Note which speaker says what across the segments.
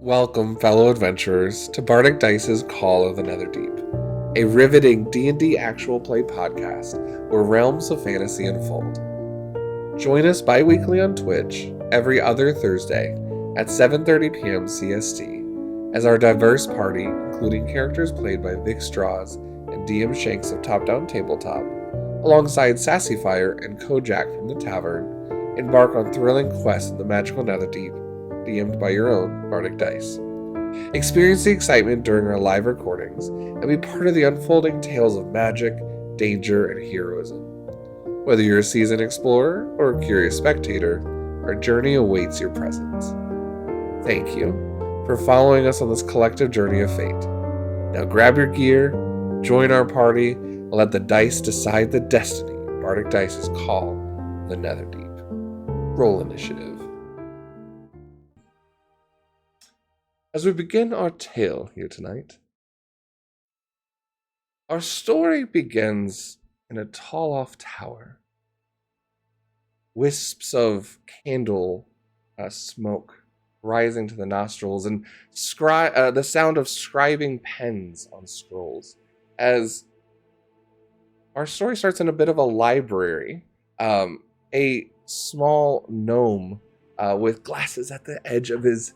Speaker 1: Welcome, fellow adventurers, to BardicDice's Call of the Netherdeep, a riveting D&D actual play podcast where realms of fantasy unfold. Join us bi-weekly on Twitch every other Thursday at 7:30 p.m. CST as our diverse party, including characters played by VixxDraws and DM Shanks of Top Down Tabletop, alongside Sassyfire and Kojak from the Tavern, embark on thrilling quests in the magical Netherdeep, DM'd by your own Bardic Dice. Experience the excitement during our live recordings and be part of the unfolding tales of magic, danger, and heroism. Whether you're a seasoned explorer or a curious spectator, our journey awaits your presence. Thank you for following us on this collective journey of fate. Now grab your gear, join our party, and let the dice decide the destiny of Bardic Dice's Call of the Netherdeep. Roll initiative. As we begin our tale here tonight, our story begins in a tall-off tower. Wisps of candle smoke rising to the nostrils, and the sound of scribing pens on scrolls. As our story starts in a bit of a library, a small gnome with glasses at the edge of his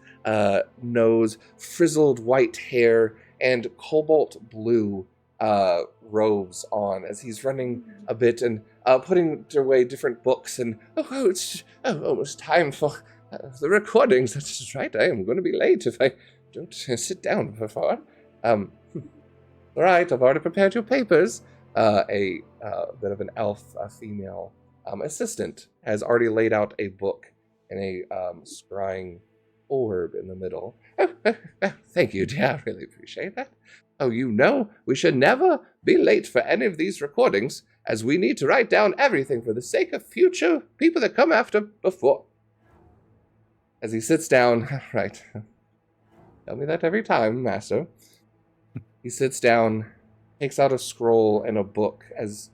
Speaker 1: nose, frizzled white hair, and cobalt blue robes on as he's running a bit and putting away different books. And it's almost time for the recordings. That's right, I am going to be late if I don't sit down before. All right, I've already prepared your papers. A bit of an elf female assistant has already laid out a book and a scrying orb in the middle. Thank you, dear. I really appreciate that. Oh, we should never be late for any of these recordings, as we need to write down everything for the sake of future people that come after before. As he sits down, right, tell me that every time, master. He sits down, takes out a scroll and a book, as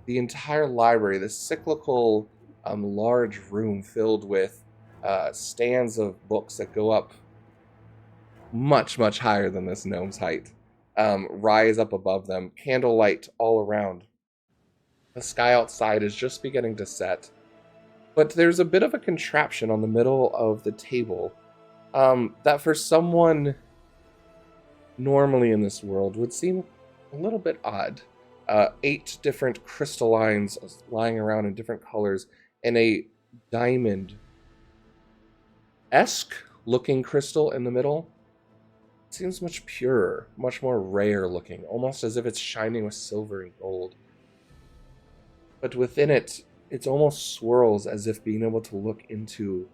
Speaker 1: the entire library, this cyclical large room filled with stands of books that go up much, much higher than this gnome's height, rise up above them, candlelight all around. The sky outside is just beginning to set, but there's a bit of a contraption on the middle of the table that for someone normally in this world would seem a little bit odd. 8 different crystallines lying around in different colors, and a diamond-esque looking crystal in the middle. It seems much purer, much more rare looking, almost as if it's shining with silver and gold. But within it, it almost swirls as if being able to look into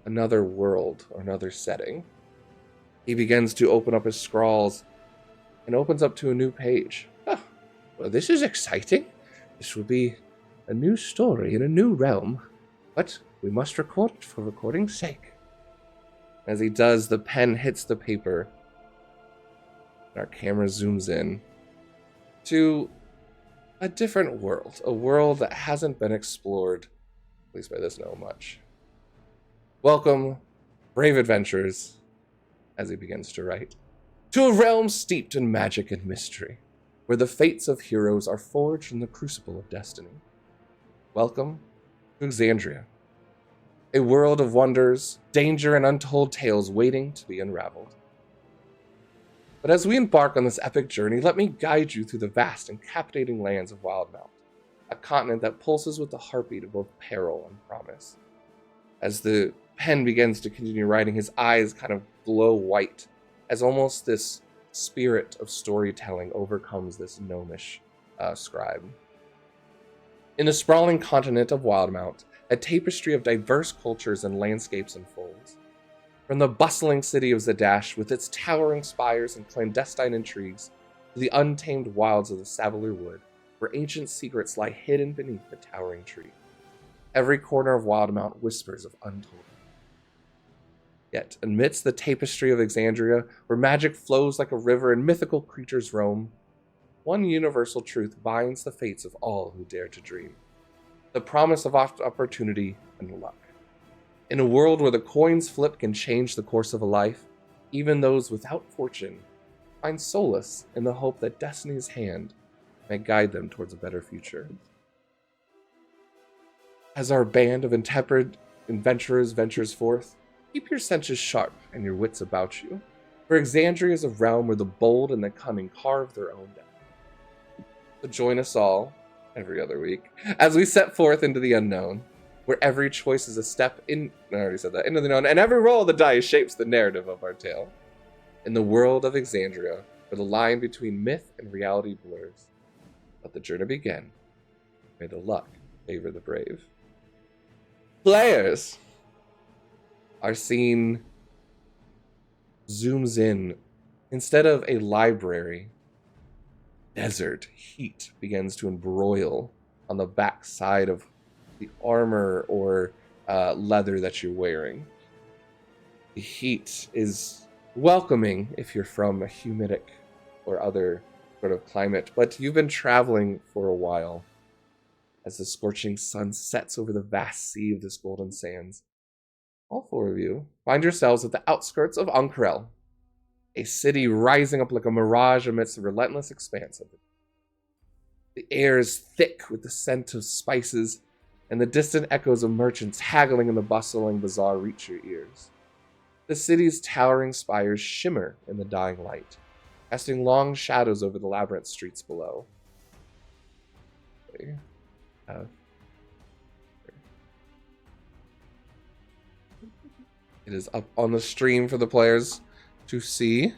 Speaker 1: another world or another setting. He begins to open up his scrawls and opens up to a new page. Oh, well, this is exciting. This will be a new story in a new realm, but we must record it for recording's sake. As he does, the pen hits the paper. Our camera zooms in to a different world, a world that hasn't been explored, at least by this gnome, much. Welcome, brave adventurers, as he begins to write, to a realm steeped in magic and mystery, where the fates of heroes are forged in the crucible of destiny. Welcome to Exandria, a world of wonders, danger, and untold tales waiting to be unraveled. But as we embark on this epic journey, let me guide you through the vast and captivating lands of Wildmount, a continent that pulses with the heartbeat of both peril and promise. As the pen begins to continue writing, his eyes kind of glow white, as almost this spirit of storytelling overcomes this gnomish scribe. In the sprawling continent of Wildmount, a tapestry of diverse cultures and landscapes unfolds. From the bustling city of Zadash, with its towering spires and clandestine intrigues, to the untamed wilds of the Savalier Wood, where ancient secrets lie hidden beneath the towering tree. Every corner of Wildmount whispers of untold. Yet, amidst the tapestry of Exandria, where magic flows like a river and mythical creatures roam, one universal truth binds the fates of all who dare to dream: the promise of opportunity and luck. In a world where the coin's flip can change the course of a life, even those without fortune find solace in the hope that destiny's hand may guide them towards a better future. As our band of intrepid adventurers ventures forth, keep your senses sharp and your wits about you, for Exandria is a realm where the bold and the cunning carve their own death. So join us all, every other week, as we set forth into the unknown, where every choice is a step in, I already said that, into the known, and every roll of the dice shapes the narrative of our tale. In the world of Exandria, where the line between myth and reality blurs, let the journey begin. May the luck favor the brave. Players! Our scene zooms in. Instead of a library, desert heat begins to embroil on the backside of the armor or leather that you're wearing. The heat is welcoming if you're from a humidic or other sort of climate, but you've been traveling for a while. As the scorching sun sets over the vast sea of this golden sands, all four of you find yourselves at the outskirts of Ank'Rel, a city rising up like a mirage amidst the relentless expanse of it. The air is thick with the scent of spices, and the distant echoes of merchants haggling in the bustling bazaar reach your ears. The city's towering spires shimmer in the dying light, casting long shadows over the labyrinth streets below. It is up on the stream for the players to see.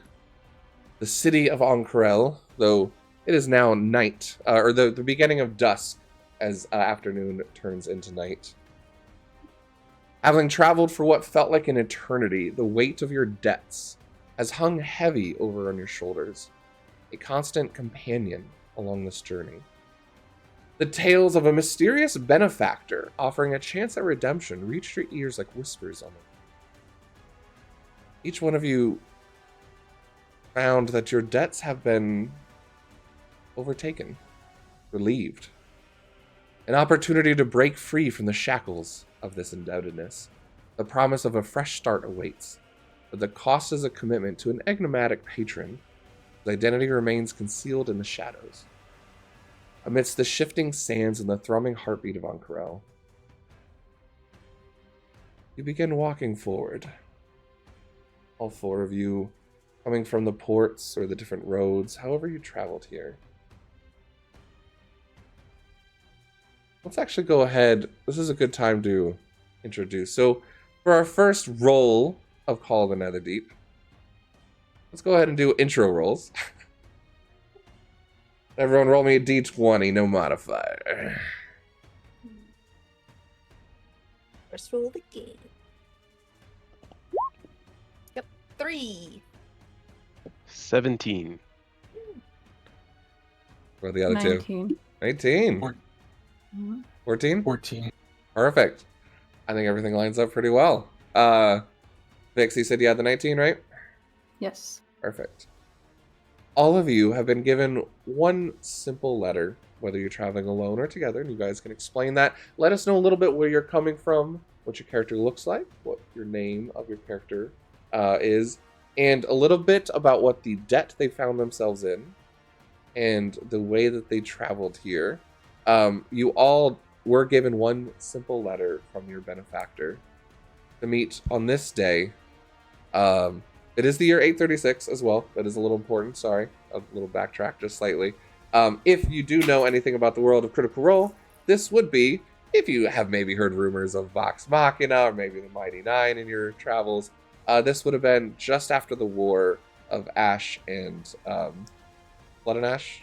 Speaker 1: The city of Ank'Rel, though it is now night, or the beginning of dusk, as afternoon turns into night. Having traveled for what felt like an eternity, the weight of your debts has hung heavy over on your shoulders, a constant companion along this journey. The tales of a mysterious benefactor offering a chance at redemption reached your ears like whispers on them. Each one of you found that your debts have been overtaken, relieved. An opportunity to break free from the shackles of this indebtedness. The promise of a fresh start awaits, but the cost is a commitment to an enigmatic patron whose identity remains concealed in the shadows. Amidst the shifting sands and the thrumming heartbeat of Ank'Rel, you begin walking forward. All four of you coming from the ports or the different roads, however you traveled here. Let's actually go ahead. This is a good time to introduce. So for our first roll of Call of the Netherdeep, let's go ahead and do intro rolls. Everyone roll me a d20, no modifier.
Speaker 2: First roll of the game. Yep, 3.
Speaker 3: 17.
Speaker 1: What are the other
Speaker 4: 19.
Speaker 1: two? 19. 14?
Speaker 3: 14.
Speaker 1: Perfect. I think everything lines up pretty well. Vix, you said you had the 19, right?
Speaker 4: Yes.
Speaker 1: Perfect. All of you have been given one simple letter, whether you're traveling alone or together, and you guys can explain that. Let us know a little bit where you're coming from, what your character looks like, what your name of your character is, and a little bit about what the debt they found themselves in, and the way that they traveled here. You all were given one simple letter from your benefactor to meet on this day. It is the year 836 as well. That is a little important. Sorry, a little backtrack just slightly. If you do know anything about the world of Critical Role, this would be, if you have maybe heard rumors of Vox Machina or maybe the Mighty Nine in your travels, this would have been just after the war of Ash and Blood and Ash.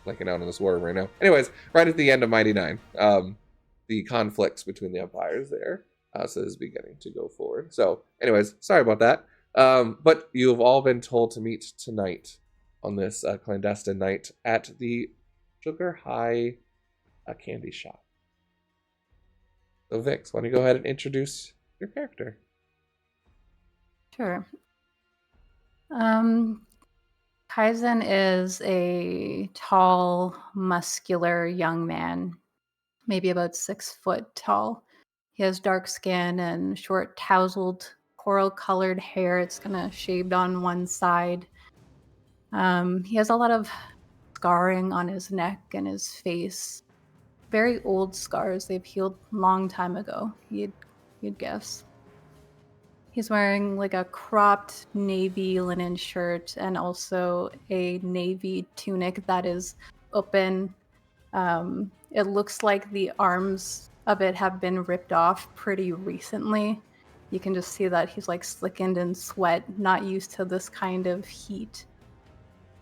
Speaker 1: Blanking out on this war right now. Anyways, right at the end of Mighty Nine, the conflicts between the empires there. So this is beginning to go forward. So, anyways, sorry about that. But you have all been told to meet tonight on this clandestine night at the Sugar High candy shop. So, Vix, why don't you go ahead and introduce your character?
Speaker 4: Sure. Kaizen is a tall, muscular young man, maybe about 6 foot tall. He has dark skin and short tousled coral-colored hair. It's kind of shaved on one side. He has a lot of scarring on his neck and his face. Very old scars. They've healed long time ago, you'd guess. He's wearing like a cropped navy linen shirt and also a navy tunic that is open. It looks like the arms of it have been ripped off pretty recently. You can just see that he's like slickened in sweat, not used to this kind of heat.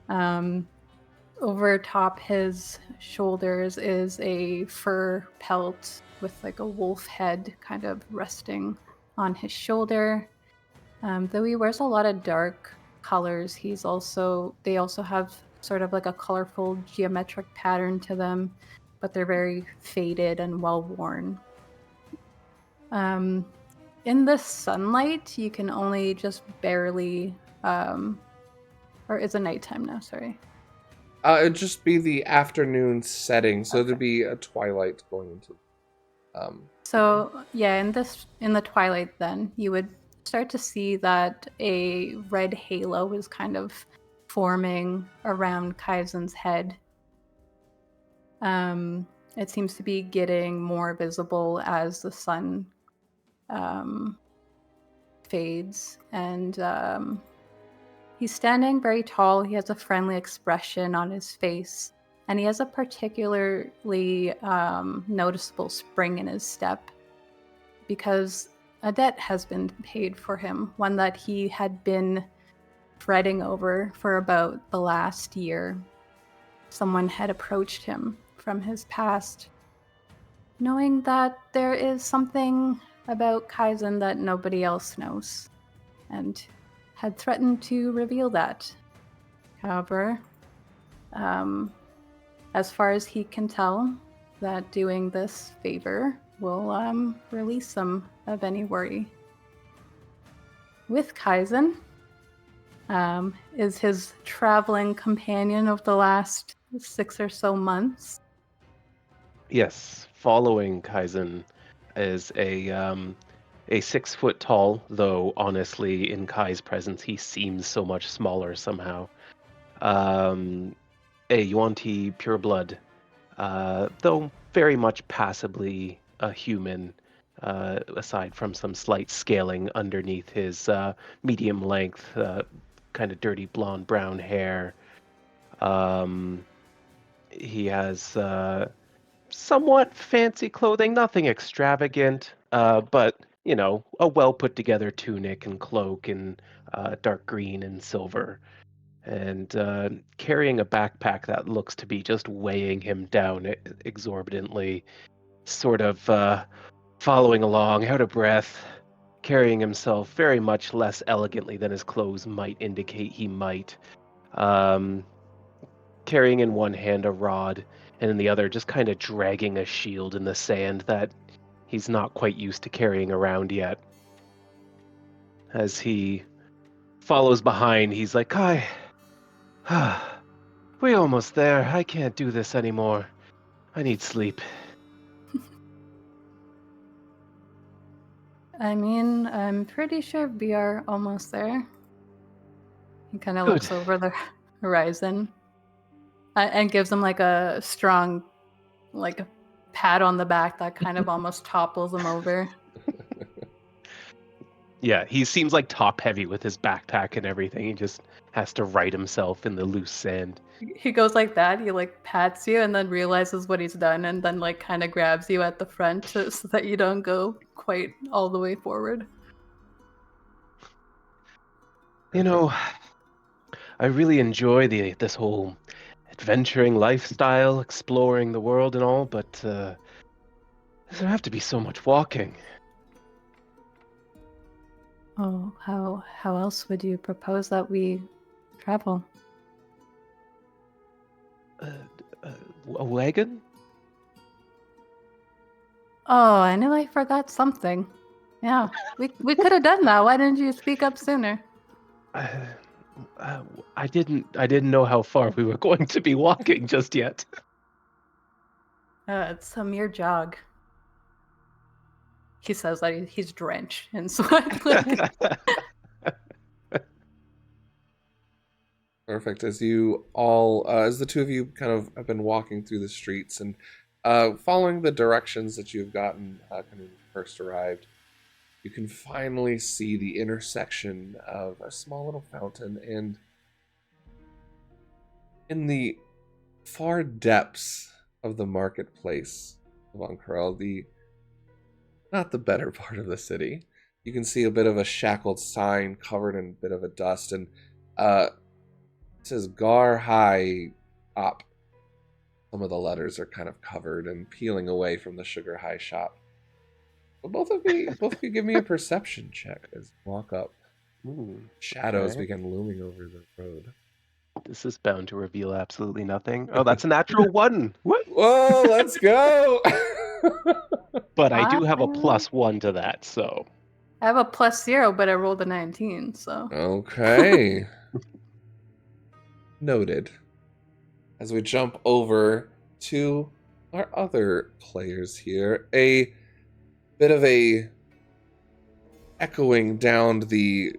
Speaker 4: Over top his shoulders is a fur pelt with like a wolf head kind of resting on his shoulder. Though he wears a lot of dark colors, they also have sort of like a colorful geometric pattern to them, but they're very faded and well worn. In the sunlight, you can only just barely, or it's a nighttime now, sorry.
Speaker 1: It'd just be the afternoon setting, so there'd be a twilight going into.
Speaker 4: So yeah, in the twilight, then you would start to see that a red halo is kind of forming around Kaizen's head. It seems to be getting more visible as the sun fades, and he's standing very tall. He has a friendly expression on his face, and he has a particularly noticeable spring in his step because a debt has been paid for him, one that he had been fretting over for about the last year. Someone had approached him from his past, knowing that there is something about Kaizen that nobody else knows, and had threatened to reveal that. However, as far as he can tell, that doing this favor will release him of any worry. With Kaizen is his traveling companion of the last 6 or so months.
Speaker 3: Yes, following Kaizen is a 6 foot tall, though honestly in Kai's presence he seems so much smaller somehow. A Yuan-Ti pureblood, though very much passably a human, aside from some slight scaling underneath his medium length, kind of dirty blonde brown hair. He has somewhat fancy clothing, nothing extravagant, but a well put together tunic and cloak in dark green and silver, and carrying a backpack that looks to be just weighing him down exorbitantly, sort of following along, out of breath, carrying himself very much less elegantly than his clothes might indicate he might. Carrying in one hand a rod, and in the other just kind of dragging a shield in the sand that he's not quite used to carrying around yet. As he follows behind, he's like, Kai, we're almost there. I can't do this anymore. I need sleep.
Speaker 4: I mean, I'm pretty sure we are almost there. He kind of looks over the horizon and gives him like a strong, like a pat on the back that kind of almost topples him over.
Speaker 3: Yeah, he seems like top heavy with his backpack and everything. He just has to right himself in the loose sand.
Speaker 4: He goes like that. He like pats you and then realizes what he's done and then like kind of grabs you at the front so that you don't go quite all the way forward.
Speaker 3: You know, I really enjoy this whole adventuring lifestyle, exploring the world and all, but there have to be so much walking.
Speaker 4: Oh, how else would you propose that we travel?
Speaker 3: A wagon?
Speaker 4: Oh, I knew I forgot something. Yeah, we could have done that. Why didn't you speak up sooner?
Speaker 3: I didn't know how far we were going to be walking just yet.
Speaker 4: It's a mere jog. he says that he's drenched in sweat. Like,
Speaker 1: Perfect. As you all, as the two of you kind of have been walking through the streets and following the directions that you've gotten kind of when you first arrived, you can finally see the intersection of a small little fountain, and in the far depths of the marketplace of Ank'Harel, not the better part of the city, you can see a bit of a shackled sign covered in a bit of a dust, and it says Gar High Op. Some of the letters are kind of covered and peeling away from the Sugar High shop. But both of you give me a perception check as you walk up. Shadows
Speaker 3: okay.
Speaker 1: begin looming over the road.
Speaker 3: This is bound to reveal absolutely nothing. Oh, that's a natural 1. What?
Speaker 1: Whoa, let's go!
Speaker 3: But I do have a +1 to that, so.
Speaker 4: I have a +0, but I rolled a 19, so.
Speaker 1: Okay. Noted. As we jump over to our other players here, a bit of a echoing down the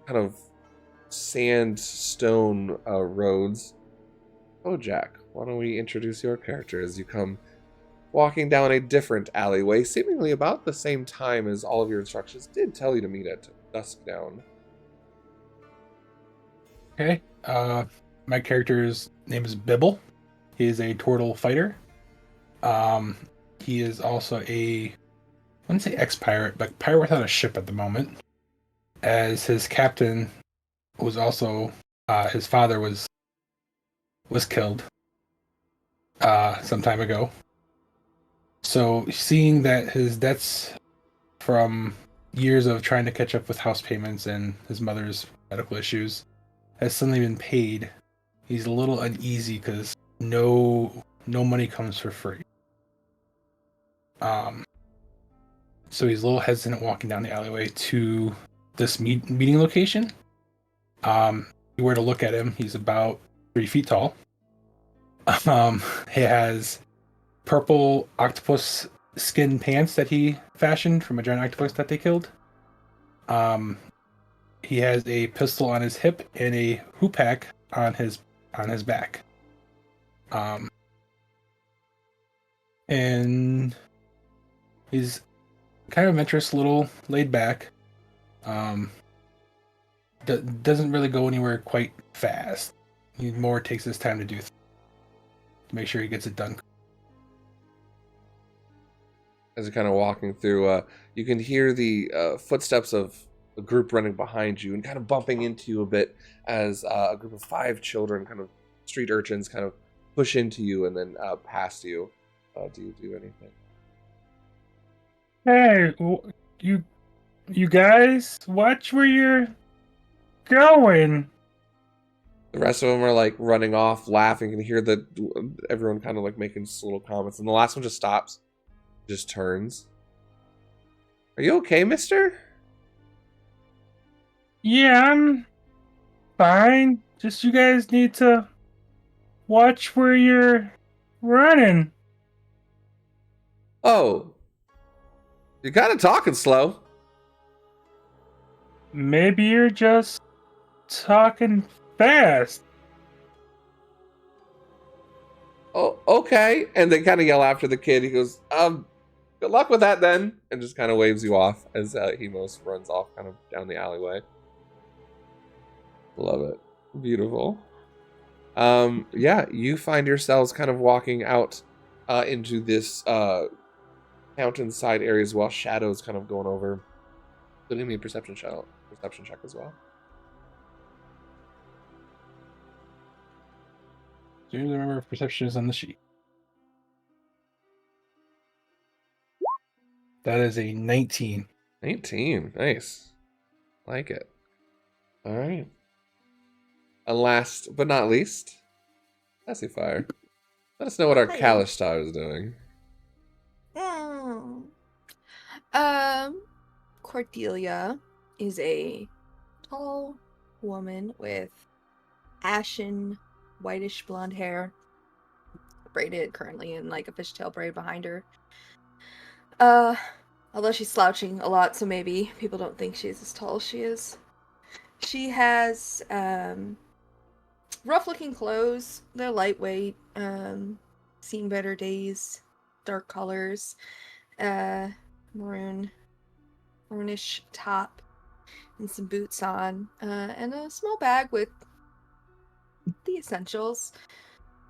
Speaker 1: kind of sandstone roads. Oh, Jack, why don't we introduce your character as you come walking down a different alleyway, seemingly about the same time as all of your instructions did tell you to meet at dusk down.
Speaker 5: Okay. My character's name is Bibble. He is a turtle fighter. He is also I wouldn't say ex-pirate, but pirate without a ship at the moment. As his captain was also, his father was killed some time ago. So seeing that his debts from years of trying to catch up with house payments and his mother's medical issues has suddenly been paid, he's a little uneasy because no money comes for free. So he's a little hesitant walking down the alleyway to this meeting location. If you were to look at him, he's about 3 feet tall. He has purple octopus skin pants that he fashioned from a giant octopus that they killed. He has a pistol on his hip and a hoopak on his back. And he's kind of adventurous, a little laid back. Doesn't really go anywhere quite fast. He more takes his time to do to make sure he gets it done.
Speaker 1: As you're kind of walking through, you can hear the footsteps of a group running behind you and kind of bumping into you a bit as a group of 5 children, kind of street urchins, kind of push into you and then past you. Do you do anything?
Speaker 5: Hey, you guys, watch where you're going.
Speaker 1: The rest of them are like running off, laughing. You can hear everyone kind of like making just little comments, and the last one just stops, just turns. Are you okay, mister?
Speaker 5: Yeah, I'm fine. Just you guys need to watch where you're running.
Speaker 1: Oh, you're kind of talking slow.
Speaker 5: Maybe you're just talking fast.
Speaker 1: Oh, okay. And they kind of yell after the kid. He goes, good luck with that then. And just kind of waves you off as Hemos runs off kind of down the alleyway. Love it. Beautiful. Yeah, you find yourselves kind of walking out into this mountainside areas while Shadow's kind of going over. So give me a perception check as well.
Speaker 5: Do you remember if perception is on the sheet? That is a 19.
Speaker 1: 19. Nice. Like it. All right. And last but not least, Pacifier. Let us know what our
Speaker 2: Hi.
Speaker 1: Kalishtar is doing.
Speaker 2: Cordelia is a tall woman with ashen, whitish blonde hair, braided currently in like a fishtail braid behind her. Although she's slouching a lot, so maybe people don't think she's as tall as she is. She has, rough-looking clothes. They're lightweight, seen better days, dark colors, maroonish top, and some boots on, and a small bag with the essentials.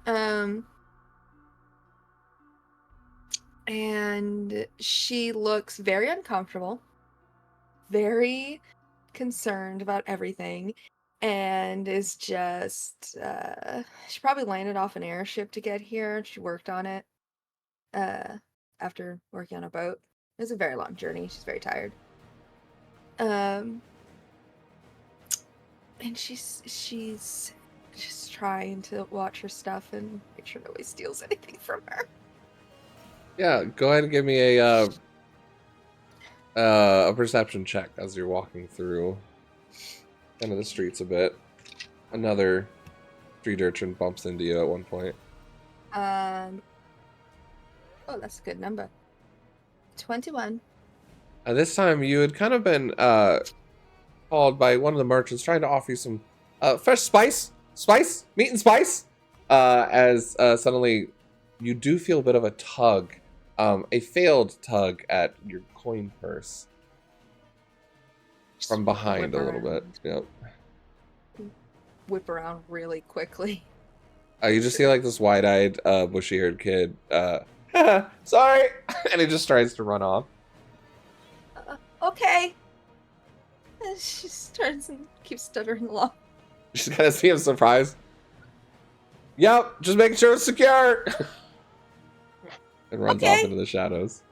Speaker 2: And she looks very uncomfortable, very concerned about everything, and is just, she probably landed off an airship to get here. She worked on it, after working on a boat. It was a very long journey. She's very tired. And she's just trying to watch her stuff and make sure nobody steals anything from her.
Speaker 1: Yeah, go ahead and give me a perception check as you're walking through kind of the streets a bit. Another street urchin bumps into you at one point.
Speaker 2: Oh, that's a good number. 21.
Speaker 1: This time you had kind of been called by one of the merchants trying to offer you some fresh spice, meat and spice. As suddenly you do feel a bit of a tug, a failed tug at your coin purse from behind a little bit. Yep.
Speaker 2: Whip around really quickly.
Speaker 1: You just see like this wide-eyed, bushy-haired kid. Sorry, and he just tries to run off.
Speaker 2: Okay. And she turns and keeps stuttering along.
Speaker 1: You just kind of see him surprised. Yep, just making sure it's secure. And runs off into the shadows.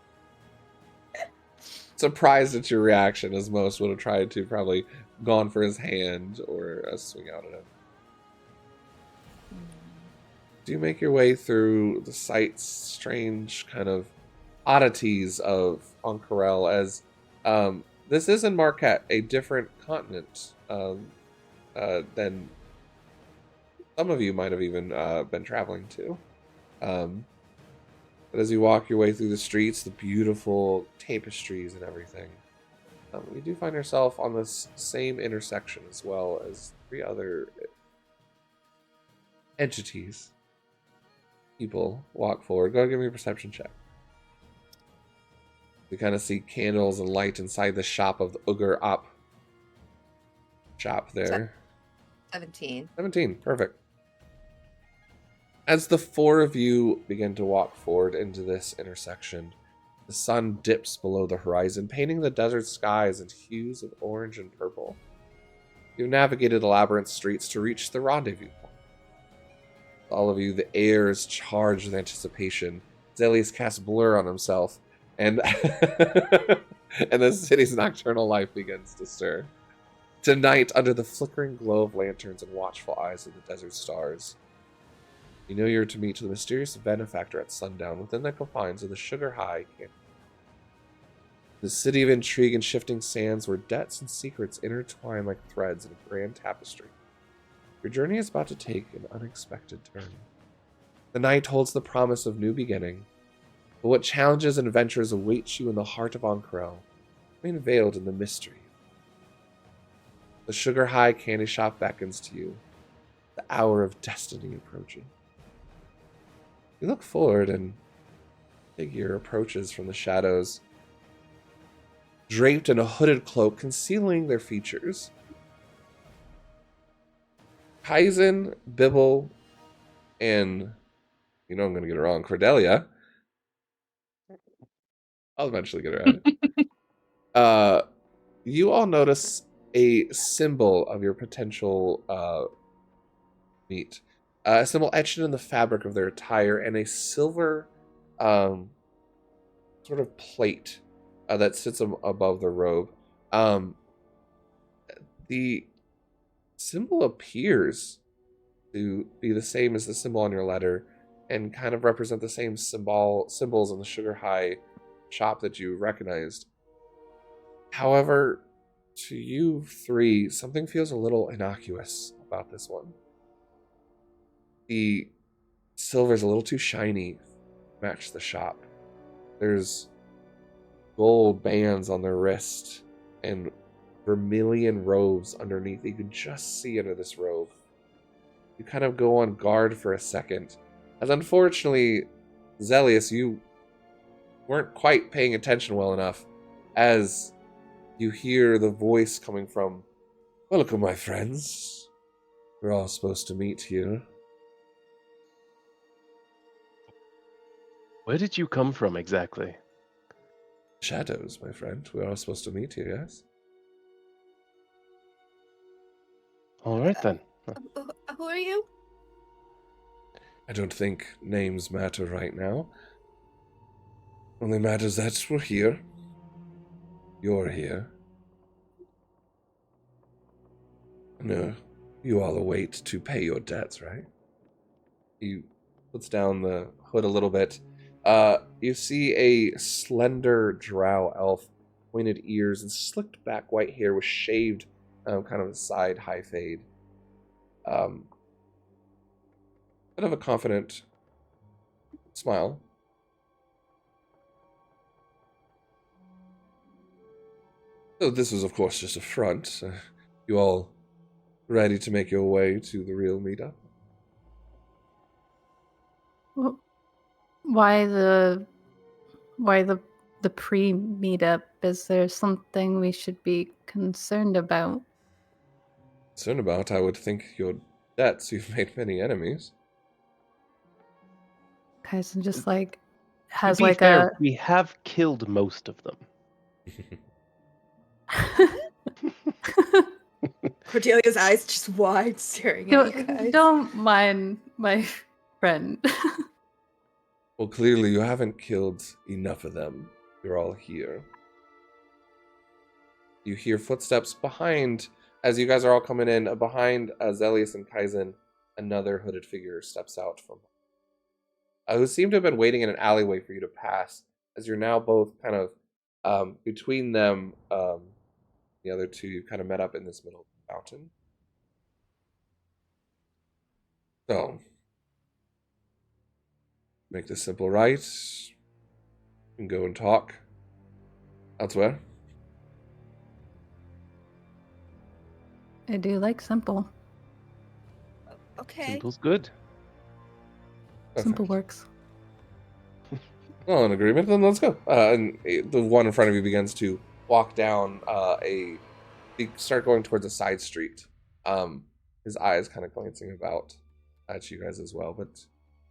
Speaker 1: Surprised at your reaction, as most would have tried to probably gone for his hand or swing out at him. Do you make your way through the sights, strange kind of oddities of Ank'Harel, as this is in Marquette, a different continent than some of you might have even been traveling to. But as you walk your way through the streets, the beautiful tapestries and everything, you do find yourself on this same intersection as well as 3 other entities. People walk forward. Go ahead and give me a perception check. You kind of see candles and light inside the shop of the Ugur Op shop there.
Speaker 2: 17.
Speaker 1: 17, perfect. As the 4 of you begin to walk forward into this intersection, the sun dips below the horizon, painting the desert skies in hues of orange and purple. You navigated the labyrinth streets to reach the rendezvous point. All of you, the air is charged with anticipation. Zelius casts Blur on himself, and and the city's nocturnal life begins to stir. Tonight, under the flickering glow of lanterns and watchful eyes of the desert stars, you know you're to meet the mysterious benefactor at sundown within the confines of the Sugar High Canyon. The city of intrigue and shifting sands where debts and secrets intertwine like threads in a grand tapestry. Your journey is about to take an unexpected turn. The night holds the promise of new beginning, but what challenges and adventures await you in the heart of Ank'Harel remain veiled in the mystery. The Sugar High candy shop beckons to you, the hour of destiny approaching. You look forward, and a figure approaches from the shadows, draped in a hooded cloak concealing their features. Kaizen, Bibble, and, you know I'm going to get it wrong, Cordelia. I'll eventually get it right. You all notice a symbol of your potential meet. A symbol etched in the fabric of their attire, and a silver sort of plate that sits above the robe. The symbol appears to be the same as the symbol on your letter and kind of represent the same symbols in the Sugar High shop that you recognized. However, to you 3, something feels a little innocuous about this one. The silver is a little too shiny to match the shop. There's gold bands on their wrist and vermilion robes underneath. You can just see under this robe. You kind of go on guard for a second. As unfortunately, Zelius, you weren't quite paying attention well enough as you hear the voice coming from, "Welcome, my friends. We're all supposed to meet here."
Speaker 3: Where did you come from exactly?
Speaker 1: Shadows, my friend. We're all supposed to meet here, yes?
Speaker 3: All right then.
Speaker 2: Who are you?
Speaker 1: I don't think names matter right now. Only matters that we're here. You're here. No, you all await to pay your debts, right? He puts down the hood a little bit. You see a slender drow elf, pointed ears and slicked back white hair with shaved, kind of a side high fade. Bit of a confident smile. So this was, of course, just a front. You all ready to make your way to the real meetup?
Speaker 4: Well, why the pre-meetup? Is there something we should be concerned about?
Speaker 1: Concerned about, I would think, your debts. You've made many enemies.
Speaker 4: Kaizen just like
Speaker 3: To
Speaker 4: has
Speaker 3: be
Speaker 4: like
Speaker 3: fair, we have killed most of them.
Speaker 2: Cordelia's eyes just wide, staring at you guys.
Speaker 4: Don't mind my friend.
Speaker 1: Well, clearly you haven't killed enough of them. You're all here. You hear footsteps behind, as you guys are all coming in, behind Zelius and Kaizen, another hooded figure steps out from who seem to have been waiting in an alleyway for you to pass, as you're now both kind of between them, the other two, you kind of met up in this middle mountain. So, make this simple, right? And go and talk elsewhere.
Speaker 4: I do like simple.
Speaker 2: Okay.
Speaker 3: Simple's good.
Speaker 4: Simple
Speaker 1: Perfect.
Speaker 4: works.
Speaker 1: Well, in agreement, then let's go. And the one in front of you begins to walk down you start going towards a side street. His eyes kind of glancing about at you guys as well, but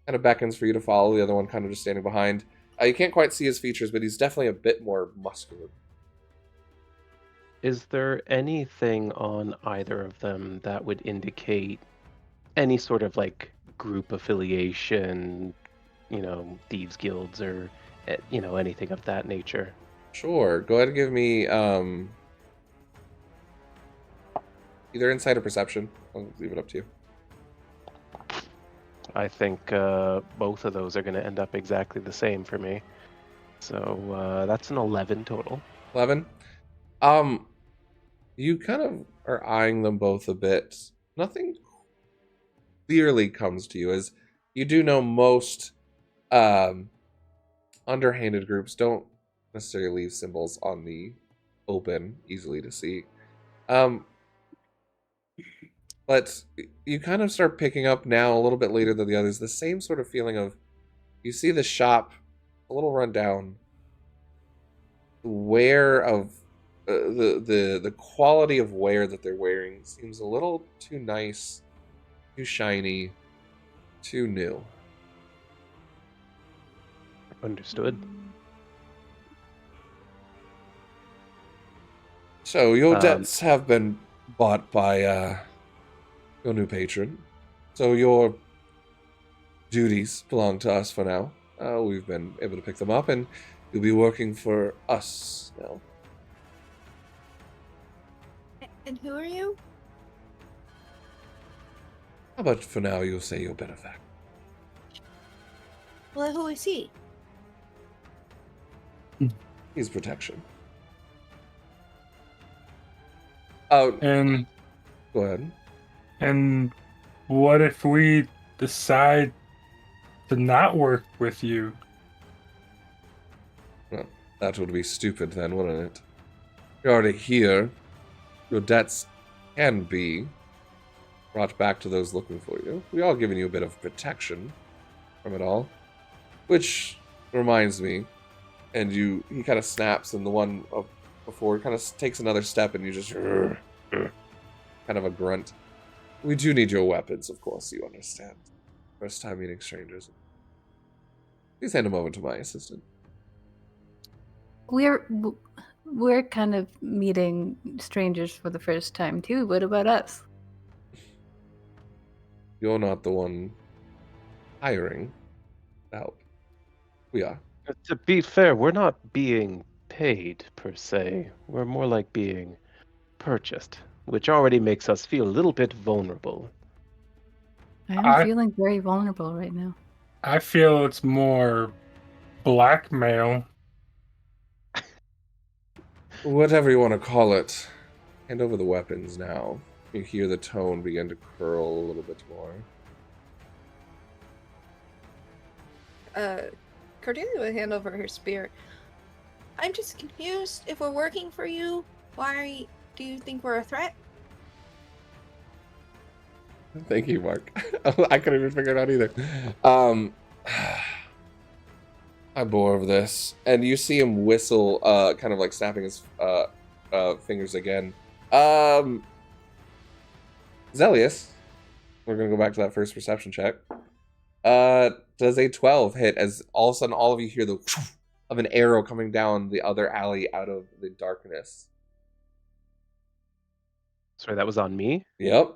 Speaker 1: kind of beckons for you to follow. The other one kind of just standing behind. You can't quite see his features, but he's definitely a bit more muscular.
Speaker 3: Is there anything on either of them that would indicate any sort of like group affiliation, thieves guilds or anything of that nature?
Speaker 1: Sure. Go ahead and give me either insight or perception. I'll leave it up to you.
Speaker 3: I think both of those are going to end up exactly the same for me. So that's an 11 total.
Speaker 1: 11. You kind of are eyeing them both a bit. Nothing clearly comes to you, as you do know most underhanded groups don't necessarily leave symbols on the open, easily to see. But you kind of start picking up now, a little bit later than the others, the same sort of feeling of, you see the shop, a little run down, the wear of the quality of wear that they're wearing seems a little too nice, too shiny, too new.
Speaker 3: Understood.
Speaker 1: So your debts have been bought by your new patron. So your duties belong to us for now. We've been able to pick them up, and you'll be working for us now.
Speaker 2: And who are you?
Speaker 1: How about for now you'll say your benefactor?
Speaker 2: Well, who is he?
Speaker 1: He's protection. Oh,
Speaker 5: And
Speaker 1: go ahead.
Speaker 5: and what if we decide to not work with you?
Speaker 1: That would be stupid then, wouldn't it? You're already here. Your debts can be brought back to those looking for you. We are giving you a bit of protection from it all. Which reminds me, and he kind of snaps, and the one up before kind of takes another step, and you just kind of a grunt. We do need your weapons, of course, you understand. First time meeting strangers. Please hand them over to my assistant.
Speaker 4: We're kind of meeting strangers for the first time too. What about us?
Speaker 1: You're not the one hiring help. We are.
Speaker 3: To be fair, we're not being paid per se. We're more like being purchased, which already makes us feel a little bit vulnerable.
Speaker 4: I'm feeling very vulnerable right now.
Speaker 5: I feel it's more blackmail.
Speaker 1: Whatever you want to call it. Hand over the weapons now. You hear the tone begin to curl a little bit more.
Speaker 2: Cordelia would hand over her spear. I'm just confused. If we're working for you, why do you think we're a threat?
Speaker 1: Thank you, Mark. I couldn't even figure it out either. I'm bored of this. And you see him whistle, kind of like snapping his fingers again. Zelius, we're going to go back to that first perception check. Does a 12 hit as all of a sudden all of you hear the of an arrow coming down the other alley out of the darkness.
Speaker 3: Sorry, that was on me?
Speaker 1: Yep.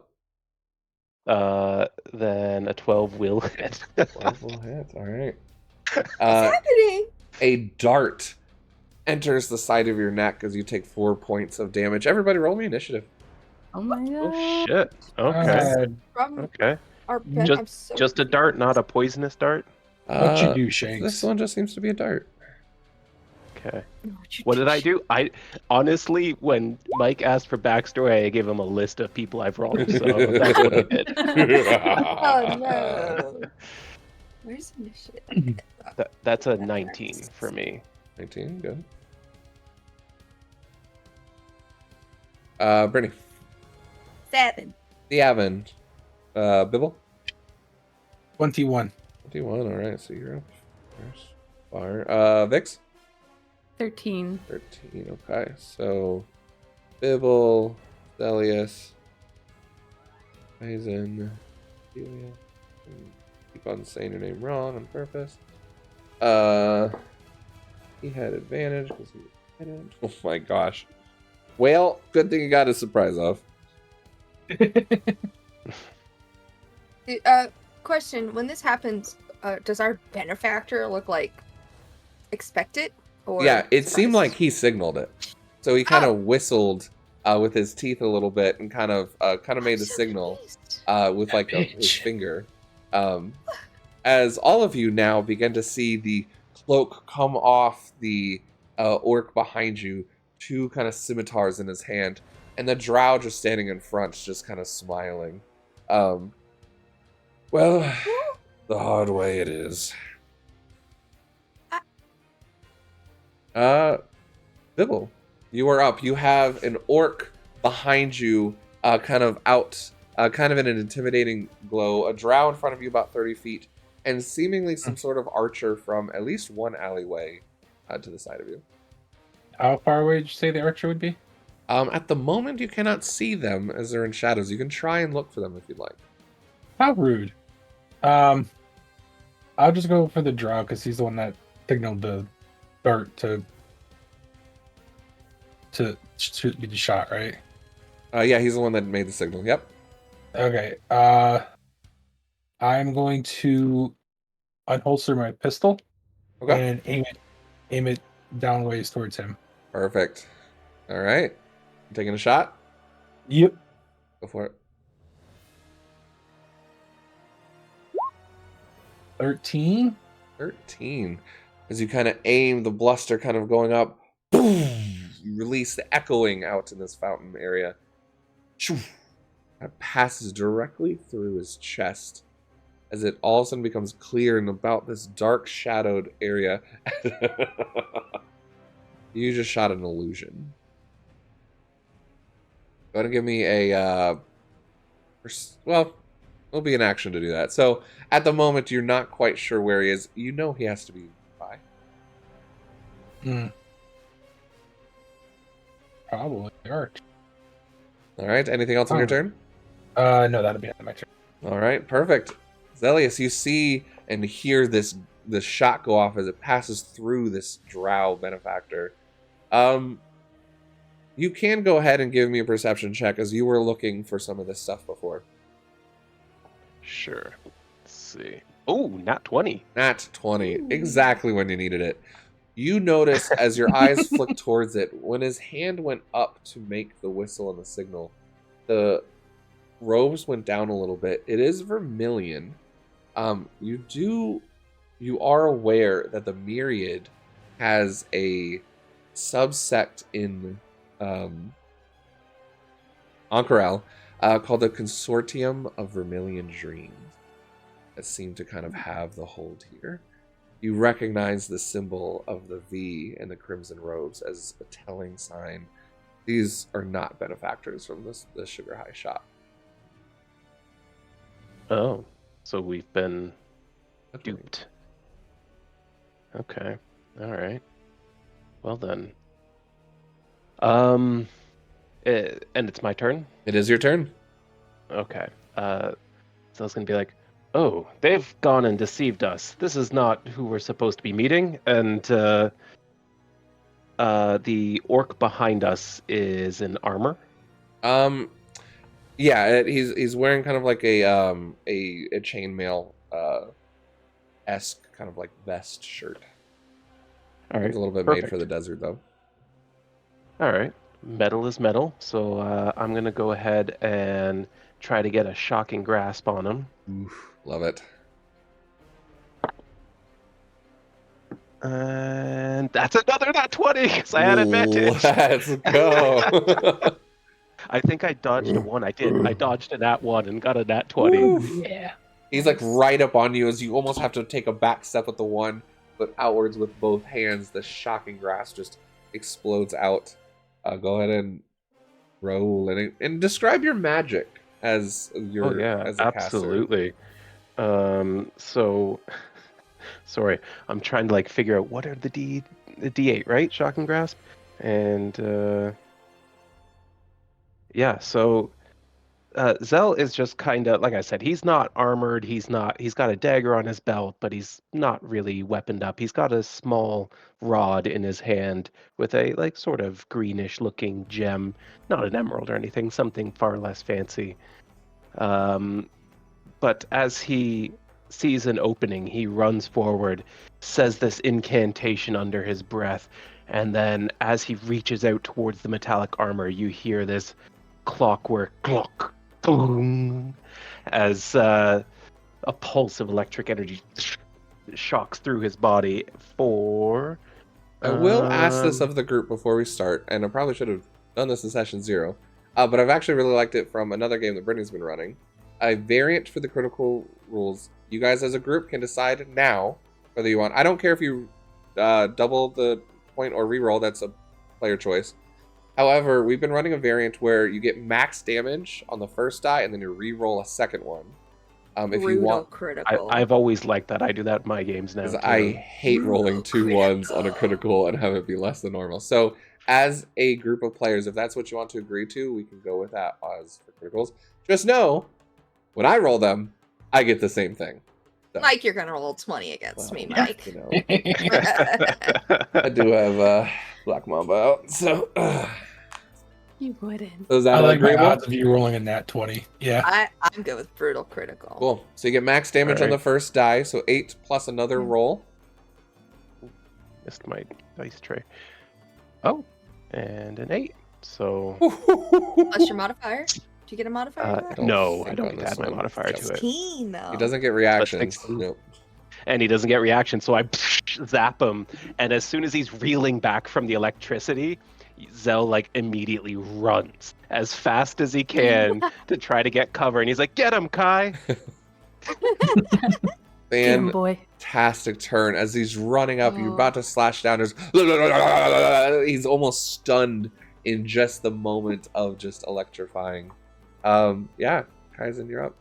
Speaker 3: Then a 12 will hit.
Speaker 1: 12 will hit, alright.
Speaker 2: What's happening?
Speaker 1: A dart enters the side of your neck as you take 4 points of damage. Everybody roll me initiative.
Speaker 4: Oh my god.
Speaker 3: Oh shit. Okay. Okay. Just a dart, not a poisonous dart?
Speaker 5: What you do, Shanks?
Speaker 1: This one just seems to be a dart.
Speaker 3: Okay. What did I do? I honestly, when Mike asked for backstory, I gave him a list of people I've wronged, so that's what I did.
Speaker 2: Oh no. Where's initiative?
Speaker 3: That's a 19 for me.
Speaker 1: 19, good. Brittany.
Speaker 2: 7.
Speaker 1: The Avon. Bibble.
Speaker 5: 21.
Speaker 1: 21, alright, so you're up first. Fire. Vix?
Speaker 4: 13.
Speaker 1: 13, okay. So, Bibble, Zelius, Mason, Celia. Keep on saying your name wrong on purpose. He had advantage because he was hidden. Oh my gosh. Well, good thing you got a surprise off.
Speaker 2: Question: when this happens, does our benefactor look like expected? Or
Speaker 1: Yeah, it
Speaker 2: surprised?
Speaker 1: seemed like he signaled it. So he kind of whistled with his teeth a little bit and kind of made a signal with like his finger. As all of you now begin to see the cloak come off the orc behind you, 2 kind of scimitars in his hand, and the drow just standing in front, just kind of smiling. Well, the hard way it is. Bibble, you are up. You have an orc behind you, kind of out, kind of in an intimidating glow, a drow in front of you about 30 feet, and seemingly some sort of archer from at least one alleyway to the side of you.
Speaker 5: How far away did you say the archer would be?
Speaker 1: At the moment, you cannot see them as they're in shadows. You can try and look for them if you'd like.
Speaker 5: How rude. I'll just go for the drow because he's the one that signaled the dart to shoot me the shot, right?
Speaker 1: Yeah, he's the one that made the signal. Yep.
Speaker 5: Okay. I'm going to unholster my pistol and aim it downways towards him.
Speaker 1: Perfect. All right. Taking a shot?
Speaker 5: Yep.
Speaker 1: Go for it.
Speaker 5: 13.
Speaker 1: 13. As you kind of aim, the bluster kind of going up. Boom! You release the echoing out in this fountain area. That passes directly through his chest as it all of a sudden becomes clear and about this dark shadowed area. You just shot an illusion. Go ahead and give me a... well, it'll be an action to do that. So, at the moment, you're not quite sure where he is. You know he has to be by.
Speaker 5: Probably arch.
Speaker 1: All right. Anything else on your turn?
Speaker 5: No, that'll be on my turn.
Speaker 1: All right. Perfect. Zelius, you see and hear this shot go off as it passes through this drow benefactor. You can go ahead and give me a perception check as you were looking for some of this stuff before.
Speaker 3: Sure. Let's see. Oh, nat 20.
Speaker 1: Nat 20. Exactly when you needed it. You notice as your eyes flick towards it, when his hand went up to make the whistle and the signal, the robes went down a little bit. It is vermilion. You are aware that the Myriad has a subsect in Ank'Harel called the Consortium of Vermilion Dreams that seem to kind of have the hold here. You recognize the symbol of the V and the crimson robes as a telling sign. These are not benefactors from the Sugar High shop.
Speaker 3: Oh, so we've been duped. Okay. All right. Well then. And it's my turn?
Speaker 1: It is your turn.
Speaker 3: Okay. So I was gonna be like, oh, they've gone and deceived us. This is not who we're supposed to be meeting. And the orc behind us is in armor.
Speaker 1: Yeah, he's wearing kind of like a chainmail esque kind of like vest shirt.
Speaker 3: All right.
Speaker 1: It's a little bit
Speaker 3: perfect.
Speaker 1: made for the desert though.
Speaker 3: All right. Metal is metal, so I'm gonna go ahead and try to get a shocking grasp on him.
Speaker 1: Oof, love it.
Speaker 3: And that's another nat 20 because I had advantage.
Speaker 1: Let's go.
Speaker 3: I think I dodged a 1. I did. I dodged a nat 1 and got a nat 20.
Speaker 1: Oof.
Speaker 3: Yeah.
Speaker 1: He's like right up on you as you almost have to take a back step with the one, but outwards with both hands. The shocking grasp just explodes out. Go ahead and roll and describe your magic as your as a
Speaker 3: absolutely. So sorry, I'm trying to like figure out what are the D8, right? Shocking grasp, and yeah. So Zell is just kind of like I said. He's not armored. He's got a dagger on his belt, but he's not really weaponed up. He's got a small rod in his hand with a like sort of greenish looking gem, not an emerald or anything, something far less fancy. But as he sees an opening, he runs forward, says this incantation under his breath, and then as he reaches out towards the metallic armor, you hear this clockwork clock, boom, as a pulse of electric energy shocks through his body for...
Speaker 1: I will ask this of the group before we start, and I probably should have done this in session 0, but I've actually really liked it from another game that Brittany's been running. A variant for the critical rules. You guys as a group can decide now whether you want. I don't care if you double the point or reroll. That's a player choice. However, we've been running a variant where you get max damage on the first die and then you reroll a second one. If you want,
Speaker 2: critical.
Speaker 3: I've always liked that. I do that in my games now.
Speaker 1: I hate rolling 2 ones on a critical and have it be less than normal. So, as a group of players, if that's what you want to agree to, we can go with that as for criticals. Just know, when I roll them, I get the same thing. So.
Speaker 2: Mike, you're gonna roll 20 against me, Mike.
Speaker 1: You know, I do have Black Mamba out, so.
Speaker 4: You wouldn't.
Speaker 1: So is that
Speaker 5: I like my
Speaker 1: agreeable?
Speaker 5: odds of you rolling a nat 20. Yeah.
Speaker 2: I'm good with brutal critical.
Speaker 1: Cool. So you get max damage on the first die, so 8 plus another roll.
Speaker 3: Missed my dice tray. Oh, and an 8. So
Speaker 2: Plus your modifier. Do you get a modifier? for that?
Speaker 3: no, I
Speaker 1: think
Speaker 3: don't
Speaker 1: on
Speaker 3: get to
Speaker 1: this
Speaker 3: add my
Speaker 1: one.
Speaker 3: modifier to it.
Speaker 2: 16 though.
Speaker 1: He doesn't get reactions.
Speaker 3: That's
Speaker 1: Nope.
Speaker 3: And he doesn't get reaction, so I zap him. And as soon as he's reeling back from the electricity, Zell like immediately runs as fast as he can to try to get cover. And he's like, "Get him, Kai!"
Speaker 4: Get him, boy.
Speaker 1: Fantastic turn as he's running up. You're
Speaker 2: Oh.
Speaker 1: about to slash down. He's almost stunned in just the moment of just electrifying. Yeah, Kaizen, you're up.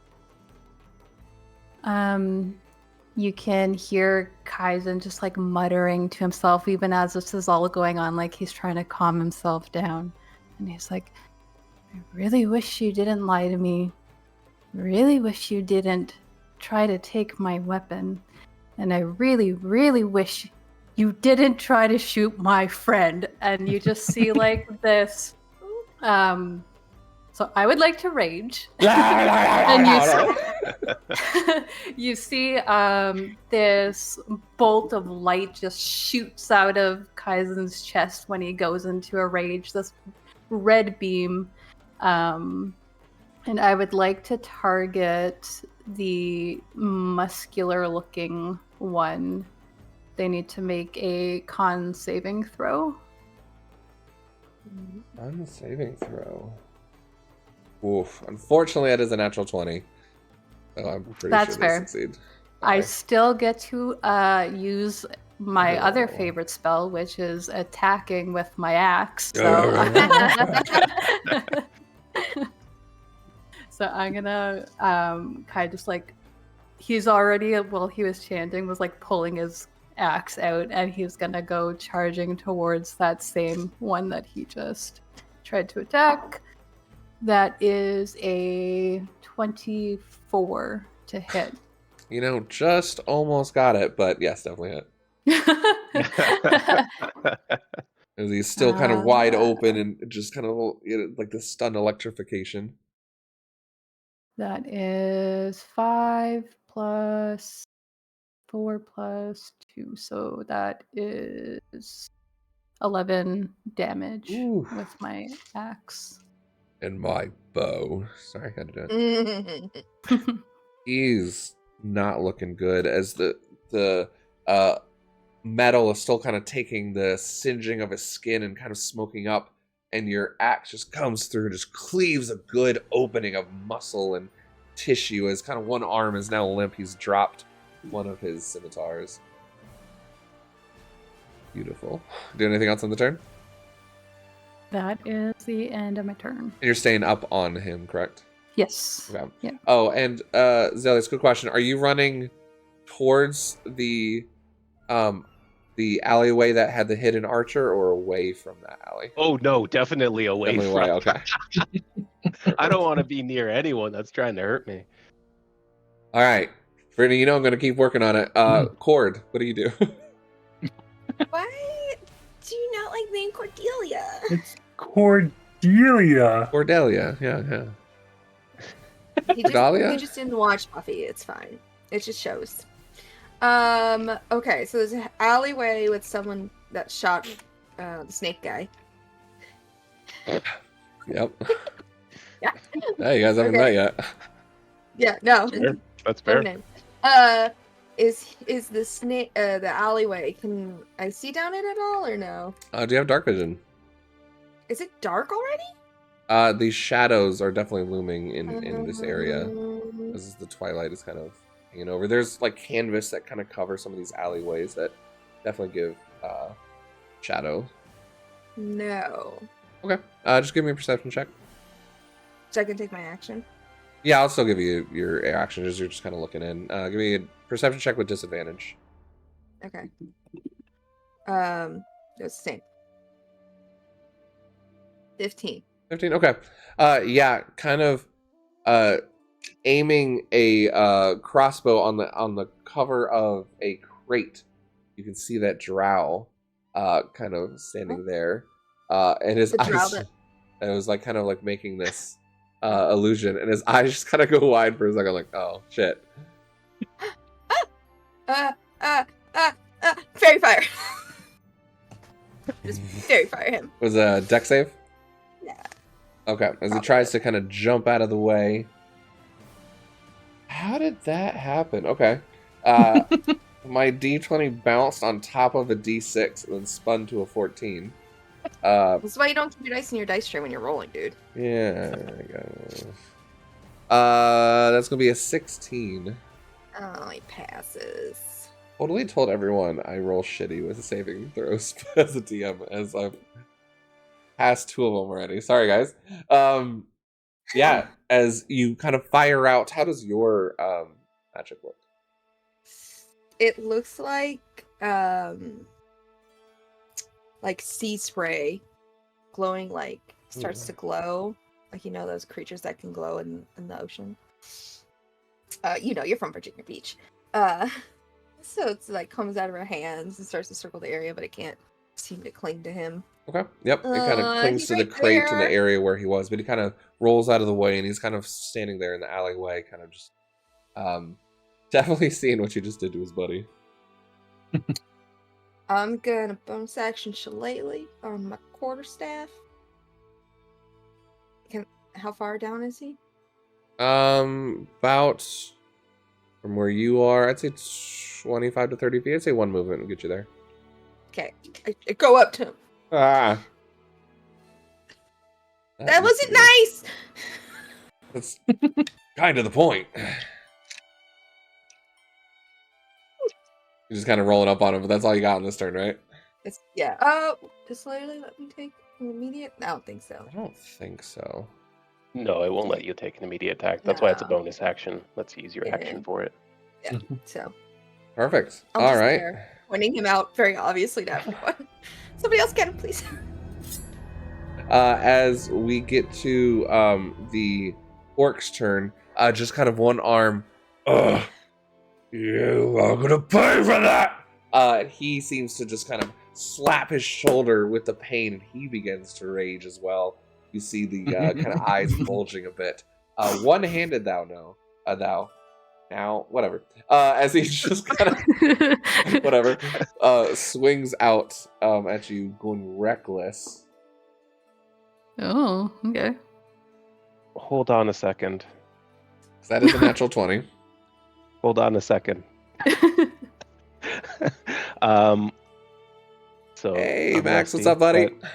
Speaker 4: You can hear Kaizen just like muttering to himself, even as this is all going on, like he's trying to calm himself down. And he's like, I really wish you didn't lie to me. Really wish you didn't try to take my weapon. And I really, really wish you didn't try to shoot my friend. And you just see like this. So I would like to rage. And you see this bolt of light just shoots out of Kaizen's chest when he goes into a rage, this red beam. And I would like to target the muscular looking one. They need to make a con saving throw.
Speaker 1: Saving throw. Oof. Unfortunately, that is a natural 20. So I'm pretty
Speaker 4: That's
Speaker 1: sure they
Speaker 4: fair.
Speaker 1: succeed.
Speaker 4: I
Speaker 1: Okay.
Speaker 4: still get to use my
Speaker 1: Oh.
Speaker 4: other favorite spell, which is attacking with my axe. So, so I'm gonna kind of just like, he's already, while he was chanting, was like pulling his axe out, and he's gonna go charging towards that same one that he just tried to attack. That is a 24 to hit.
Speaker 1: You know, just almost got it, but yes, definitely hit. As he's still kind of wide open and just kind of like the stunned electrification.
Speaker 4: That is 5 plus 4 plus 2. So that is 11 damage
Speaker 1: Ooh.
Speaker 4: with my axe.
Speaker 1: And my bow. Sorry, I had to do it. He's not looking good as the metal is still kind of taking the singeing of his skin and kind of smoking up, and your axe just comes through and just cleaves a good opening of muscle and tissue as kind of one arm is now limp. He's dropped one of his scimitars. Beautiful. Do anything else on the turn?
Speaker 4: That is the end of my turn.
Speaker 1: And you're staying up on him, correct?
Speaker 4: Yes.
Speaker 1: Okay.
Speaker 4: Yeah.
Speaker 1: Oh, and Zelius, quick question. Are you running towards the alleyway that had the hidden archer or away from that alley?
Speaker 3: Oh no, definitely away
Speaker 1: Definitely
Speaker 3: from.
Speaker 1: away, okay.
Speaker 3: I don't want to be near anyone that's trying to hurt me.
Speaker 1: All right. Brittany, you know I'm going to keep working on it. Cord, what do you do?
Speaker 2: Why do you not like the name Cordelia?
Speaker 5: It's Cordelia.
Speaker 1: Cordelia, yeah.
Speaker 2: He just didn't watch Buffy. It's fine. It just shows. Okay, so there's an alleyway with someone that shot the snake guy.
Speaker 1: Yep.
Speaker 2: Yeah.
Speaker 1: Hey, you guys haven't met yet.
Speaker 2: Yeah, no.
Speaker 3: Fair. That's
Speaker 2: No
Speaker 3: fair.
Speaker 2: name. Is the snake the alleyway? Can I see down it at all or no?
Speaker 1: Do you have dark vision?
Speaker 2: Is it dark already?
Speaker 1: These shadows are definitely looming in this area. As the twilight is kind of hanging over. There's like canvas that kind of cover some of these alleyways that definitely give shadow.
Speaker 2: No.
Speaker 1: Okay. Just give me a perception check.
Speaker 2: So I can take my action.
Speaker 1: Yeah, I'll still give you your action as you're just kind of looking in. Give me a perception check with disadvantage.
Speaker 2: Okay. It's the same. 15.
Speaker 1: 15. Okay. Yeah, kind of aiming a crossbow on the cover of a crate. You can see that drow kind of standing there. And his
Speaker 2: The drow
Speaker 1: eyes
Speaker 2: that-
Speaker 1: it was like kind of like making this illusion, and his eyes just kind of go wide for a second, like, oh shit.
Speaker 2: Fairy fire. Just fairy fire him.
Speaker 1: Was a deck save?
Speaker 2: Yeah.
Speaker 1: Okay, as he tries to kind of jump out of the way. How did that happen? Okay. My D20 bounced on top of a D6 and then spun to a 14.
Speaker 2: This is why you don't keep your dice in your dice tray when you're rolling, dude.
Speaker 1: Yeah. That's going to be a 16.
Speaker 2: Oh, he passes.
Speaker 1: Totally told everyone I roll shitty with saving throws as a DM, as I've passed 2 of them already. Sorry, guys. Yeah, as you kind of fire out, how does your magic look?
Speaker 2: It looks like sea spray, glowing, like starts to glow, like those creatures that can glow in the ocean. You're from Virginia Beach. So it's like comes out of her hands and starts to circle the area, but it can't seem to cling to him.
Speaker 1: Okay. Yep. It kind of clings
Speaker 2: He's
Speaker 1: to the
Speaker 2: right
Speaker 1: crate in the
Speaker 2: there.
Speaker 1: area where he was, but he kind of rolls out of the way and he's kind of standing there in the alleyway, kind of just definitely seeing what you just did to his buddy.
Speaker 2: I'm gonna bonus action shillelagh on my quarterstaff. How far down is he?
Speaker 1: About from where you are, I'd say 25 to 30 feet. I'd say 1 movement will get you there.
Speaker 2: Okay, I go up to him.
Speaker 1: Ah.
Speaker 2: That wasn't nice!
Speaker 1: That's kind of the point. You're just kind of rolling up on him, but that's all you got on this turn, right?
Speaker 2: Yeah. Oh, does Literally let me take an immediate? I don't think so.
Speaker 1: I don't think so.
Speaker 3: No, it won't let you take an immediate attack. That's why it's a bonus action. Let's use your action for it.
Speaker 2: Yeah, so.
Speaker 1: Perfect.
Speaker 2: I'm
Speaker 1: all
Speaker 2: just
Speaker 1: right.
Speaker 2: there, pointing him out very obviously to everyone. Somebody else get him, please.
Speaker 1: As we get to the orc's turn, just kind of one arm. Ugh, you are gonna pay for that. He seems to just kind of slap his shoulder with the pain, and he begins to rage as well. You see the kind of eyes bulging a bit. One-handed, thou. Now, whatever. As he just kind of whatever swings out at you, going reckless.
Speaker 4: Oh, okay.
Speaker 3: Hold on a second.
Speaker 1: That is a natural 20.
Speaker 3: Hold on a second. So
Speaker 1: Hey,
Speaker 3: I'm
Speaker 1: Max, what's
Speaker 3: rusty,
Speaker 1: up, buddy?
Speaker 3: but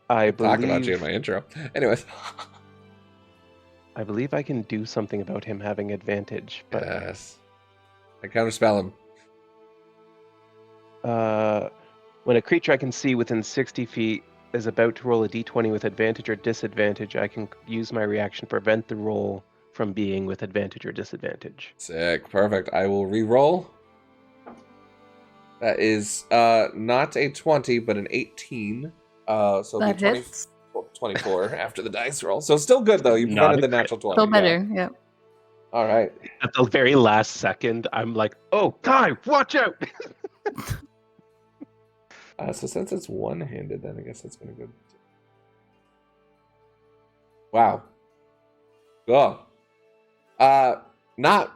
Speaker 3: I
Speaker 1: Talk about you in
Speaker 3: believe
Speaker 1: my intro. Anyways.
Speaker 3: I believe I can do something about him having advantage, but
Speaker 1: Yes. I counterspell him.
Speaker 3: when a creature I can see within 60 feet is about to roll a d20 with advantage or disadvantage, I can use my reaction to prevent the roll from being with advantage or disadvantage.
Speaker 1: Sick. Perfect. I will re-roll. That is not a 20, but an 18. So it'll
Speaker 4: That
Speaker 1: be 20,
Speaker 4: hits.
Speaker 1: 24 after the dice roll. So still good, though. You
Speaker 3: Not
Speaker 1: prevented
Speaker 3: a
Speaker 1: the
Speaker 3: crit.
Speaker 1: natural 20.
Speaker 4: Still better, yeah.
Speaker 1: All right.
Speaker 3: At the very last second, I'm like, "Oh, Kai, watch out!"
Speaker 1: So since it's one-handed, then I guess that's going to go. Wow. Oh. Not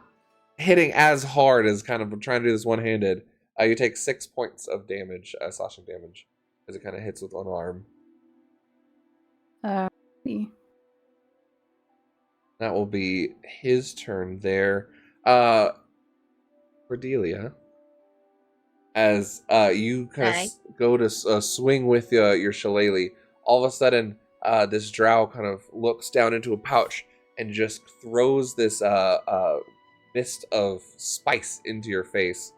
Speaker 1: hitting as hard as kind of trying to do this one-handed. You take 6 points of damage, slashing damage, as it kind of hits with one arm. That will be his turn there. Cordelia, as you kind of go to swing with your shillelagh, all of a sudden this drow kind of looks down into a pouch and just throws this mist of spice into your face.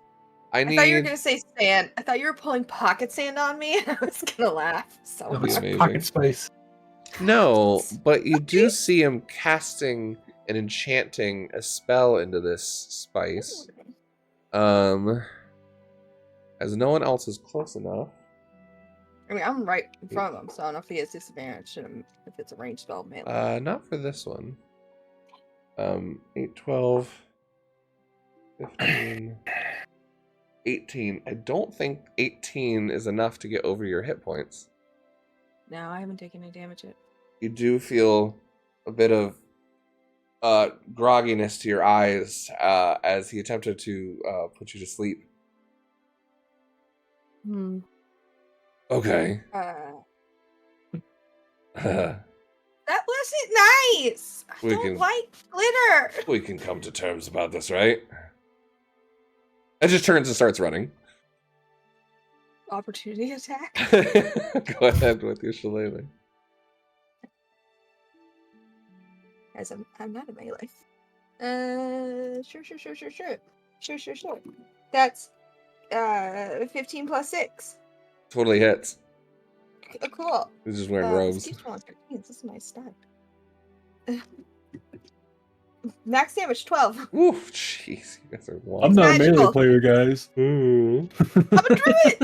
Speaker 1: I
Speaker 2: thought you were gonna say sand. I thought you were pulling pocket sand on me, and I was gonna laugh so
Speaker 1: That'd be
Speaker 2: hard.
Speaker 1: amazing.
Speaker 5: Pocket spice.
Speaker 1: No, but you do see him casting and enchanting a spell into this spice. As no one else is close enough.
Speaker 2: I mean, I'm right in front of him, so I don't know if he has disadvantage if it's a ranged spell. Melee.
Speaker 1: Not for this one. 8, 12, 15, 18. I don't think 18 is enough to get over your hit points.
Speaker 2: No, I haven't taken any damage yet.
Speaker 1: You do feel a bit of grogginess to your eyes as he attempted to put you to sleep. Okay.
Speaker 2: That wasn't nice. I don't like glitter.
Speaker 1: We can come to terms about this, right? It just turns and starts running.
Speaker 2: Opportunity attack.
Speaker 1: Go ahead with your shillelagh.
Speaker 2: Guys, I'm not a melee. Sure. That's 15 plus 6.
Speaker 1: Totally hits.
Speaker 2: Cool.
Speaker 1: He's just wearing robes.
Speaker 2: This is a nice stat. Max damage 12.
Speaker 1: Oof, jeez, you guys are
Speaker 5: I'm
Speaker 1: wild.
Speaker 5: not a
Speaker 2: magical.
Speaker 5: melee player, guys.
Speaker 1: Ooh.
Speaker 2: I'm a druid.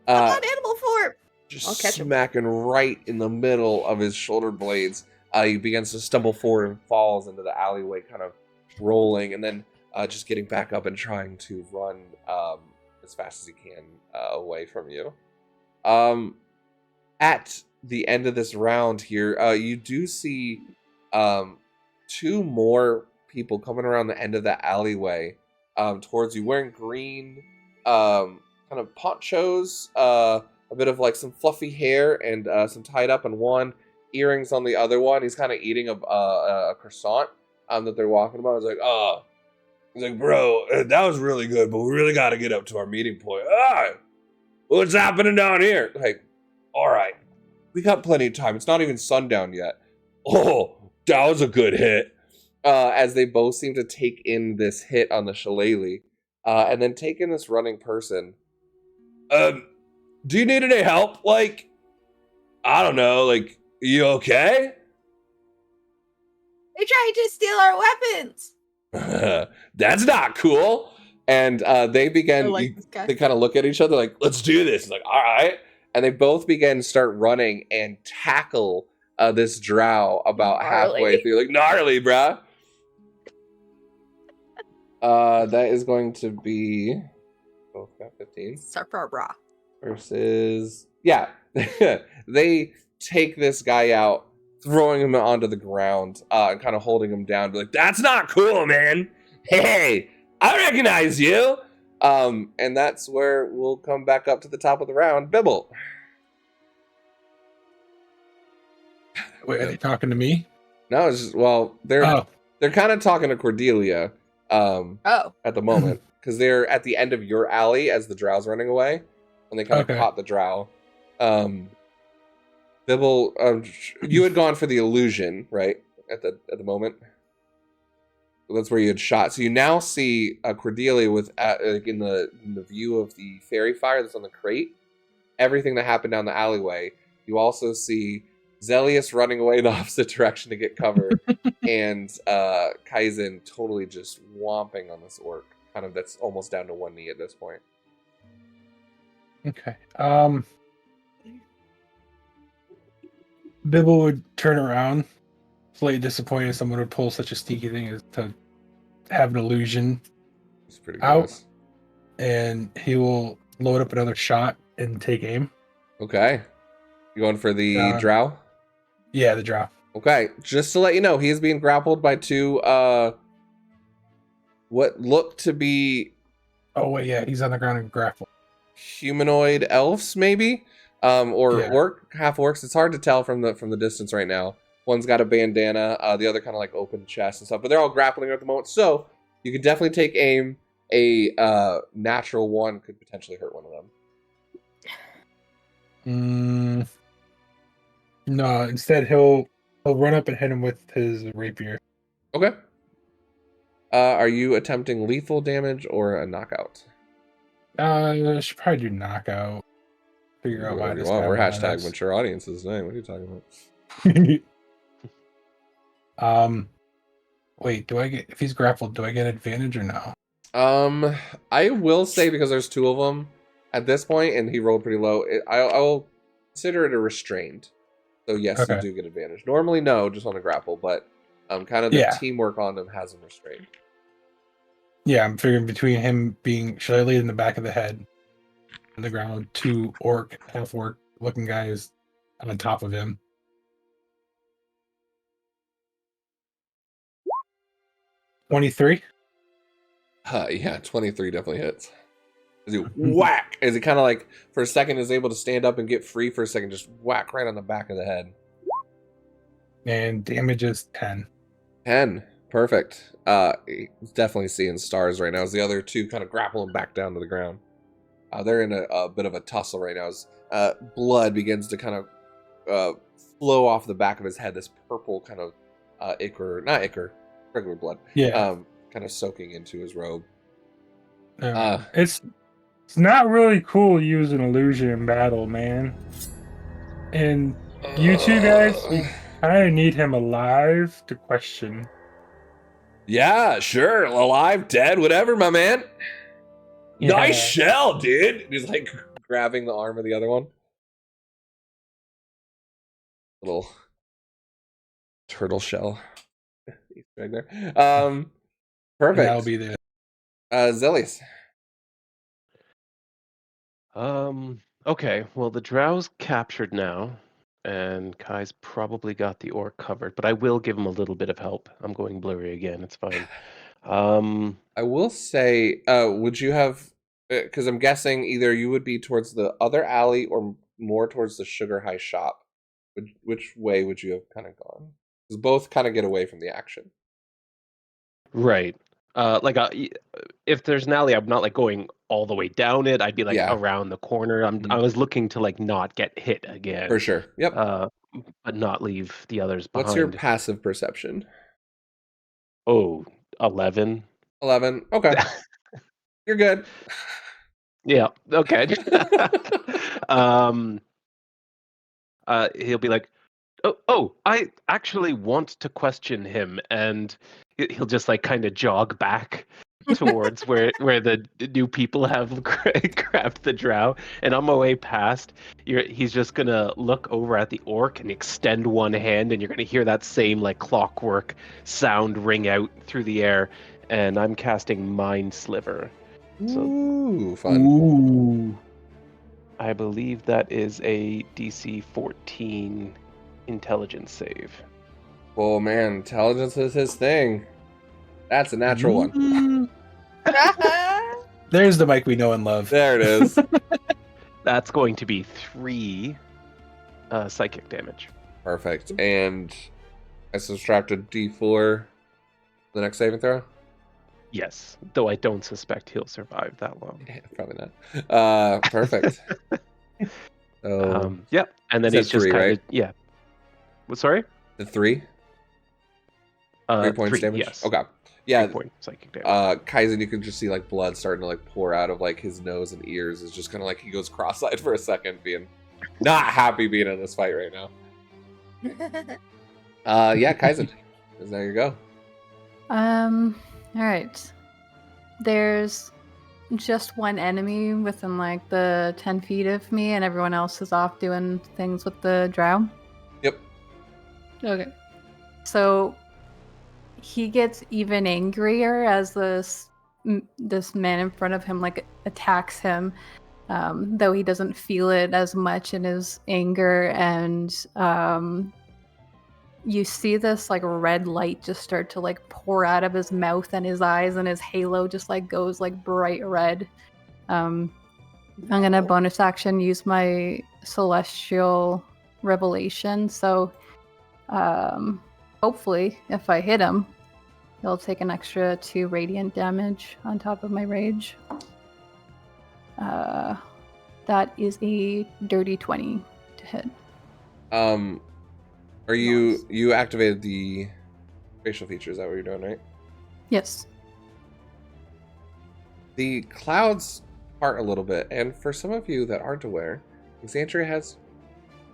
Speaker 2: I'm on animal form.
Speaker 1: Just
Speaker 2: I'll catch him.
Speaker 1: smacking right in the middle of his shoulder blades. He begins to stumble forward and falls into the alleyway, kind of rolling, and then just getting back up and trying to run as fast as he can away from you. At the end of this round here, you do see 2 more people coming around the end of the alleyway towards you, wearing green kind of ponchos, a bit of like some fluffy hair and some tied up in one, earrings on the other one. He's kind of eating a croissant that they're walking about. He's like, bro, that was really good, but we really got to get up to our meeting point. What's happening down here? Like, all right, we got plenty of time. It's not even sundown yet. Oh, that was a good hit. As they both seem to take in this hit on the shillelagh, and then take in this running person. Do you need any help? Like, I don't know, like, you okay?
Speaker 2: They tried to steal our weapons.
Speaker 1: That's not cool. And they begin,
Speaker 2: this guy.
Speaker 1: they kind of look at each other like, let's do this. Like, all right. And they both begin to start running and tackle this drow about halfway through. Like, gnarly, bruh. That is going to be both got 15
Speaker 2: Sarpra.
Speaker 1: versus they take this guy out, throwing him onto the ground and kind of holding him down. Be like, that's not cool, man. Hey, I recognize you. And that's where we'll come back up to the top of the round. Bibble.
Speaker 5: Wait, are they talking to me?
Speaker 1: No, it's just, well, they're kind of talking to Cordelia at the moment, because they're at the end of your alley as the drow's running away, and they kind of caught the drow. Bibble, you had gone for the illusion, right? At the moment, that's where you had shot. So you now see Cordelia with like in the view of the fairy fire that's on the crate. Everything that happened down the alleyway. You also see Zelius running away in the opposite direction to get cover, and Kaizen totally just whomping on this orc, kind of that's almost down to one knee at this point.
Speaker 5: Okay. Bibble would turn around, slightly disappointed someone would pull such a sneaky thing as to have an illusion
Speaker 1: It's pretty
Speaker 5: out,
Speaker 1: gross.
Speaker 5: and he will load up another shot and take aim.
Speaker 1: Okay. You going for the drow?
Speaker 5: Yeah, the drow.
Speaker 1: Okay, just to let you know, he is being grappled by 2 what look to be
Speaker 5: Oh wait, yeah, he's on the ground and grappled.
Speaker 1: humanoid elves, maybe, orc, half orcs. It's hard to tell from the distance right now. One's got a bandana, the other kind of like open chest and stuff, but they're all grappling at the moment. So you could definitely take aim. A natural 1 could potentially hurt one of them.
Speaker 5: No, instead he'll run up and hit him with his rapier.
Speaker 1: Okay. Are you attempting lethal damage or a knockout?
Speaker 5: Should probably do knockout. Figure out why this guy
Speaker 1: We're
Speaker 5: went
Speaker 1: hashtag
Speaker 5: on
Speaker 1: mature audiences tonight. What are you talking
Speaker 5: about? Wait, if he's grappled, do I get advantage or no?
Speaker 1: I will say, because there's 2 of them at this point, and he rolled pretty low, I'll consider it a restrained. So yes, you do get advantage. Normally, no, just on a grapple, but kind of the teamwork on him has him restrained.
Speaker 5: Yeah, I'm figuring between him being shillelaghed in the back of the head, on the ground, 2 half orc looking guys on top of him. $23.
Speaker 1: Yeah, 23 definitely hits. As you whack, as he kind of like for a second is able to stand up and get free for a second, just whack right on the back of the head.
Speaker 5: And damage is 10.
Speaker 1: 10, perfect. He's definitely seeing stars right now as the other 2 kind of grapple him back down to the ground. They're in a bit of a tussle right now as blood begins to kind of flow off the back of his head. This purple kind of regular blood.
Speaker 5: Yeah.
Speaker 1: Kind of soaking into his robe.
Speaker 5: It's not really cool using illusion in battle, man. And you two guys, you kind of need him alive to question.
Speaker 1: Yeah, sure. Alive, dead, whatever, my man.
Speaker 5: Yeah.
Speaker 1: Nice shell, dude. He's like grabbing the arm of the other one. Little turtle shell. Easter egg there. Perfect.
Speaker 5: And that'll be the
Speaker 1: Zillies.
Speaker 3: Okay, well, the drow's captured now, and Kai's probably got the orc covered, but I will give him a little bit of help. I'm going blurry again. It's fine.
Speaker 1: I will say, would you have, because I'm guessing either you would be towards the other alley or more towards the Sugar High shop. Which way would you have kind of gone? Because both kind of get away from the action.
Speaker 3: Right. If there's an alley, I'm not like going all the way down it. I'd be like
Speaker 1: Yeah.
Speaker 3: around the corner. I was looking to like not get hit again.
Speaker 1: For sure. Yep.
Speaker 3: But not leave the others behind.
Speaker 1: What's your passive perception?
Speaker 3: Oh, 11.
Speaker 1: 11. Okay. You're good.
Speaker 3: Yeah. Okay. He'll be like, oh, I actually want to question him, and he'll just like kind of jog back towards where the new people have grabbed the drow, and on my way past, he's just gonna look over at the orc and extend one hand, and you're gonna hear that same like clockwork sound ring out through the air, and I'm casting Mind Sliver. So,
Speaker 1: ooh, fun.
Speaker 5: Ooh.
Speaker 3: I believe that is a DC 14 intelligence save.
Speaker 1: Oh man, intelligence is his thing. That's a natural one.
Speaker 5: There's the Mike we know and love.
Speaker 1: There it is.
Speaker 3: That's going to be 3 psychic damage.
Speaker 1: Perfect. And I subtracted D4 the next saving throw?
Speaker 3: Yes, though I don't suspect he'll survive that long.
Speaker 1: Yeah, probably not. Perfect. So,
Speaker 3: Yep, and then
Speaker 1: you
Speaker 3: he's
Speaker 1: said
Speaker 3: just
Speaker 1: 3,
Speaker 3: kind of
Speaker 1: right?
Speaker 3: yeah. What? Sorry.
Speaker 1: The 3? 3 points
Speaker 3: 3,
Speaker 1: damage?
Speaker 3: yes.
Speaker 1: Okay. Yeah.
Speaker 3: 3 point psychic damage.
Speaker 1: Kaizen, you can just see like blood starting to like pour out of like his nose and ears. Is just kind of like he goes cross-eyed for a second, being not happy being in this fight right now. Yeah, Kaizen. There you go.
Speaker 4: All right. There's just one enemy within like the 10 feet of me, and everyone else is off doing things with the drow.
Speaker 1: Yep.
Speaker 4: Okay. So he gets even angrier as this man in front of him like attacks him, though he doesn't feel it as much in his anger, and you see this like red light just start to like pour out of his mouth and his eyes, and his halo just like goes like bright red. I'm gonna bonus action use my celestial revelation, so hopefully if I hit him, he'll take an extra 2 radiant damage on top of my rage. That is a dirty 20 to hit.
Speaker 1: Are you activated the facial features? Is that what you're doing, right?
Speaker 4: Yes.
Speaker 1: The clouds part a little bit, and for some of you that aren't aware, Exandria has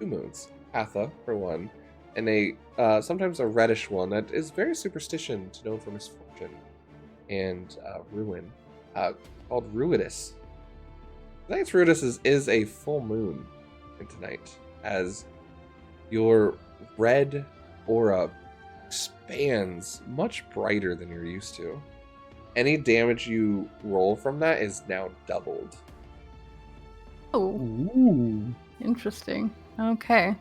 Speaker 1: 2 moons. Hatha, for one, and a sometimes a reddish one that is very superstition to know for misfortune and ruin, called Ruidus. I think it's Ruidus is a full moon tonight, as your red aura expands much brighter than you're used to. Any damage you roll from that is now doubled.
Speaker 4: Oh,
Speaker 5: Ooh.
Speaker 4: interesting. Okay.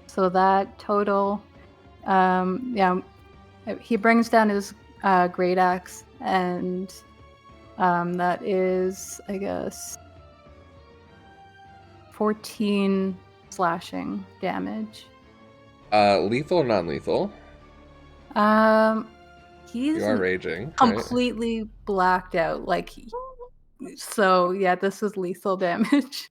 Speaker 4: So that total, yeah, he brings down his great axe, and that is, I guess, 14 slashing damage.
Speaker 1: Lethal or non-lethal?
Speaker 4: He's
Speaker 1: You are raging. Right?
Speaker 4: completely blacked out. So yeah, this is lethal damage.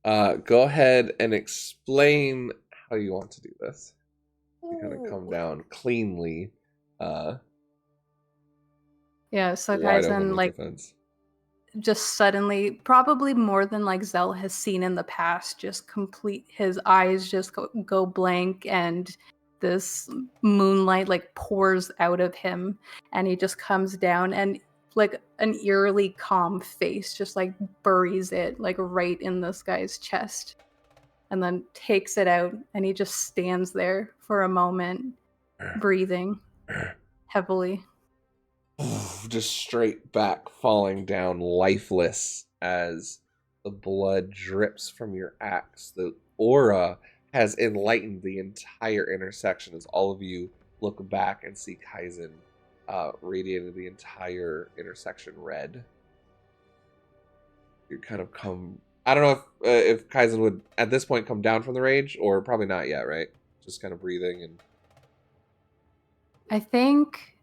Speaker 1: Go ahead and explain how you want to do this. You kind of come down cleanly
Speaker 4: Yeah, so
Speaker 1: wide open
Speaker 4: Kaizen,
Speaker 1: with
Speaker 4: like,
Speaker 1: defense.
Speaker 4: just suddenly, probably more than like Zell has seen in the past, just complete, his eyes just go blank, and this moonlight like pours out of him, and he just comes down, and like an eerily calm face just like buries it like right in this guy's chest, and then takes it out, and he just stands there for a moment, breathing heavily.
Speaker 1: Just straight back, falling down lifeless as the blood drips from your axe. The aura has enlightened the entire intersection as all of you look back and see Kaizen radiated the entire intersection red. You kind of come... I don't know if Kaizen would, at this point, come down from the rage, or probably not yet, right? Just kind of breathing and...
Speaker 4: I think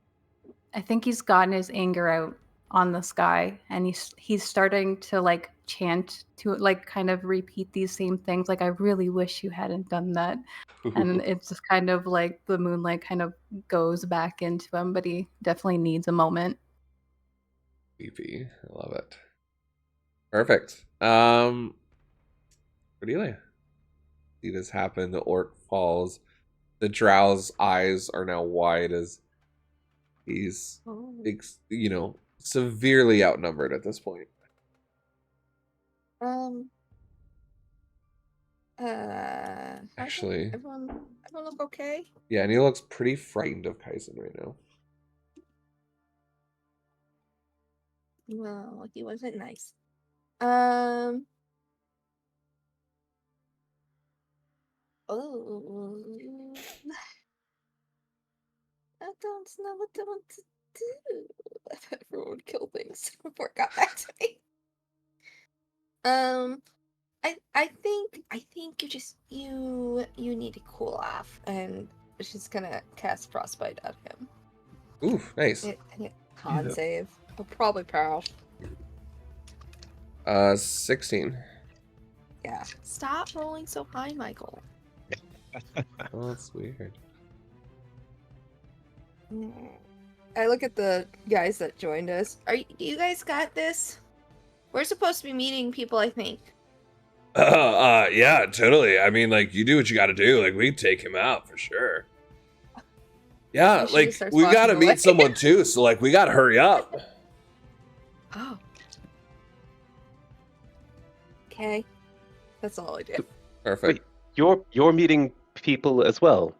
Speaker 4: he's gotten his anger out on this guy, and he's starting to like chant, to like kind of repeat these same things, like, I really wish you hadn't done that. And it's just kind of like the moonlight kind of goes back into him, but he definitely needs a moment.
Speaker 1: Creepy. I love it. Perfect. Cordelia. See this happen. The orc falls. The drow's eyes are now wide as he's, severely outnumbered at this point. Actually,
Speaker 2: everyone look okay?
Speaker 1: Yeah, and he looks pretty frightened of Kaizen right now.
Speaker 2: Well, he wasn't nice. Oh, I don't know what I want to do. I thought everyone would kill things before it got back to me. I think you need to cool off, and she's gonna cast frostbite at him.
Speaker 1: Ooh, nice.
Speaker 2: Con save. I'll probably pass.
Speaker 1: 16.
Speaker 2: Yeah. Stop rolling so high, Michael.
Speaker 1: Oh, that's weird.
Speaker 2: I look at the guys that joined us. You guys got this? We're supposed to be meeting people, I think.
Speaker 1: Yeah, totally. I mean, like, you do what you gotta do. Like, we take him out for sure. Yeah, like, we gotta meet someone too, so, like, we gotta hurry up.
Speaker 2: Oh. Okay. That's all I do.
Speaker 1: Perfect.
Speaker 3: Wait, you're meeting people as well?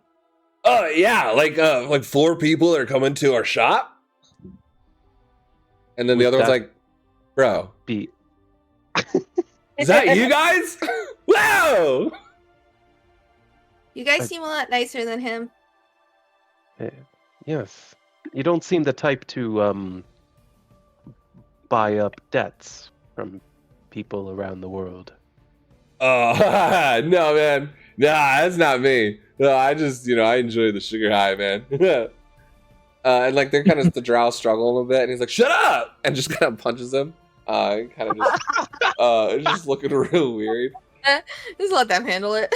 Speaker 1: Yeah, like 4 people are coming to our shop. And then the other one's like, bro. Is that you guys? Wow!
Speaker 2: You guys seem a lot nicer than him.
Speaker 3: Yes. You don't seem the type to buy up debts from people around the world.
Speaker 1: Oh, no, man. Nah, that's not me. No, I just, I enjoy the sugar high, man. And like they're kind of the drow struggle a little bit, and he's like, "Shut up!" and just kind of punches him. And kind of just looking real weird.
Speaker 2: Just let them handle it.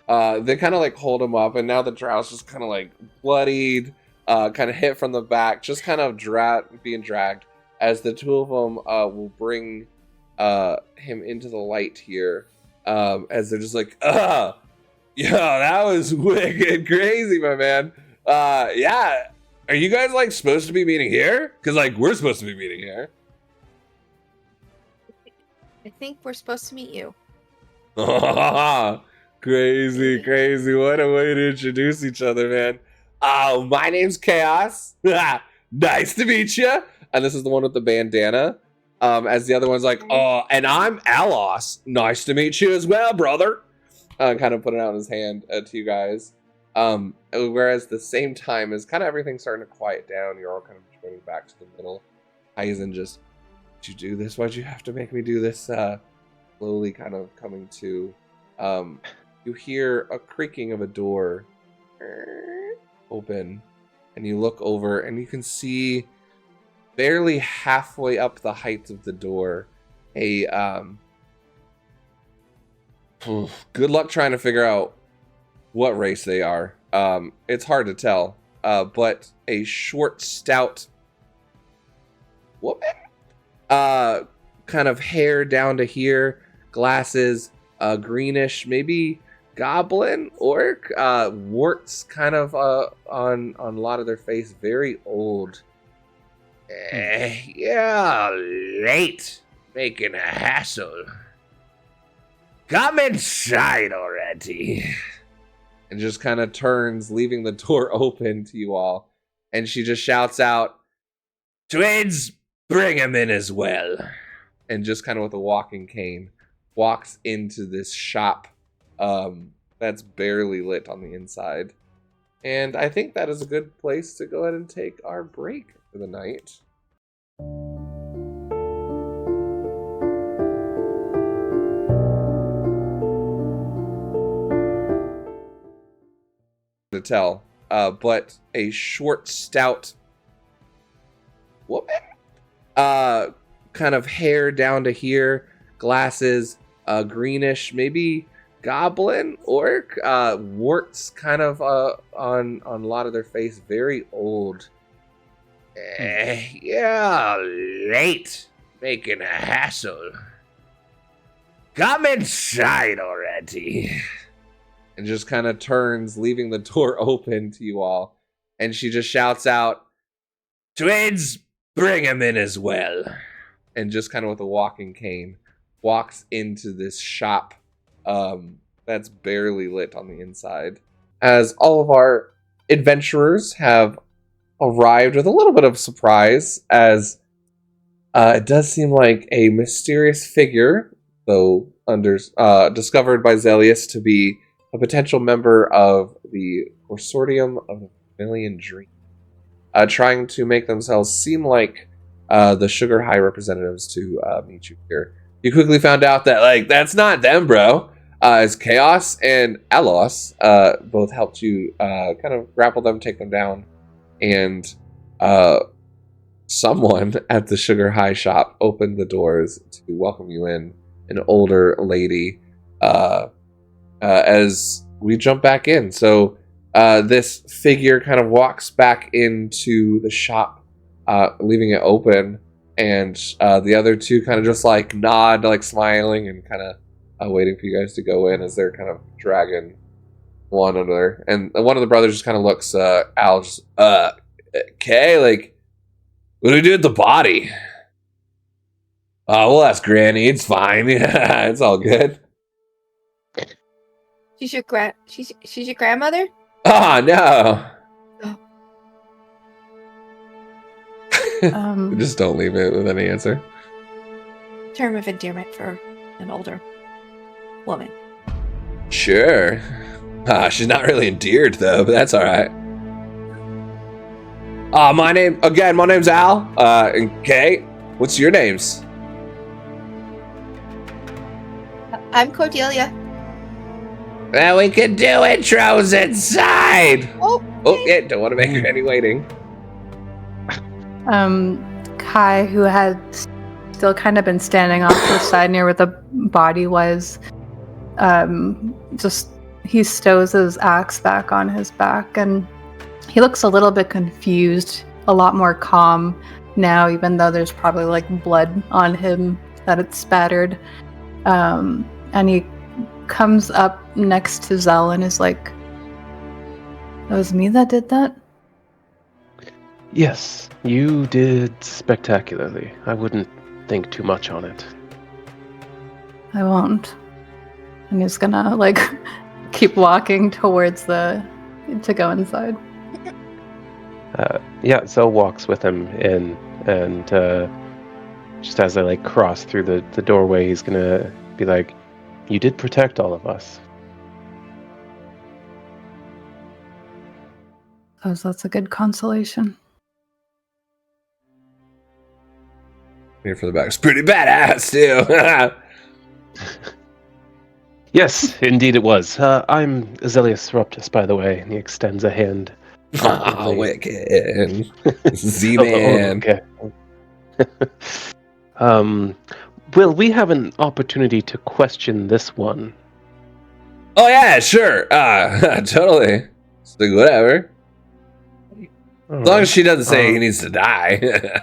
Speaker 1: They kind of like hold him up, and now the drow's just kind of like bloodied, kind of hit from the back, just kind of being dragged. As the two of them will bring him into the light here, as they're just like, yeah, that was wicked crazy, my man. Yeah, are you guys like supposed to be meeting here? Because like we're supposed to be meeting here.
Speaker 2: I think we're supposed to meet you.
Speaker 1: Crazy. What a way to introduce each other, man. My name's Chaos. Nice to meet you. And this is the one with the bandana. As the other one's like, and I'm Alos. Nice to meet you as well, brother. Kind of putting out his hand to you guys. Whereas the same time as kind of everything starting to quiet down, you're all kind of joining back to the middle. Aizen just, did you do this? Why'd you have to make me do this? Slowly kind of coming to. You hear a creaking of a door open, and you look over and you can see barely halfway up the height of the door a good luck trying to figure out what race they are. It's hard to tell. but a short, stout woman. Kind of hair down to here, glasses, greenish, maybe goblin, orc, warts kind of on a lot of their face, very old. Yeah, late, making a hassle. Come inside already. And just kind of turns, leaving the door open to you all. And she just shouts out, "Twins, bring him in as well." And just kind of with a walking cane, walks into this shop that's barely lit on the inside. And I think that is a good place to go ahead and take our break for the night. To tell, but a short, stout woman, kind of hair down to here, glasses, greenish, maybe goblin, orc, warts kind of on a lot of their face, very old. Yeah, late, making a hassle. Come inside already. And just kind of turns, leaving the door open to you all. And she just shouts out, "Twins, bring him in as well." And just kind of with a walking cane, walks into this shop that's barely lit on the inside. As all of our adventurers have arrived with a little bit of surprise, as it does seem like a mysterious figure, though discovered by Zelius to be a potential member of the Consortium of the Million Dreams, trying to make themselves seem like the Sugar High representatives to meet you here. You quickly found out that, like, that's not them, bro. It's Chaos and Alos both helped you kind of grapple them, take them down, and someone at the Sugar High shop opened the doors to welcome you in, an older lady, as we jump back in. So this figure kind of walks back into the shop, leaving it open, and the other two kind of just like nod, like smiling and kind of waiting for you guys to go in as they're kind of dragging one another. And one of the brothers just kind of looks Al, just, okay, like, what do we do with the body? We'll ask Granny. It's fine. Yeah, it's all good.
Speaker 2: She's your grandmother?
Speaker 1: Oh, no.
Speaker 2: Oh.
Speaker 1: Just don't leave it with any answer.
Speaker 2: Term of endearment for an older woman.
Speaker 1: Sure. She's not really endeared, though, but that's all right. My name's Al. And Kay, what's your names?
Speaker 2: I'm Cordelia.
Speaker 1: Well, we can do intros inside.
Speaker 2: Oh,
Speaker 1: yeah, don't want to make Granny waiting.
Speaker 4: Kai, who had still kind of been standing off to the side near where the body was, he stows his axe back on his back, and he looks a little bit confused, a lot more calm now, even though there's probably like blood on him that it's spattered. And he comes up next to Zell and is like, "That was me that did that?"
Speaker 3: Yes, you did spectacularly. I wouldn't think too much on it.
Speaker 4: I won't. And he's gonna like keep walking towards to go inside.
Speaker 3: Yeah, Zell walks with him in, and just as they like cross through the doorway, he's gonna be like, "You did protect all of us."
Speaker 4: Oh, so that's a good consolation.
Speaker 1: Here for the back. It's pretty badass, too.
Speaker 3: Yes, indeed it was. I'm Azelius Ruptus, by the way, and he extends a hand.
Speaker 1: Oh, wicked. Z-Man.
Speaker 3: Oh, okay. Will we have an opportunity to question this one?
Speaker 1: Oh, yeah, sure. Totally. It's like, whatever. As long as she doesn't say he needs to die.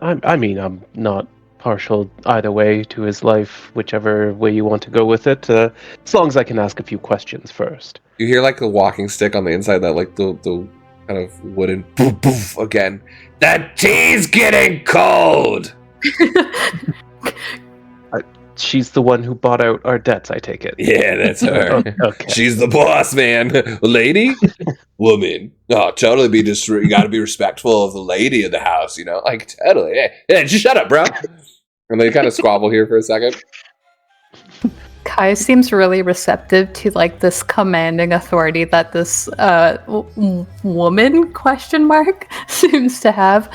Speaker 3: I mean, I'm not partial either way to his life, whichever way you want to go with it, as long as I can ask a few questions first.
Speaker 1: You hear like the walking stick on the inside, that like the kind of wooden poof poof again. The tea's getting cold!
Speaker 3: She's the one who bought out our debts, I take it.
Speaker 1: Yeah, that's her.
Speaker 3: Okay.
Speaker 1: She's the boss, man. Lady? Woman. No, totally be just, you gotta be respectful of the lady of the house, you know? Like, totally. Hey, just shut up, bro. And they kind of squabble here for a second.
Speaker 4: Kai seems really receptive to like this commanding authority that this woman seems to have,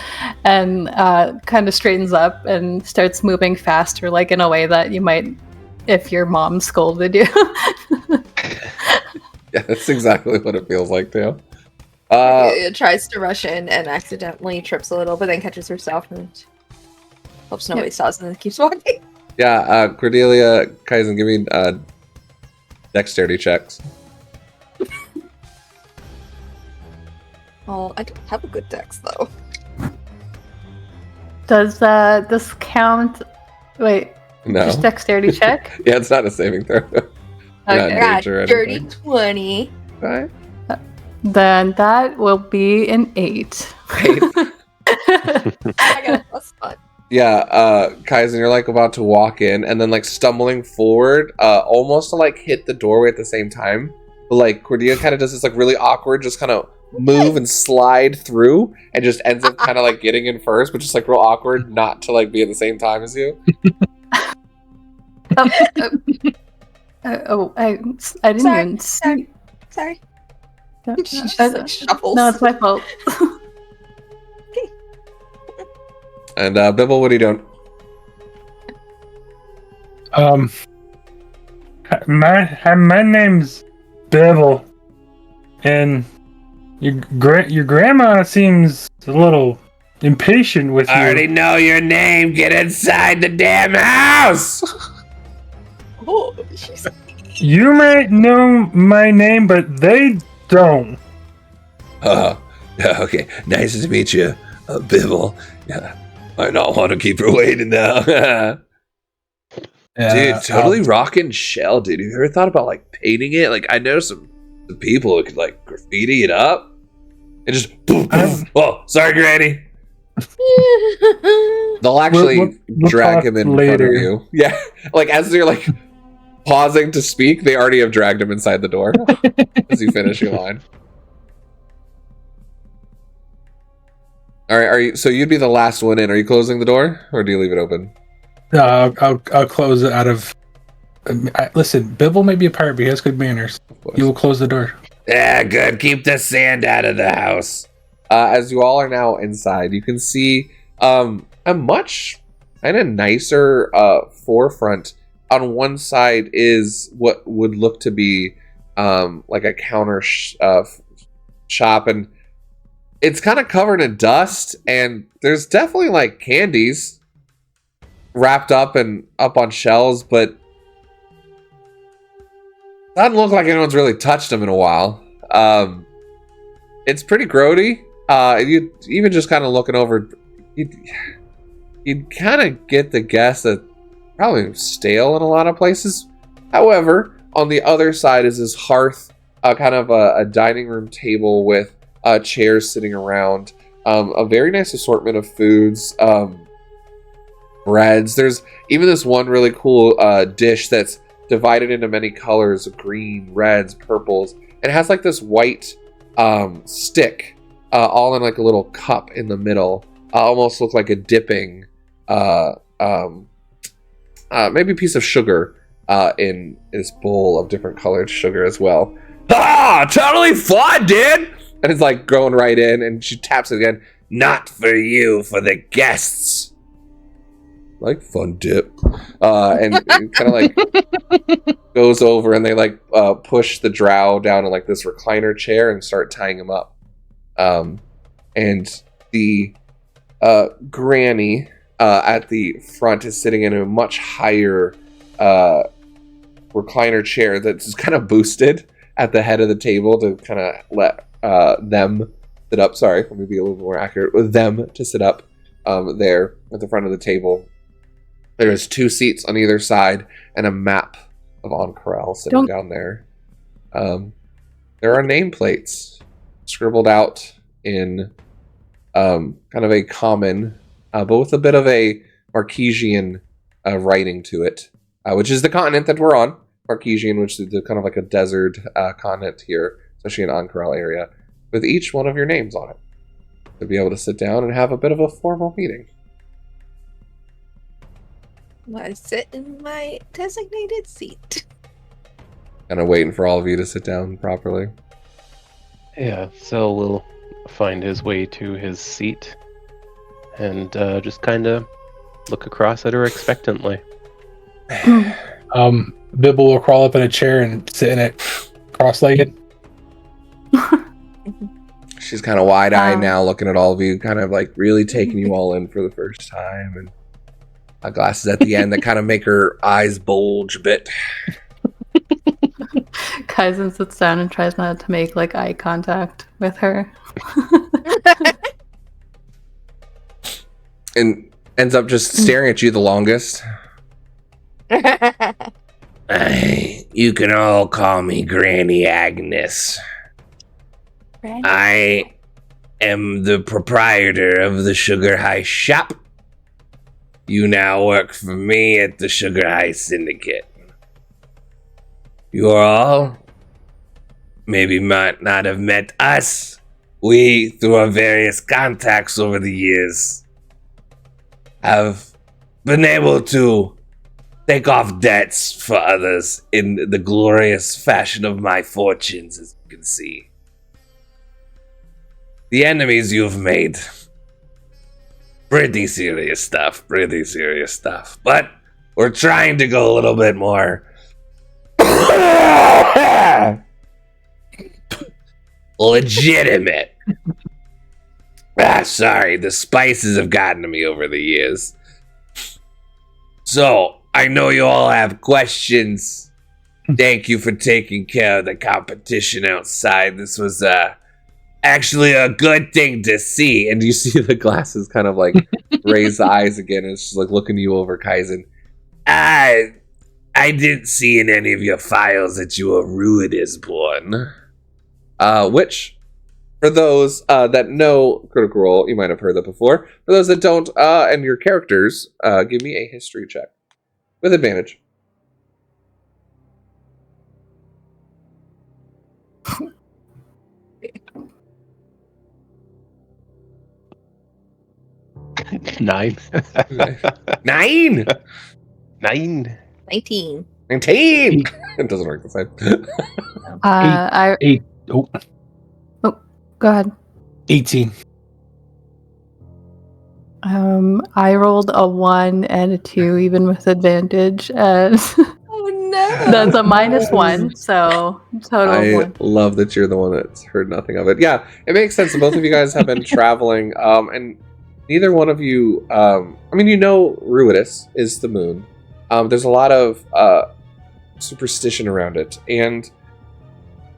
Speaker 4: and kind of straightens up and starts moving faster, like in a way that you might if your mom scolded you.
Speaker 1: Yeah, that's exactly what it feels like too.
Speaker 2: It tries to rush in and accidentally trips a little, but then catches herself and hopes nobody saws and then keeps walking.
Speaker 1: Yeah, Cordelia, Kaizen, give me dexterity checks.
Speaker 2: Oh, I don't have a good dex though.
Speaker 4: Does this count? Wait,
Speaker 1: No.
Speaker 4: just dexterity check?
Speaker 1: Yeah, it's not a saving throw. You're not in
Speaker 2: I got
Speaker 1: danger or
Speaker 2: dirty
Speaker 1: anything.
Speaker 2: 20.
Speaker 1: Right.
Speaker 4: Then that will be an 8.
Speaker 2: I got a +1.
Speaker 1: Yeah, Kaizen, you're like about to walk in and then like stumbling forward, almost to like hit the doorway at the same time. But like Cordelia kind of does this like really awkward, just kind of move and slide through, and just ends up kind of like getting in first, but just like real awkward not to like be at the same time as you.
Speaker 4: I didn't
Speaker 2: Sorry,
Speaker 4: even see.
Speaker 2: Sorry.
Speaker 4: No,
Speaker 2: She just like shuffles.
Speaker 4: no, it's my fault.
Speaker 1: And Bibble, what are you doing?
Speaker 5: My name's Bevel, and your grandma seems a little impatient with you.
Speaker 1: I already know your name. Get inside the damn house.
Speaker 2: Oh, she's
Speaker 5: You might know my name, but they don't.
Speaker 1: Okay. Nice to meet you, Bibble. Yeah. I don't want to keep her waiting now. Dude, totally rocking shell, dude. Have you ever thought about like painting it? Like, I know some people who could like graffiti it up and just poof, poof. Oh, sorry, Granny. They'll actually
Speaker 5: We'll
Speaker 1: drag
Speaker 5: talk
Speaker 1: him in
Speaker 5: later.
Speaker 1: front of you. Yeah, like as you're like pausing to speak, they already have dragged him inside the door as you finish your line. All right, are you? So you'd be the last one in. Are you closing the door, or do you leave it open?
Speaker 5: I'll close it out of. Listen, Bibble may be a pirate, but he has good manners. You will close the door.
Speaker 1: Yeah, good. Keep the sand out of the house. As you all are now inside, you can see a much kind of nicer forefront. On one side is what would look to be like a counter shop, and it's kind of covered in dust, and there's definitely like candies wrapped up and up on shelves, but doesn't look like anyone's really touched them in a while. It's pretty grody. You even just kind of looking over, you'd kind of get the guess that probably stale in a lot of places. However, on the other side is this hearth, kind of a dining room table with chairs sitting around, a very nice assortment of foods, breads. There's even this one really cool dish that's divided into many colors of green, reds, purples, and it has like this white stick all in like a little cup in the middle. Almost look like a dipping maybe a piece of sugar in this bowl of different colored sugar as well. Ah, totally fun, dude! And it's like going right in, and she taps it again. Not for you, for the guests. Like fun dip. And kind of like goes over, and they like push the drow down in like this recliner chair and start tying him up. And the granny at the front is sitting in a much higher recliner chair that's kind of boosted at the head of the table to kind of let them sit up. Sorry, let me be a little more accurate. With them to sit up there at the front of the table. There is 2 seats on either side and a map of Ank'Harel sitting down there. There are nameplates scribbled out in kind of a common, but with a bit of a Marquesian writing to it, which is the continent that we're on. Marquesian, which is kind of like a desert continent here, especially in Ank'Harel area, with each one of your names on it. To be able to sit down and have a bit of a formal meeting.
Speaker 2: I sit in my designated seat.
Speaker 1: Kind of waiting for all of you to sit down properly.
Speaker 3: Yeah, Zell will find his way to his seat and just kind of look across at her expectantly.
Speaker 5: Bibble will crawl up in a chair and sit in it cross-legged.
Speaker 1: She's kind of wide-eyed now, looking at all of you, kind of like really taking you all in for the first time, and glasses at the end that kind of make her eyes bulge a bit.
Speaker 4: Kaizen sits down and tries not to make like eye contact with her.
Speaker 1: And ends up just staring at you the longest. You can all call me Granny Agnes. I am the proprietor of the Sugar High Shop. You now work for me at the Sugar High Syndicate. You all maybe might not have met us. We, through our various contacts over the years, have been able to take off debts for others in the glorious fashion of my fortunes, as you can see. The enemies you've made, pretty serious stuff. But we're trying to go a little bit more legitimate. Sorry, the spices have gotten to me over the years. So, I know you all have questions. Thank you for taking care of the competition outside. This was actually a good thing to see. And you see the glasses kind of like raise the eyes again, and it's just like looking you over, Kaizen. I didn't see in any of your files that you were Ruidus born. Which, for those that know Critical Role, you might have heard that before. For those that don't, and your characters, give me a history check. With advantage.
Speaker 3: Nine.
Speaker 1: 9!
Speaker 3: 9.
Speaker 2: 19.
Speaker 1: 19! It doesn't work the same.
Speaker 5: Eight. Oh,
Speaker 4: Go ahead.
Speaker 5: 18.
Speaker 4: I rolled a 1 and a 2, even with advantage, and
Speaker 2: Oh no!
Speaker 4: that's a -1, so total of
Speaker 1: I
Speaker 4: 1.
Speaker 1: love that you're the one that's heard nothing of it. Yeah, it makes sense. Both of you guys have been traveling, and neither one of you, I mean, you know Ruidus is the moon. There's a lot of superstition around it, and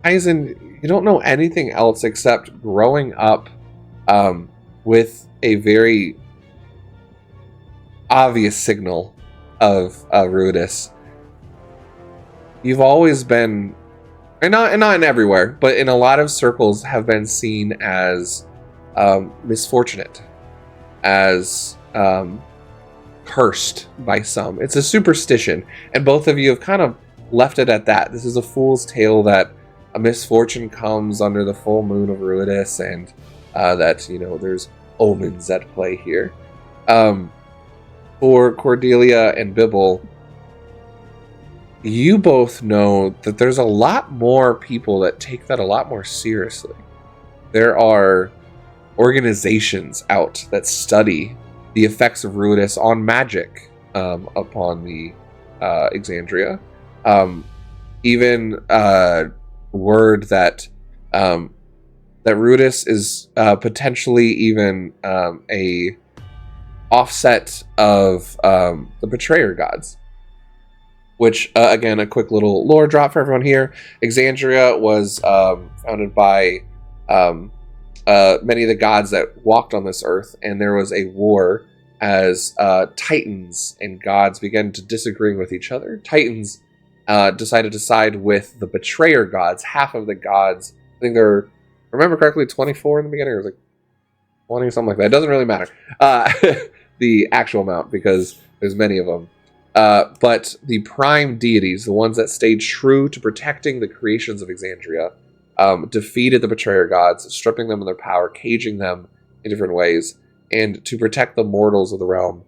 Speaker 1: Aizen, you don't know anything else except growing up with a very obvious signal of Ruidus. You've always been, and not in everywhere, but in a lot of circles, have been seen as misfortunate, as cursed by some. It's a superstition, and both of you have kind of left it at that. This is a fool's tale that a misfortune comes under the full moon of Ruidus, and that, you know, there's omens at play here. For Cordelia and Bibble, you both know that there's a lot more people that take that a lot more seriously. There are organizations out that study the effects of Ruidus on magic upon the Exandria. Even word that that Ruidus is potentially even a offset of the Betrayer gods. Which, again, a quick little lore drop for everyone here. Exandria was founded by many of the gods that walked on this earth, and there was a war as Titans and gods began to disagree with each other. Titans decided to side with the betrayer gods. Half of the gods, I think there were, remember correctly, 24 in the beginning, or was like 20 or something like that. It doesn't really matter, the actual amount, because there's many of them. But the prime deities, the ones that stayed true to protecting the creations of Exandria, defeated the betrayer gods, stripping them of their power, caging them in different ways, and to protect the mortals of the realm,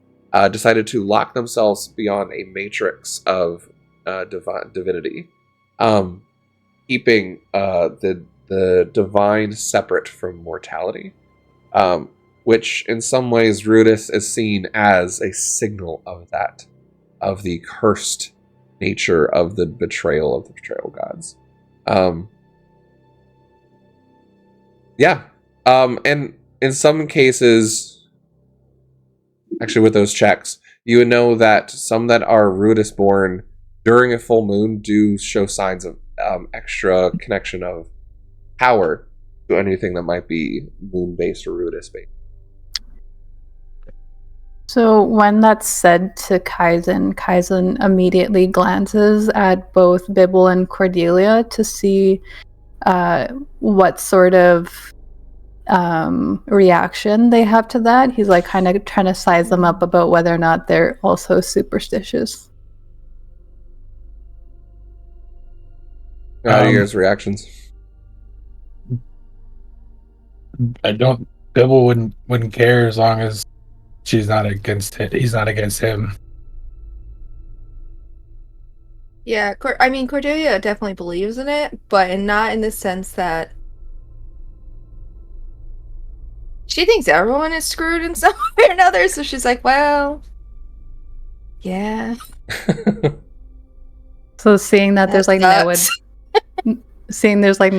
Speaker 1: decided to lock themselves beyond a matrix of divinity, keeping the divine separate from mortality, which in some ways Rudis is seen as a signal of that, of the cursed nature of the betrayal of the betrayal gods. And in some cases, actually with those checks, you would know that some that are Rudis born during a full moon do show signs of extra connection of power to anything that might be moon-based or Rudis-based.
Speaker 4: So when that's said to Kaizen immediately glances at both Bibble and Cordelia to see what sort of reaction they have to that. He's like kind of trying to size them up about whether or not they're also superstitious.
Speaker 1: How are your reactions?
Speaker 5: I don't. Bibble wouldn't care as long as she's not against it. He's not against him.
Speaker 2: Yeah, I mean, Cordelia definitely believes in it, but not in the sense that she thinks everyone is screwed in some way or another, so she's like, well, yeah.
Speaker 4: So seeing that there's like
Speaker 2: sucks.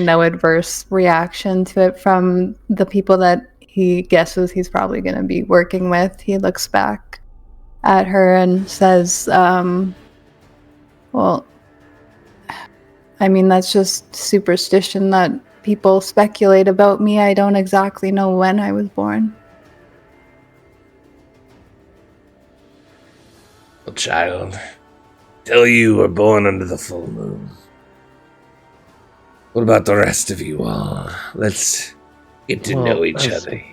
Speaker 4: no adverse reaction to it from the people that he guesses he's probably going to be working with, he looks back at her and says, well, I mean, that's just superstition that people speculate about me. I don't exactly know when I was born.
Speaker 6: Well, child, tell you were born under the full moon. What about the rest of you all? Let's get to know each other.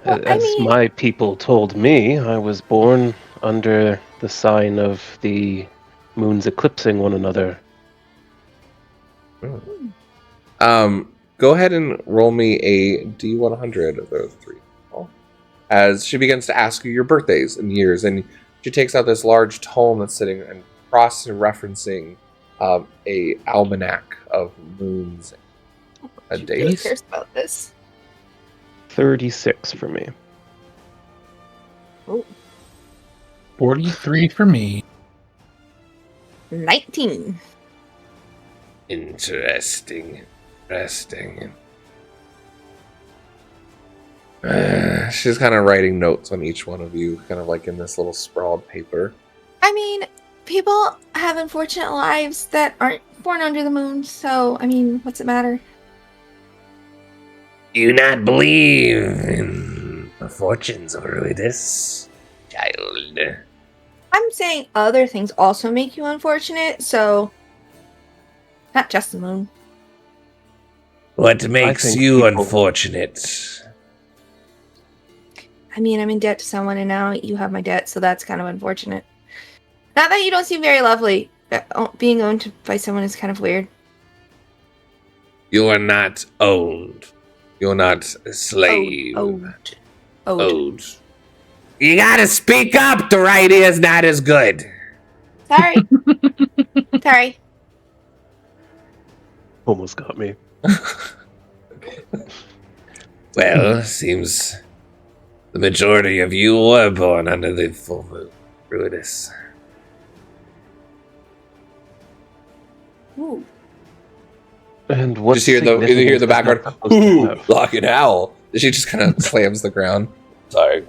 Speaker 3: As my people told me, I was born under the sign of the moons eclipsing one another.
Speaker 1: Go ahead and roll me a D100 of those three. As she begins to ask you your birthdays and years, and she takes out this large tome that's sitting and cross-referencing a almanac of moons and days.
Speaker 2: Really cares about this.
Speaker 3: 36 for me.
Speaker 2: Oh.
Speaker 5: 43 for me.
Speaker 2: 19.
Speaker 6: Interesting.
Speaker 1: She's kind of writing notes on each one of you, kind of like in this little sprawled paper.
Speaker 2: I mean, people have unfortunate lives that aren't born under the moon, so, I mean, what's it matter?
Speaker 6: Do you not believe in the fortunes of Rudis, child?
Speaker 2: I'm saying other things also make you unfortunate, so not just the moon.
Speaker 6: What makes you unfortunate?
Speaker 2: I mean, I'm in debt to someone, and now you have my debt, so that's kind of unfortunate. Not that you don't seem very lovely. Being owned by someone is kind of weird.
Speaker 6: You are not owned. You're not a slave.
Speaker 2: Owed.
Speaker 6: You gotta speak up. The right ear's not as good.
Speaker 2: Sorry. Sorry.
Speaker 3: Almost got me.
Speaker 6: Well, seems the majority of you were born under the full moon, Rudis.
Speaker 2: Ooh.
Speaker 3: And what?
Speaker 1: Just hear the background. Ooh, lock and howl. She just kind of slams the ground. Sorry.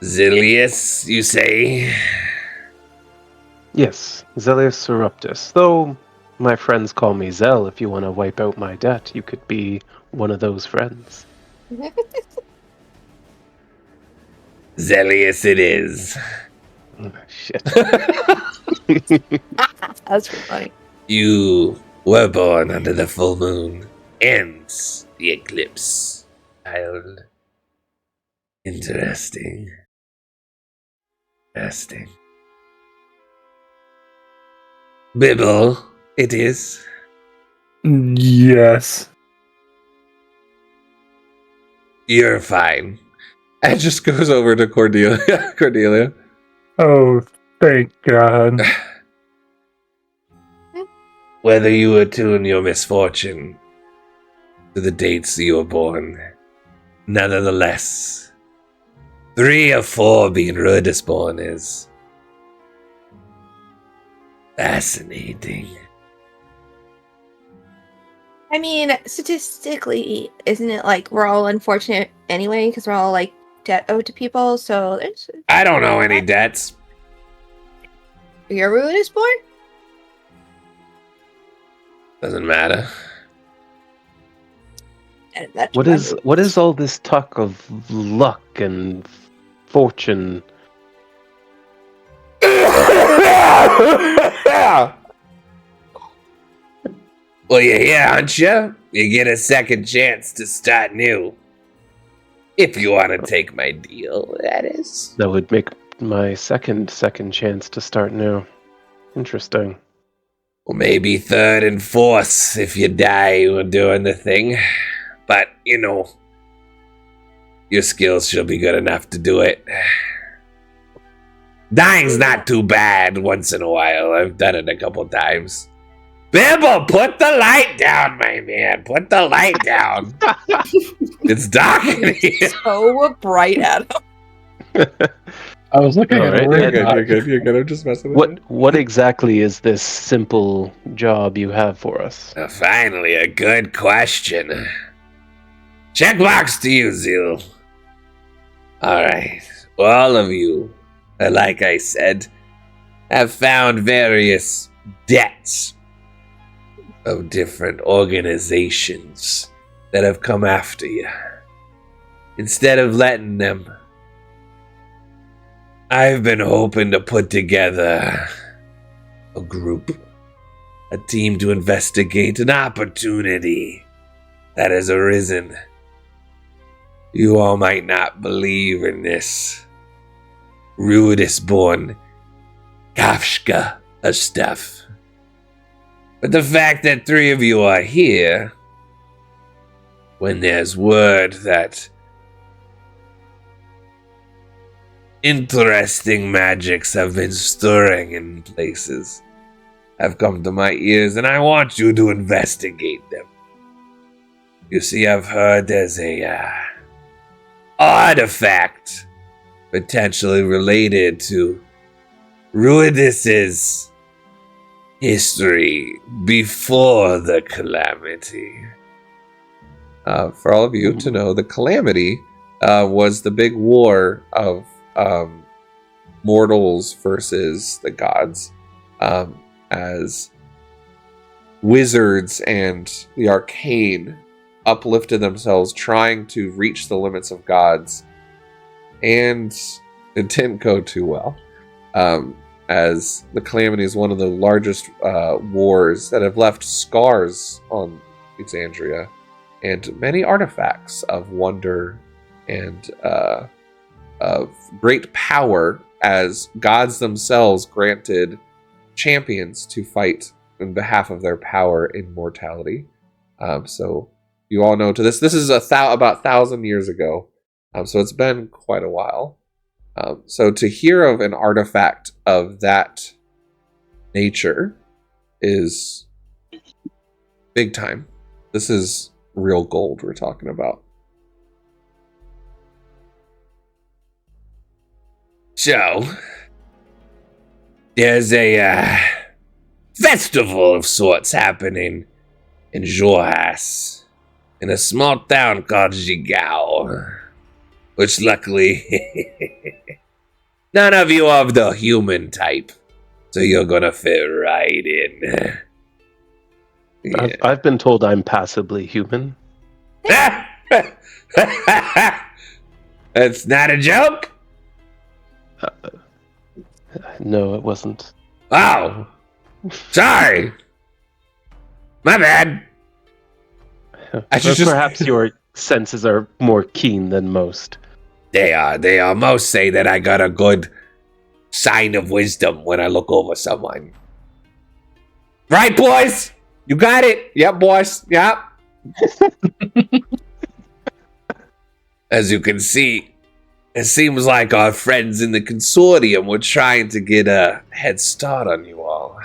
Speaker 6: Zilius, you say?
Speaker 3: Yes, Zelius Surruptus. Though my friends call me Zell. If you want to wipe out my debt, you could be one of those friends.
Speaker 6: Zelius it is.
Speaker 3: Oh, shit.
Speaker 2: That's pretty funny.
Speaker 6: You were born under the full moon and the eclipse, child. Interesting. Interesting. Bibble, it is.
Speaker 5: Yes.
Speaker 6: You're fine.
Speaker 1: And just goes over to Cordelia. Cordelia.
Speaker 5: Oh, thank God.
Speaker 6: Whether you attune your misfortune to the dates you were born, nonetheless, 3 or 4 being Rudis born is fascinating.
Speaker 2: I mean, statistically, isn't it like we're all unfortunate anyway because we're all like debt owed to people? So there's.
Speaker 6: I don't know any debts.
Speaker 2: Your root is born?
Speaker 6: Doesn't matter.
Speaker 2: And that's
Speaker 3: What is all this talk of luck and fortune?
Speaker 6: Well, you're here, aren't you? You get a second chance to start new. If you want to take my deal, that is.
Speaker 3: That would make my second chance to start new. Interesting.
Speaker 6: Well, maybe 3rd and 4th if you die doing the thing. But, you know, your skills should be good enough to do it. Dying's not too bad once in a while. I've done it a couple times. Bibble, put the light down, my man. Put the light down. It's dark in here.
Speaker 2: So bright, Adam.
Speaker 5: I was looking at
Speaker 3: Alright,
Speaker 5: it.
Speaker 1: You're good. I'm just messing with you.
Speaker 3: What exactly is this simple job you have for us?
Speaker 6: Finally, a good question. Checkbox to you, Zeal. Alright. All of you, like I said, have found various debts of different organizations that have come after you. Instead of letting them, I've been hoping to put together a group, a team to investigate an opportunity that has arisen. You all might not believe in this Rudis-born Kafshka of stuff. But the fact that 3 of you are here, when there's word that interesting magics have been stirring in places, have come to my ears, and I want you to investigate them. You see, I've heard there's a artifact potentially related to Rudis's history before the calamity. For all of you to know, the calamity was the big war of mortals versus the gods, as wizards and the arcane uplifted themselves trying to reach the limits of gods, and it didn't go too well. As the calamity is one of the largest wars that have left scars on Exandria, and many artifacts of wonder and of great power, as gods themselves granted champions to fight in behalf of their power and mortality. So you all know this is about 1,000 years ago, so it's been quite a while. So to hear of an artifact of that nature is big time. This is real gold we're talking about. So, there's a festival of sorts happening in Jorhas, in a small town called Jigao, which luckily none of you of the human type So you're gonna fit right in. Yeah.
Speaker 3: I've been told I'm passably human.
Speaker 6: That's not a joke?
Speaker 3: No, it wasn't.
Speaker 6: Oh! Sorry! My bad! I should just...
Speaker 3: Perhaps your senses are more keen than most.
Speaker 6: They are. Most say that I got a good sign of wisdom when I look over someone. Right, boys? You got it? Yep, boys. Yep. As you can see, it seems like our friends in the consortium were trying to get a head start on you all.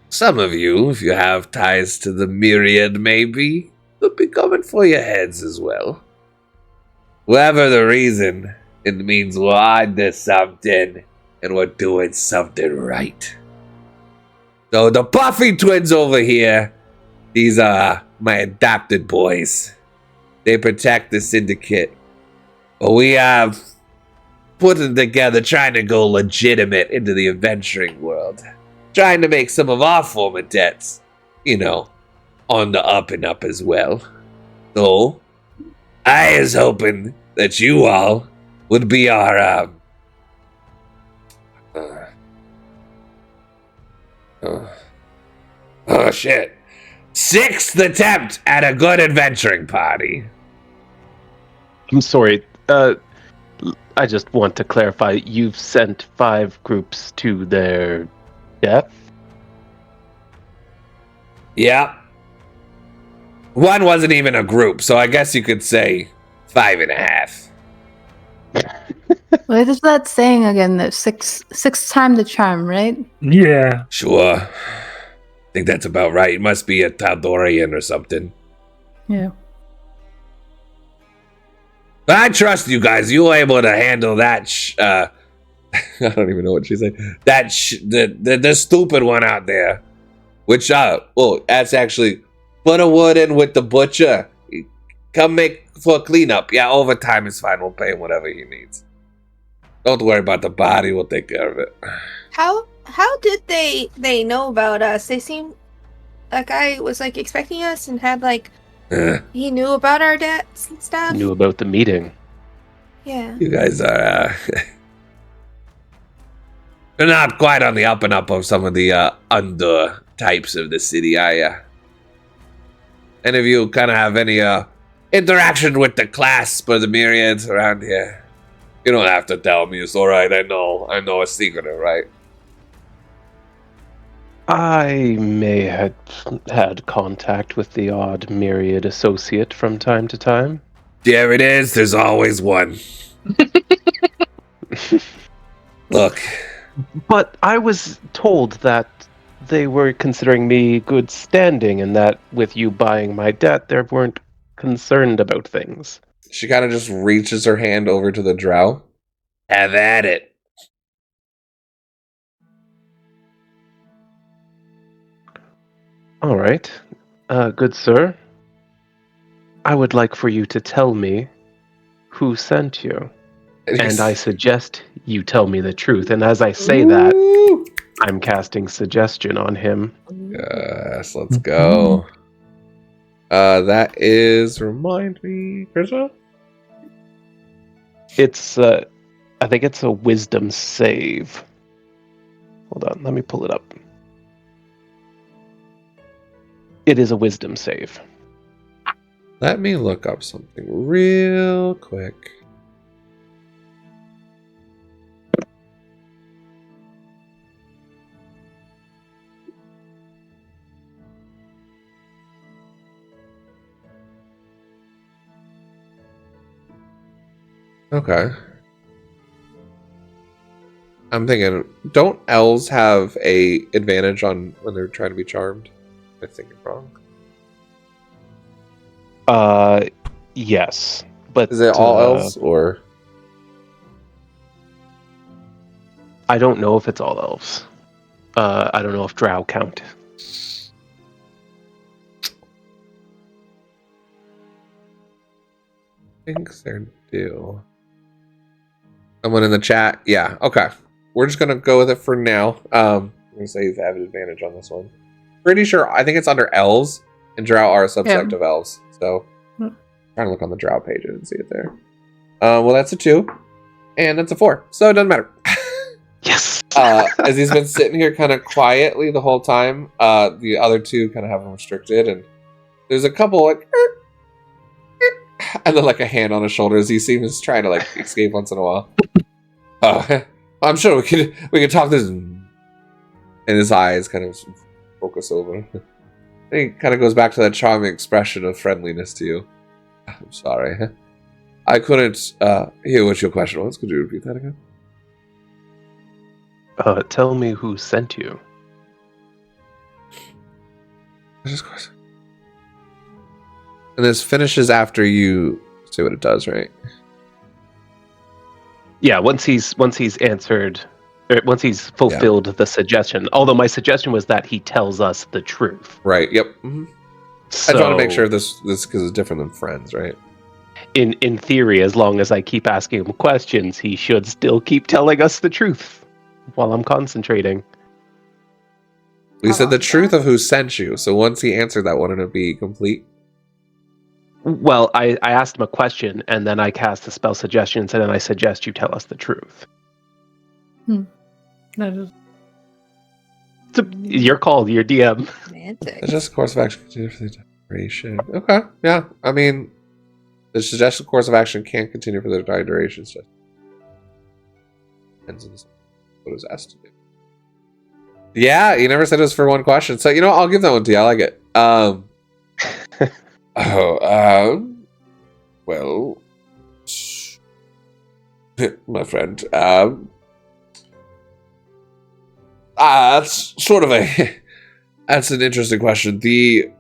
Speaker 6: Some of you, if you have ties to the myriad, maybe, will be coming for your heads as well. Whatever the reason, it means we're onto something, and we're doing something right. So the Buffy twins over here, these are my adopted boys. They protect the syndicate. But we have put them together trying to go legitimate into the adventuring world. Trying to make some of our former debts, on the up and up as well. So, I was hoping that you all would be our, sixth attempt at a good adventuring party.
Speaker 3: I'm sorry. I just want to clarify. You've sent 5 groups to their death?
Speaker 6: Yeah. One wasn't even a group, so I guess you could say 5.5.
Speaker 4: What is that saying again? The sixth time the charm, right?
Speaker 5: Yeah.
Speaker 6: Sure. I think that's about right. It must be a Taldorian or something.
Speaker 4: Yeah.
Speaker 6: But I trust you guys. You were able to handle that. I don't even know what she said. That the stupid one out there. Which that's actually put a word in with the butcher. Come make for cleanup. Yeah, overtime is fine. We'll pay him whatever he needs. Don't worry about the body. We'll take care of it.
Speaker 2: How did they know about us? They seemed that guy was expecting us and had he knew about our debts and stuff.
Speaker 3: Knew about the meeting.
Speaker 2: Yeah.
Speaker 6: You guys are they're not quite on the up and up of some of the under types of the city, are ya? Any of you kind of have any interaction with the clasp or the myriads around here? You don't have to tell me. It's all right. I know a secret, right?
Speaker 3: I may have had contact with the odd myriad associate from time to time.
Speaker 6: There it is. There's always one. Look.
Speaker 3: But I was told that they were considering me good standing and that with you buying my debt, they weren't concerned about things.
Speaker 6: She kind of just reaches her hand over to the drow. Have at it.
Speaker 3: All right. Good sir. I would like for you to tell me who sent you. And I suggest you tell me the truth. And as I say that, I'm casting suggestion on him.
Speaker 6: Yes, let's go. That is, remind me, Charisma?
Speaker 3: It's, I think it's a wisdom save. Hold on, let me pull it up. It is a wisdom save.
Speaker 6: Let me look up something real quick. Okay. I'm thinking, don't elves have a advantage on when they're trying to be charmed? I think I'm wrong.
Speaker 3: Yes. But
Speaker 6: is it all elves or?
Speaker 3: I don't know if it's all elves. I don't know if drow count.
Speaker 6: I think they do. Someone in the chat? Yeah, okay. we're just gonna go with it for now. I'm gonna say you have an advantage on this one. Pretty sure. I think it's under elves, and drow are a subsect of elves. So, trying to look on the drow page and see it there. Well, that's a 2, and that's a 4. So it doesn't matter.
Speaker 3: Yes.
Speaker 6: As he's been sitting here kind of quietly the whole time, the other 2 kind of have him restricted, and there's a couple like, and then like a hand on his shoulder as he seems trying to like escape once in a while. I'm sure we could talk this, and his eyes kind of focus over. And he kind of goes back to that charming expression of friendliness to you. I'm sorry, I couldn't hear what your question was. Could you repeat that again?
Speaker 3: Tell me who sent you.
Speaker 6: Of course. And this finishes after you say what it does, right?
Speaker 3: Yeah, once he's answered, or once he's fulfilled the suggestion. Although my suggestion was that he tells us the truth.
Speaker 6: Right. Yep. Mm-hmm.
Speaker 3: So,
Speaker 6: I just want to make sure this because it's different than friends, right?
Speaker 3: In theory, as long as I keep asking him questions, he should still keep telling us the truth while I'm concentrating.
Speaker 6: We said the truth of who sent you. So once he answered that, wouldn't it be complete?
Speaker 3: Well, I asked him a question, and then I cast the spell suggestions, and then I suggest you tell us the truth.
Speaker 4: That is...
Speaker 3: Your call, your DM.
Speaker 2: Romantic.
Speaker 6: It's just a course of action continue for the duration. Okay, yeah. I mean, the suggested course of action can't continue for the entire duration. It's just depends on what it was asked to do. Yeah, you never said it was for one question, so I'll give that one to you. I like it. Well, my friend, that's sort of that's an interesting question. The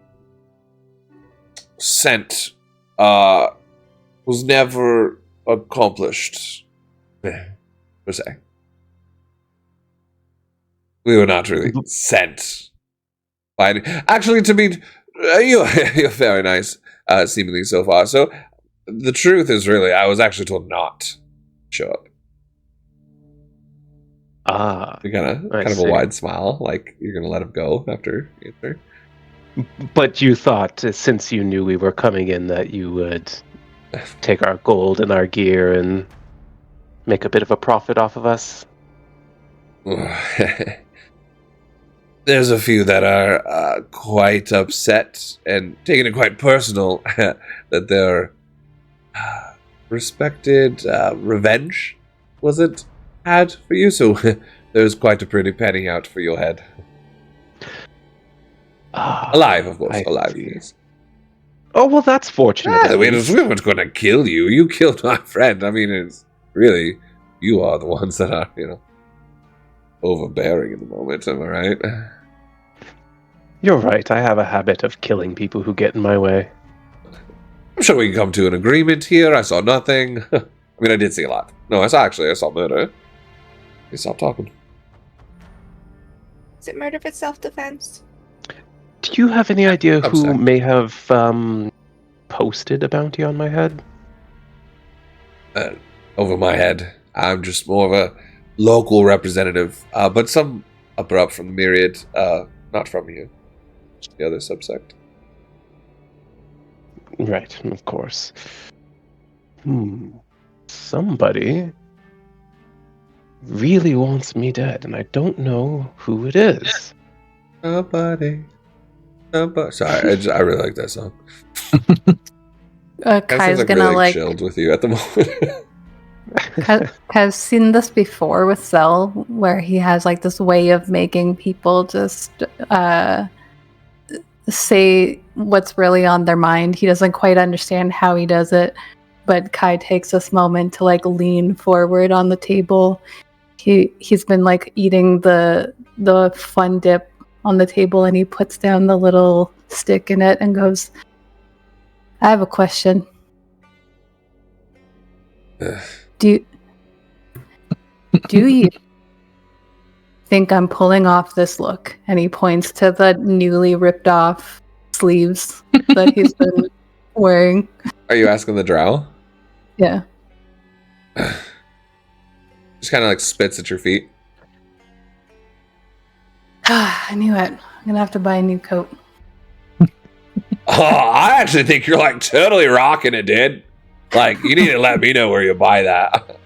Speaker 6: scent, was never accomplished, per se. We were not really sent by actually, to be, you're very nice, seemingly so far. So, the truth is really, I was actually told not to show up. You kind of a wide smile, like you're gonna let him go after answer.
Speaker 3: But you thought, since you knew we were coming in, that you would take our gold and our gear and make a bit of a profit off of us?
Speaker 6: There's a few that are quite upset and taking it quite personal that their respected revenge wasn't had for you, so there's quite a pretty penny out for your head. Alive, of course. Alive, yes.
Speaker 3: Oh, well, that's fortunate.
Speaker 6: Yeah, we weren't going to kill you. You killed my friend. I mean, it's really, you are the ones that are, overbearing in the moment, am I right?
Speaker 3: You're right. I have a habit of killing people who get in my way.
Speaker 6: I'm sure we can come to an agreement here. I saw nothing. I mean, I did see a lot. No, I saw murder. Hey, stop talking.
Speaker 2: Is it murder for self-defense?
Speaker 3: Do you have any idea who
Speaker 6: sorry.
Speaker 3: may have posted a bounty on my head?
Speaker 6: Over my head. I'm just more of a local representative, but some up from the Myriad, not from you. Just the other subsect.
Speaker 3: Right, of course. Somebody really wants me dead, and I don't know who it is.
Speaker 6: Somebody. Sorry, I really like that song.
Speaker 4: Kai's gonna
Speaker 6: really
Speaker 4: like
Speaker 6: chilled with you at the moment.
Speaker 4: I've seen this before with Zell, where he has like this way of making people just say what's really on their mind. He doesn't quite understand how he does it, but Kai takes this moment to like lean forward on the table. He's been like eating the fun dip on the table, and he puts down the little stick in it and goes, "I have a question. Do you think I'm pulling off this look?" And he points to the newly ripped off sleeves that he's been wearing.
Speaker 6: Are you asking the drow?
Speaker 4: Yeah.
Speaker 6: Just kind of like spits at your feet.
Speaker 4: I knew it. I'm gonna have to buy a new coat.
Speaker 6: Oh, I actually think you're like totally rocking it, dude. Like, you need to let me know where you buy that.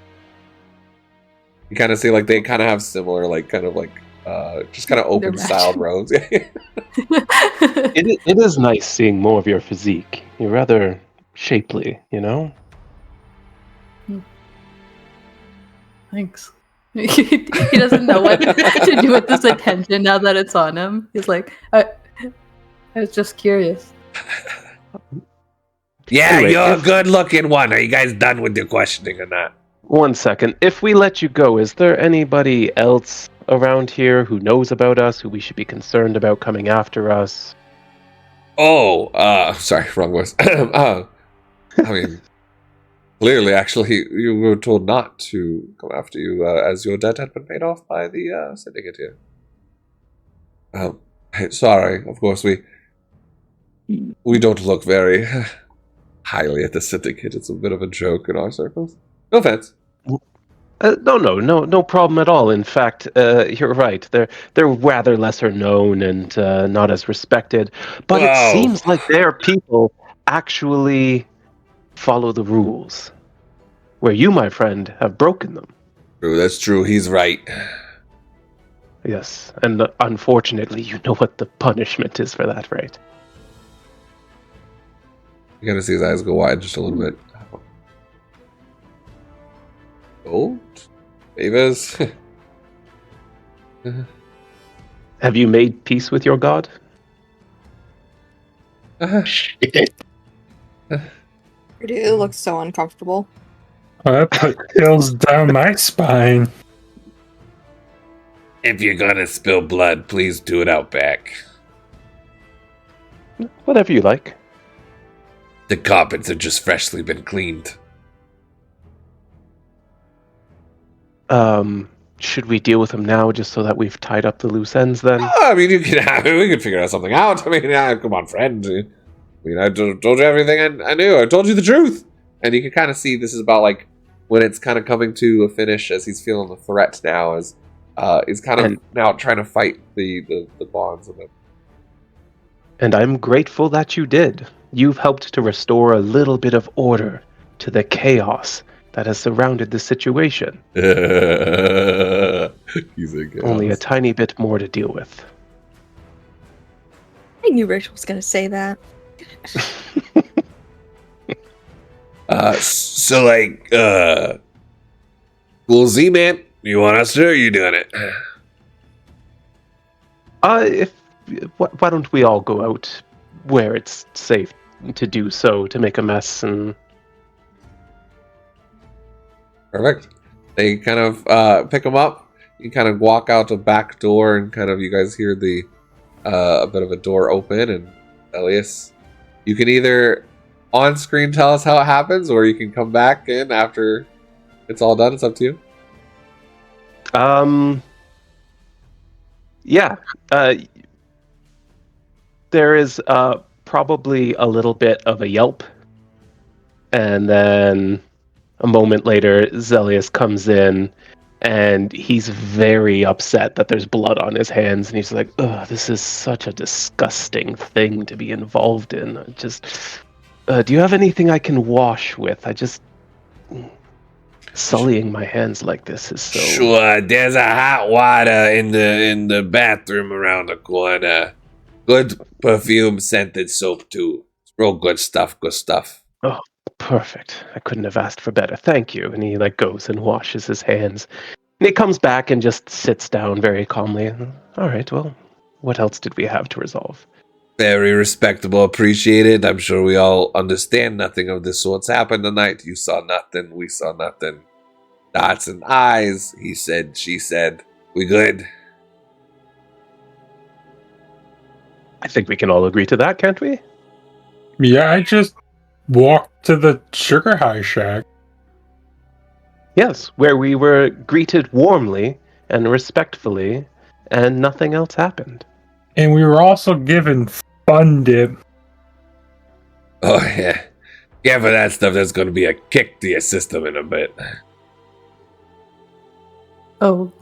Speaker 6: You kind of see like they kind of have similar, like kind of like just kind of open styled robes.
Speaker 3: It is nice seeing more of your physique. You're rather shapely, you know?
Speaker 4: Thanks. He doesn't know what to do with this attention now that it's on him. He's like, I was just curious.
Speaker 6: Yeah,
Speaker 3: Anyway,
Speaker 6: you're a good looking one. Are you guys done with your questioning or not?
Speaker 3: 1 second. If we let you go, is there anybody else around here who knows about us, who we should be concerned about coming after us?
Speaker 6: Oh, sorry, wrong voice. I mean, clearly, actually, you were told not to come after you, as your debt had been paid off by the syndicate here. Sorry, of course, we don't look very highly at the syndicate. It's a bit of a joke in our circles. No offense.
Speaker 3: No problem at all. In fact, you're right. They're rather lesser known and not as respected. But it
Speaker 6: Whoa.
Speaker 3: seems like their people actually follow the rules, where you, my friend, have broken them.
Speaker 6: True, that's true. He's right.
Speaker 3: Yes, and unfortunately, you know what the punishment is for that, right?
Speaker 6: You gotta see his eyes go wide just a little bit. Gold? Favors?
Speaker 3: Have you made peace with your god?
Speaker 5: Shit.
Speaker 2: Purdue looks so uncomfortable.
Speaker 5: I put chills down my spine.
Speaker 6: If you're gonna spill blood, please do it out back.
Speaker 3: Whatever you like.
Speaker 6: The carpets have just freshly been cleaned.
Speaker 3: Should we deal with him now just so that we've tied up the loose ends then?
Speaker 6: Oh, I mean, we can figure out something out. I mean, come on, friend. I mean, I told you everything I knew. I told you the truth. And you can kind of see this is about like when it's kind of coming to a finish as he's feeling the threat now, as he's kind of now trying to fight the bonds of it.
Speaker 3: And I'm grateful that you did. You've helped to restore a little bit of order to the chaos that has surrounded the situation.
Speaker 6: He's a good
Speaker 3: Only a tiny bit more to deal with.
Speaker 2: I knew Rachel was gonna say that.
Speaker 6: So like, Cool Z, man, you want us to, or are you doing it?
Speaker 3: Why don't we all go out where it's safe to do so, to make a mess and...
Speaker 6: Perfect. They kind of pick him up. You kind of walk out the back door, and kind of you guys hear the a bit of a door open. And Elias, you can either on screen tell us how it happens, or you can come back in after it's all done. It's up to you.
Speaker 3: Yeah. There is probably a little bit of a yelp, and then a moment later, Zelius comes in, and he's very upset that there's blood on his hands, and he's like, "Ugh, this is such a disgusting thing to be involved in. Do you have anything I can wash with? Sullying my hands like this is so..."
Speaker 6: Sure, there's a hot water in the bathroom around the corner. Good perfume scented soap too. It's real good stuff. Good stuff.
Speaker 3: Oh, perfect. I couldn't have asked for better. Thank you. And he goes and washes his hands. And he comes back and just sits down very calmly. All right, well, what else did we have to resolve?
Speaker 6: Very respectable, appreciated. I'm sure we all understand nothing of this sort's happened tonight. You saw nothing, we saw nothing. Dots and eyes, he said, she said. We good?
Speaker 3: I think we can all agree to that, can't we?
Speaker 5: Yeah, I just walked to the Sugar High Shack.
Speaker 3: Yes, where we were greeted warmly and respectfully, and nothing else happened.
Speaker 5: And we were also given fun dip.
Speaker 6: Oh, yeah. Yeah, for that stuff, there's going to be a kick to your system in a bit.
Speaker 4: Oh.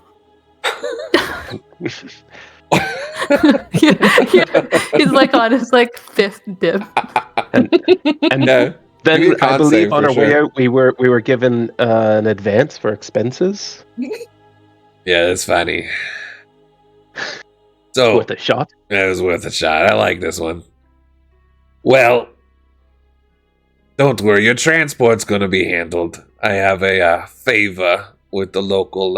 Speaker 4: He's like on his like 5th dip.
Speaker 3: And
Speaker 6: Yeah. Give me
Speaker 3: then
Speaker 6: a con
Speaker 3: I believe
Speaker 6: save
Speaker 3: on
Speaker 6: for
Speaker 3: our way
Speaker 6: sure.
Speaker 3: out we were given an advance for expenses.
Speaker 6: Yeah, that's funny. So
Speaker 3: Worth a shot.
Speaker 6: it was worth a shot. I like this one. Well, don't worry, your transport's gonna be handled. I have a favor with the local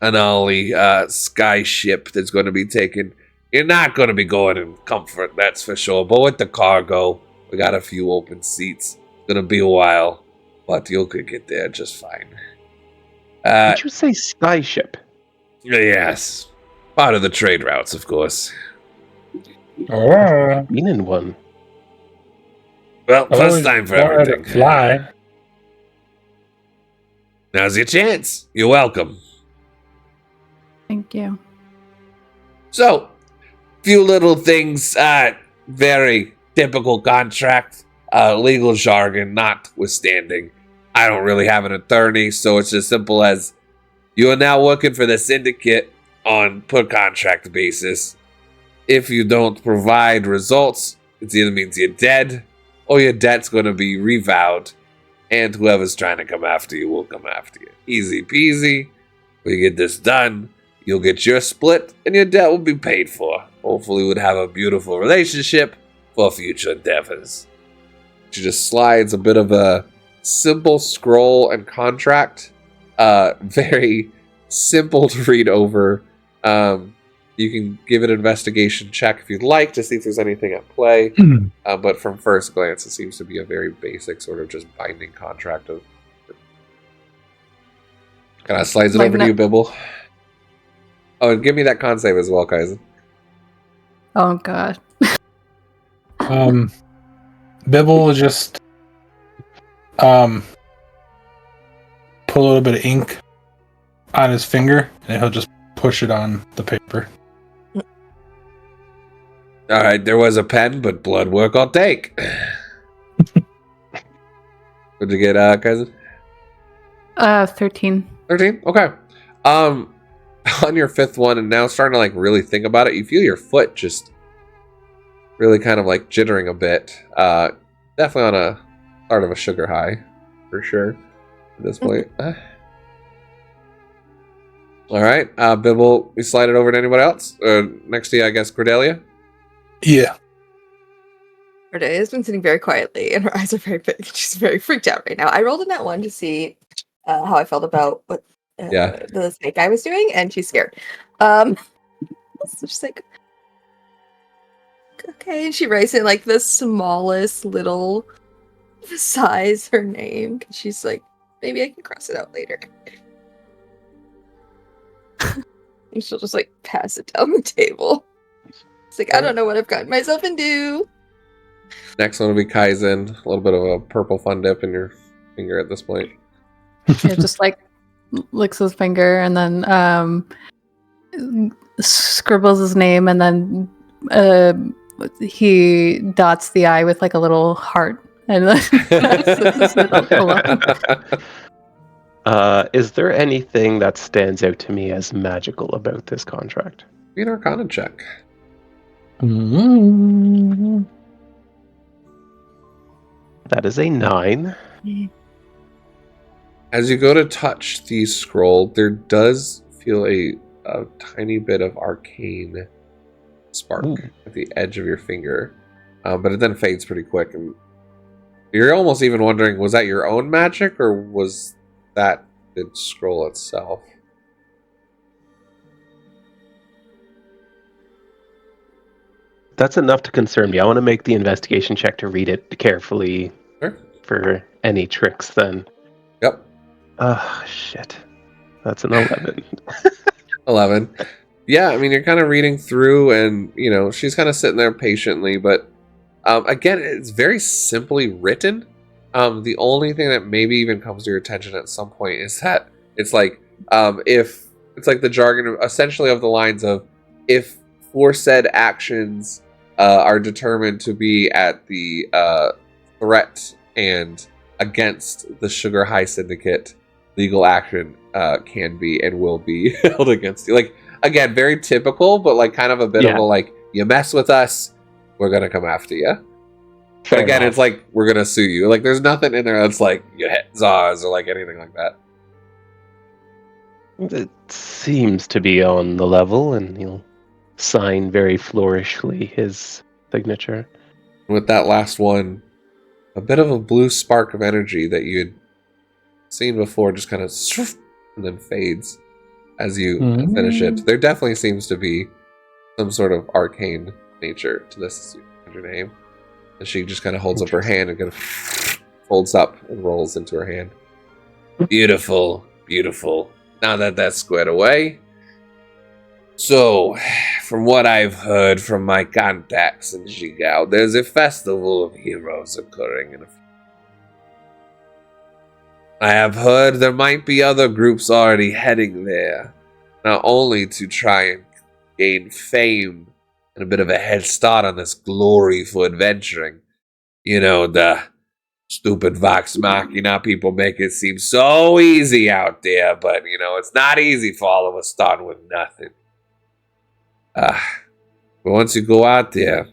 Speaker 6: Anali sky ship that's gonna be taken. You're not gonna be going in comfort, that's for sure. But with the cargo, we got a few open seats. It's gonna be a while, but you could get there just fine.
Speaker 3: Did you say skyship?
Speaker 6: Yes. Part of the trade routes, of course.
Speaker 5: Oh,
Speaker 3: Been in one.
Speaker 6: Well,
Speaker 5: I've
Speaker 6: first
Speaker 5: always
Speaker 6: time for
Speaker 5: wanted to
Speaker 6: everything.
Speaker 5: fly.
Speaker 6: Now's your chance. You're welcome.
Speaker 4: Thank you.
Speaker 6: So, few little things, very typical contract, legal jargon notwithstanding. I don't really have an attorney, so it's as simple as you are now working for the syndicate on per contract basis. If you don't provide results, it either means you're dead or your debt's going to be revowed, and whoever's trying to come after you will come after you. Easy peasy. We get this done, you'll get your split, and your debt will be paid for. Hopefully, we'd have a beautiful relationship for future endeavors. She just slides a bit of a simple scroll and contract. Very simple to read over. You can give it an investigation check if you'd like to see if there's anything at play. But from first glance, it seems to be a very basic sort of just binding contract of. Kind of slides it
Speaker 4: Like
Speaker 6: over to you, Bibble. Oh, and give me that con save as well, Kaizen.
Speaker 4: Oh god.
Speaker 5: Bibble will just pull a little bit of ink on his finger, and he'll just push it on the paper.
Speaker 6: All right, there was a pen, but blood work I'll take. What'd you get, Kaizen?
Speaker 4: 13.
Speaker 6: 13? Okay. On your 5th one, and now starting to like really think about it, you feel your foot just really kind of like jittering a bit. Definitely on a start of a sugar high, for sure, at this point. All right, Bibble, we slide it over to anybody else? Next to you, I guess, Cordelia?
Speaker 5: Yeah.
Speaker 2: Cordelia has been sitting very quietly, and her eyes are very big. She's very freaked out right now. I rolled in that one to see how I felt about what the snake guy was doing, and she's scared. So she's like, okay. And she writes in like the smallest little size her name. She's like, maybe I can cross it out later. And she'll just like pass it down the table. It's like, I don't know what I've gotten myself into.
Speaker 6: Next one will be Kaizen. A little bit of a purple fun dip in your finger at this point.
Speaker 4: It just like licks his finger and then scribbles his name, and then he dots the I with like a little heart. And then
Speaker 3: Is there anything that stands out to me as magical about this contract?
Speaker 6: Be an Arcana check.
Speaker 3: That is a 9.
Speaker 6: As you go to touch the scroll, there does feel a tiny bit of arcane spark at the edge of your finger, but it then fades pretty quick, and you're almost even wondering, was that your own magic, or was that the scroll itself?
Speaker 3: That's enough to concern me. I want to make the investigation check to read it carefully.
Speaker 6: Sure.
Speaker 3: For any tricks then.
Speaker 6: Yep.
Speaker 3: Shit. That's an 11.
Speaker 6: 11. Yeah, I mean, you're kind of reading through, and, you know, she's kind of sitting there patiently, but again, it's very simply written. The only thing that maybe even comes to your attention at some point is that it's like, if it's like the jargon essentially of the lines of, if foresaid actions are determined to be at the threat and against the Sugar High Syndicate, legal action can be and will be held against you. Like, again, very typical, but like kind of a bit of a like, you mess with us, we're gonna come after you. But again, it's like, we're gonna sue you. Like, there's nothing in there that's like, you hit Zaz or like anything like that.
Speaker 3: It seems to be on the level, and he'll sign very flourishly his signature.
Speaker 6: With that last one, a bit of a blue spark of energy that you had seen before just kind of and then fades as you finish it. There definitely seems to be some sort of arcane nature to this your name. And she just kind of holds up her hand and kind of folds up and rolls into her hand. Beautiful, beautiful. Now that that's squared away. So, from what I've heard from my contacts in Jigao, there's a festival of heroes occurring in a few. I have heard there might be other groups already heading there, not only to try and gain fame and a bit of a head start on this glory for adventuring. You know, the stupid Vox Machina people make it seem so easy out there, but, you know, it's not easy for all of us starting with nothing. But once you go out there,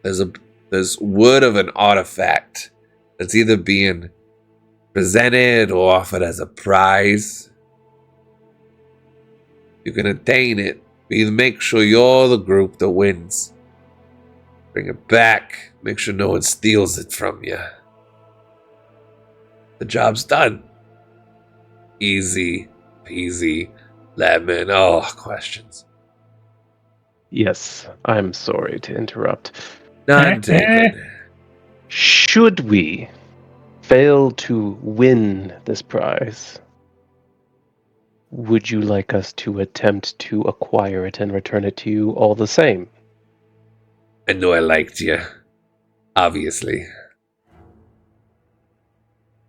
Speaker 6: there's word of an artifact that's either being presented or offered as a prize. You can attain it, but you make sure you're the group that wins. Bring it back, make sure no one steals it from you. The job's done. Easy peasy lemon. Oh, questions.
Speaker 3: Yes, I'm sorry to interrupt.
Speaker 6: None taken.
Speaker 3: Should we fail to win this prize, would you like us to attempt to acquire it and return it to you all the same?
Speaker 6: I know I liked you. Obviously.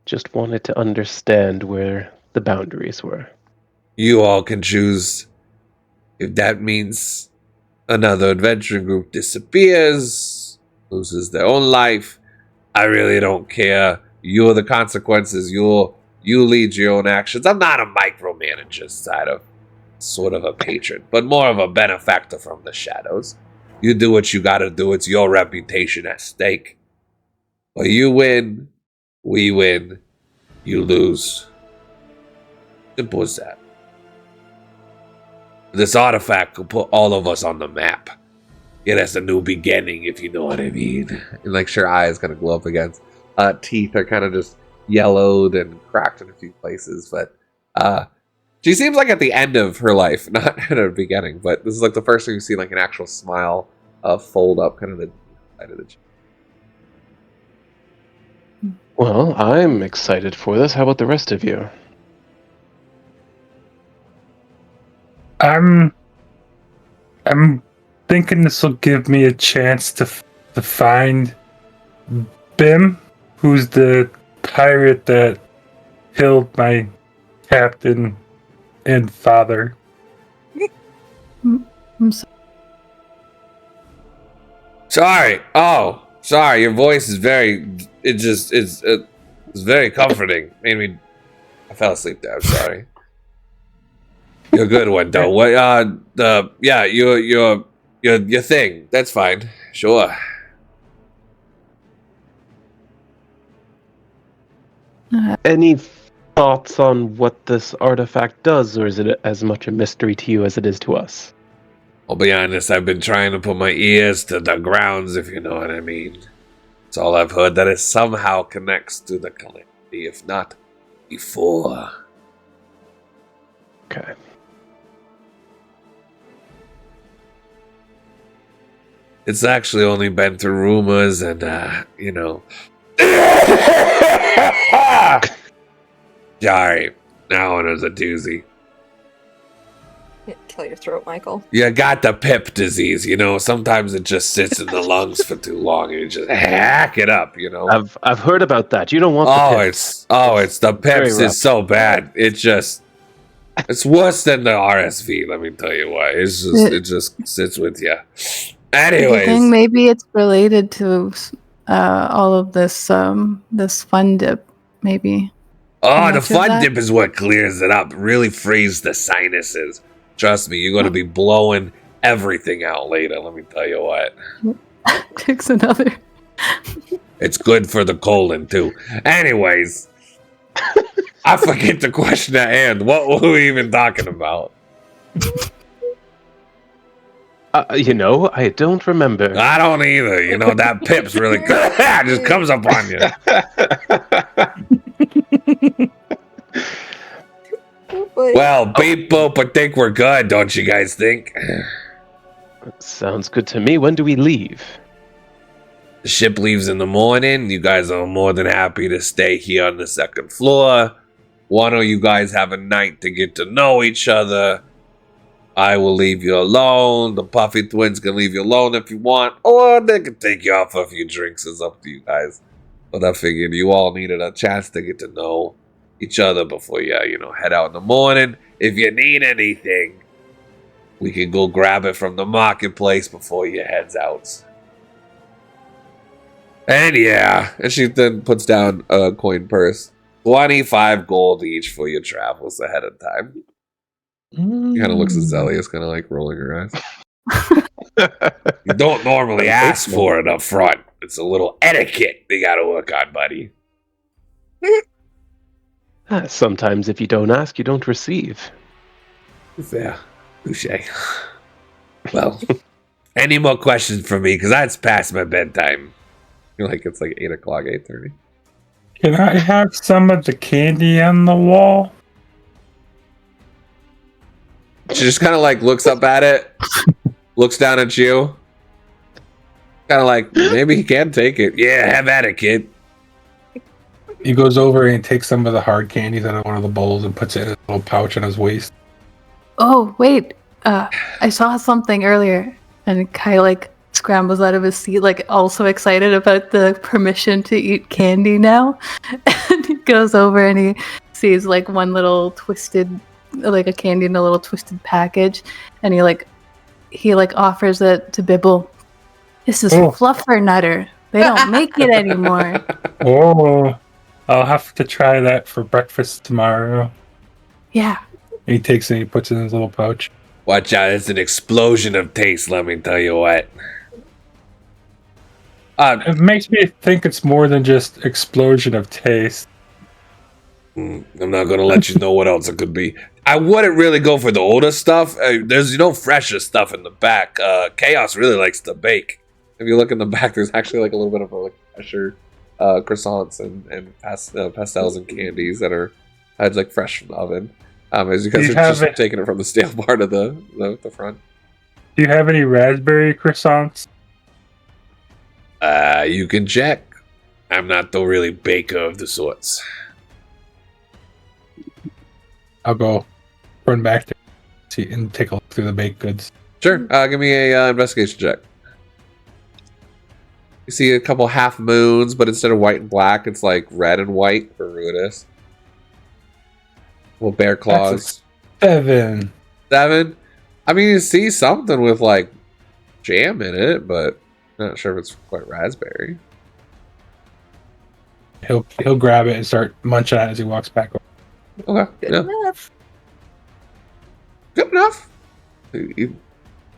Speaker 3: Just wanted to understand where the boundaries were.
Speaker 6: You all can choose if that means another adventuring group disappears, loses their own life. I really don't care. You're the consequences. You lead your own actions. I'm not a micromanager side of sort of a patron, but more of a benefactor from the shadows. You do what you gotta do. It's your reputation at stake. But you win, we win, you lose. Simple as that. This artifact will put all of us on the map. Get us a new beginning, if you know what I mean. And like, her eyes kind of glow up against. Teeth are kind of just yellowed and cracked in a few places, but she seems like at the end of her life, not at the beginning. But this is like the first time you see like an actual smile fold up, kind of the side of the cheek.
Speaker 3: Well, I'm excited for this. How about the rest of you?
Speaker 5: I'm thinking this will give me a chance to find Bim, who's the pirate that killed my captain and father.
Speaker 4: I'm sorry.
Speaker 6: Sorry. Oh, sorry. Your voice is very. It's very comforting. Made me. I fell asleep there. I'm sorry. You're a good one, though. What? Yeah. Your thing. That's fine. Sure.
Speaker 3: Any thoughts on what this artifact does, or is it as much a mystery to you as it is to us?
Speaker 6: I'll be honest, I've been trying to put my ears to the grounds, if you know what I mean. It's all I've heard that it somehow connects to the calamity, if not before.
Speaker 3: Okay.
Speaker 6: It's actually only been through rumors and, you know. Sorry, that one was a doozy.
Speaker 2: Kill your throat, Michael.
Speaker 6: You got the pip disease, you know. Sometimes it just sits in the lungs for too long, and you just hack it up, you know.
Speaker 3: I've heard about that. You don't want the pips.
Speaker 6: It's the pips is so bad. It's worse than the RSV. Let me tell you why. It just sits with you. Anyways,
Speaker 4: I think maybe it's related to all of this this fun dip, maybe.
Speaker 6: Oh, the fun dip is what clears it up. Really frees the sinuses. Trust me, you're going to be blowing everything out later, let me tell you what.
Speaker 4: Takes another.
Speaker 6: It's good for the colon, too. Anyways, I forget the question at hand. What were we even talking about?
Speaker 3: I don't remember.
Speaker 6: I don't either. You know, that pip's really good. It just comes up on you. Well, beep boop, I think we're good, don't you guys think?
Speaker 3: Sounds good to me. When do we leave?
Speaker 6: The ship leaves in the morning. You guys are more than happy to stay here on the second floor. Why don't you guys have a night to get to know each other? I will leave you alone. The Puffy twins can leave you alone if you want, or they can take you out for a few drinks. It's up to you guys. But I figured you all needed a chance to get to know each other before you, head out in the morning. If you need anything, we can go grab it from the marketplace before you heads out. And and she then puts down a coin purse. 25 gold each for your travels ahead of time. Kind of looks at Zelius, kind of like rolling her eyes. You don't normally ask for it up front. It's a little etiquette they gotta work on, buddy.
Speaker 3: Sometimes if you don't ask, you don't receive.
Speaker 6: Yeah, touche. Well, any more questions for me? Because that's past my bedtime. It's like 8 o'clock, 8:30.
Speaker 5: Can I have some of the candy on the wall?
Speaker 6: She just kind of looks up at it, looks down at you. Kind of maybe he can take it. Yeah, have at it, kid.
Speaker 5: He goes over and takes some of the hard candies out of one of the bowls and puts it in his little pouch on his waist.
Speaker 4: Oh, wait. I saw something earlier. And Kai, scrambles out of his seat, also excited about the permission to eat candy now. And he goes over and he sees, one little twisted, a candy in a little twisted package. And he offers it to Bibble. This is Fluffernutter. They don't make it anymore.
Speaker 5: Oh, I'll have to try that for breakfast tomorrow.
Speaker 4: Yeah.
Speaker 5: He takes it and he puts it in his little pouch.
Speaker 6: Watch out, it's an explosion of taste, let me tell you what.
Speaker 5: It makes me think it's more than just explosion of taste.
Speaker 6: I'm not going to let you know what else it could be. I wouldn't really go for the older stuff. There's fresher stuff in the back. Chaos really likes to bake. If you look in the back, there's actually a little bit of fresher croissants and pastels and candies that are fresh from the oven. As you guys are just taking it from the stale part of the front.
Speaker 5: Do you have any raspberry croissants?
Speaker 6: You can check. I'm not the really baker of the sorts.
Speaker 5: I'll go run back there and take a look through the baked goods.
Speaker 6: Sure. Give me a investigation check. You see a couple half moons, but instead of white and black, it's red and white for Ruinous. Little bear claws.
Speaker 5: 7.
Speaker 6: 7? I mean, you see something with jam in it, but I'm not sure if it's quite raspberry.
Speaker 5: He'll grab it and start munching on it as he walks back over.
Speaker 6: Okay. Good enough. Good enough. You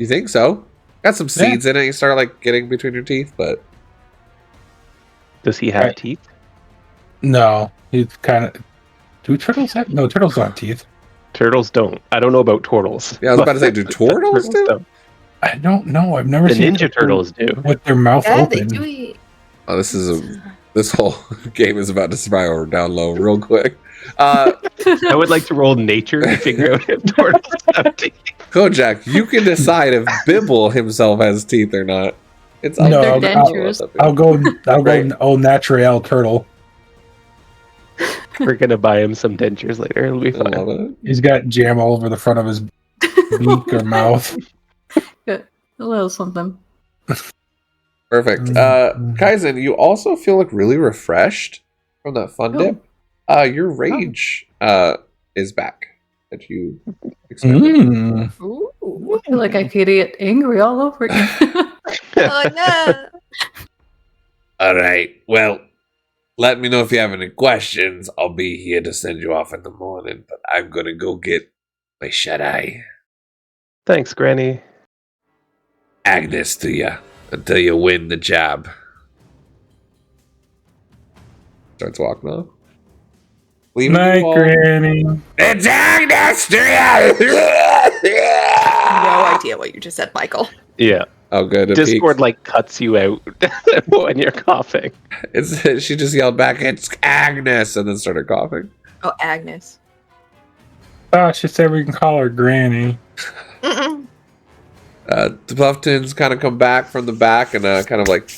Speaker 6: think so? Got some seeds in it. You start getting between your teeth, but
Speaker 3: does he have teeth?
Speaker 5: No, he's kind of. Do turtles have? No, turtles don't have teeth.
Speaker 3: Turtles don't. I don't know about turtles.
Speaker 6: Yeah, I was about to say, do turtles do?
Speaker 5: I don't know. I've never seen
Speaker 3: Ninja Turtles do
Speaker 5: with their mouth open.
Speaker 2: They do eat.
Speaker 6: Oh, this whole game is about to spiral down low real quick.
Speaker 3: I would like to roll nature to figure out if turtles have teeth.
Speaker 6: Kojak, you can decide if Bibble himself has teeth or not. It's
Speaker 4: no, dentures.
Speaker 5: I'll go au naturel turtle.
Speaker 3: We're gonna buy him some dentures later. It'll be fun.
Speaker 6: I love it.
Speaker 5: He's got jam all over the front of his beak or mouth.
Speaker 4: Good. A little something.
Speaker 6: Perfect. Kaizen, you also feel really refreshed from that fun dip. Your rage is back that you expected.
Speaker 4: Ooh. I feel like I could get angry all over again.
Speaker 2: Oh no!
Speaker 6: All right. Well, let me know if you have any questions. I'll be here to send you off in the morning, but I'm gonna go get my shut eye.
Speaker 3: Thanks, Granny.
Speaker 6: Agnes to you until you win the job. Starts walking off. Leaving
Speaker 5: Night,
Speaker 6: you all.
Speaker 5: Granny.
Speaker 6: It's Agnes to you!
Speaker 2: No idea what you just said, Michael.
Speaker 3: Yeah.
Speaker 6: Oh, good. It
Speaker 3: Discord
Speaker 6: peaks.
Speaker 3: cuts you out when you're coughing.
Speaker 6: She just yelled back, "It's Agnes," and then started coughing.
Speaker 2: Oh, Agnes.
Speaker 5: Oh, she said we can call her Granny.
Speaker 2: Mm-mm.
Speaker 6: The Puffins kind of come back from the back and kind of letting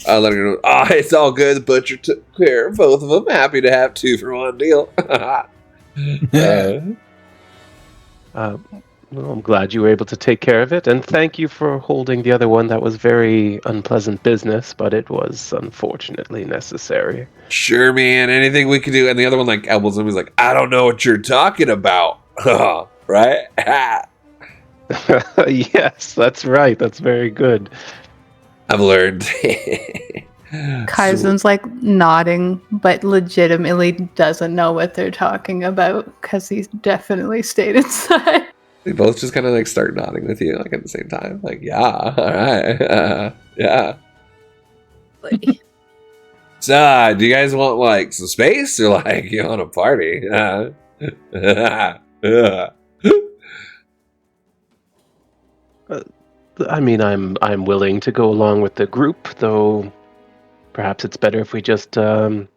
Speaker 6: her know, it's all good. The butcher took care of both of them. Happy to have 2-for-1 deal.
Speaker 3: Well, I'm glad you were able to take care of it, and thank you for holding the other one. That was very unpleasant business, but it was unfortunately necessary.
Speaker 6: Sure, man. Anything we can do. And the other one elbows him. He's like, I don't know what you're talking about. Right?
Speaker 3: Yes, that's right. That's very good.
Speaker 6: I've learned.
Speaker 4: Kaizen's nodding, but legitimately doesn't know what they're talking about because he's definitely stayed inside.
Speaker 6: They both just kind of start nodding with you at the same time. Yeah, all right. Yeah. So, do you guys want some space or you want a party?
Speaker 3: I mean, I'm willing to go along with the group, though. Perhaps it's better if we just talk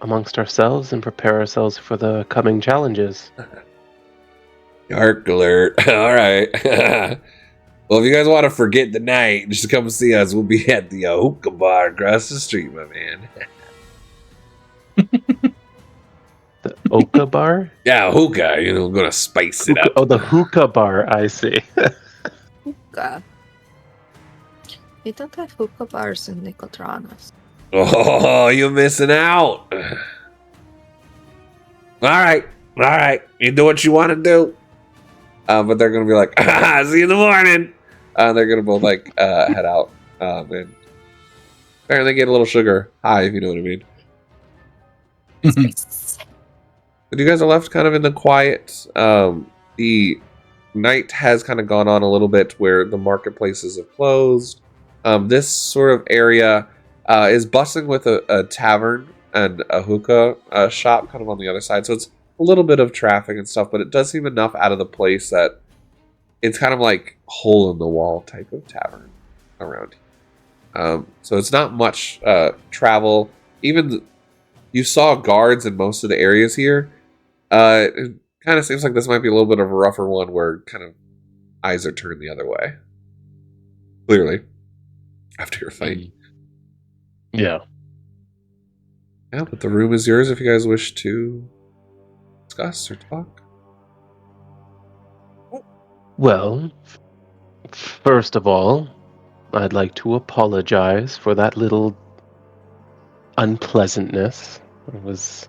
Speaker 3: amongst ourselves and prepare ourselves for the coming challenges.
Speaker 6: Dark alert. All right. Well, if you guys want to forget the night, just come see us. We'll be at the hookah bar across the street, my man.
Speaker 3: The hookah bar?
Speaker 6: Yeah, hookah. We're going to spice it up.
Speaker 3: Oh, the hookah bar. I see.
Speaker 2: Hookah. We don't have hookah bars in Nicodranas.
Speaker 6: Oh, you're missing out. All right. You do what you want to do. But they're going to be see you in the morning. They're going to both head out. And apparently get a little sugar high, if you know what I mean. But you guys are left kind of in the quiet. The night has kind of gone on a little bit where the marketplaces have closed. This sort of area is bustling with a tavern and a hookah shop kind of on the other side. So it's a little bit of traffic and stuff, but it does seem enough out of the place that it's kind of hole in the wall type of tavern around here. So it's not much travel. Even you saw guards in most of the areas here. It kind of seems like this might be a little bit of a rougher one where kind of eyes are turned the other way. Clearly. After your fight.
Speaker 3: Yeah.
Speaker 6: Yeah, but the room is yours if you guys wish to discuss or talk.
Speaker 3: Well, first of all, I'd like to apologize for that little unpleasantness. It was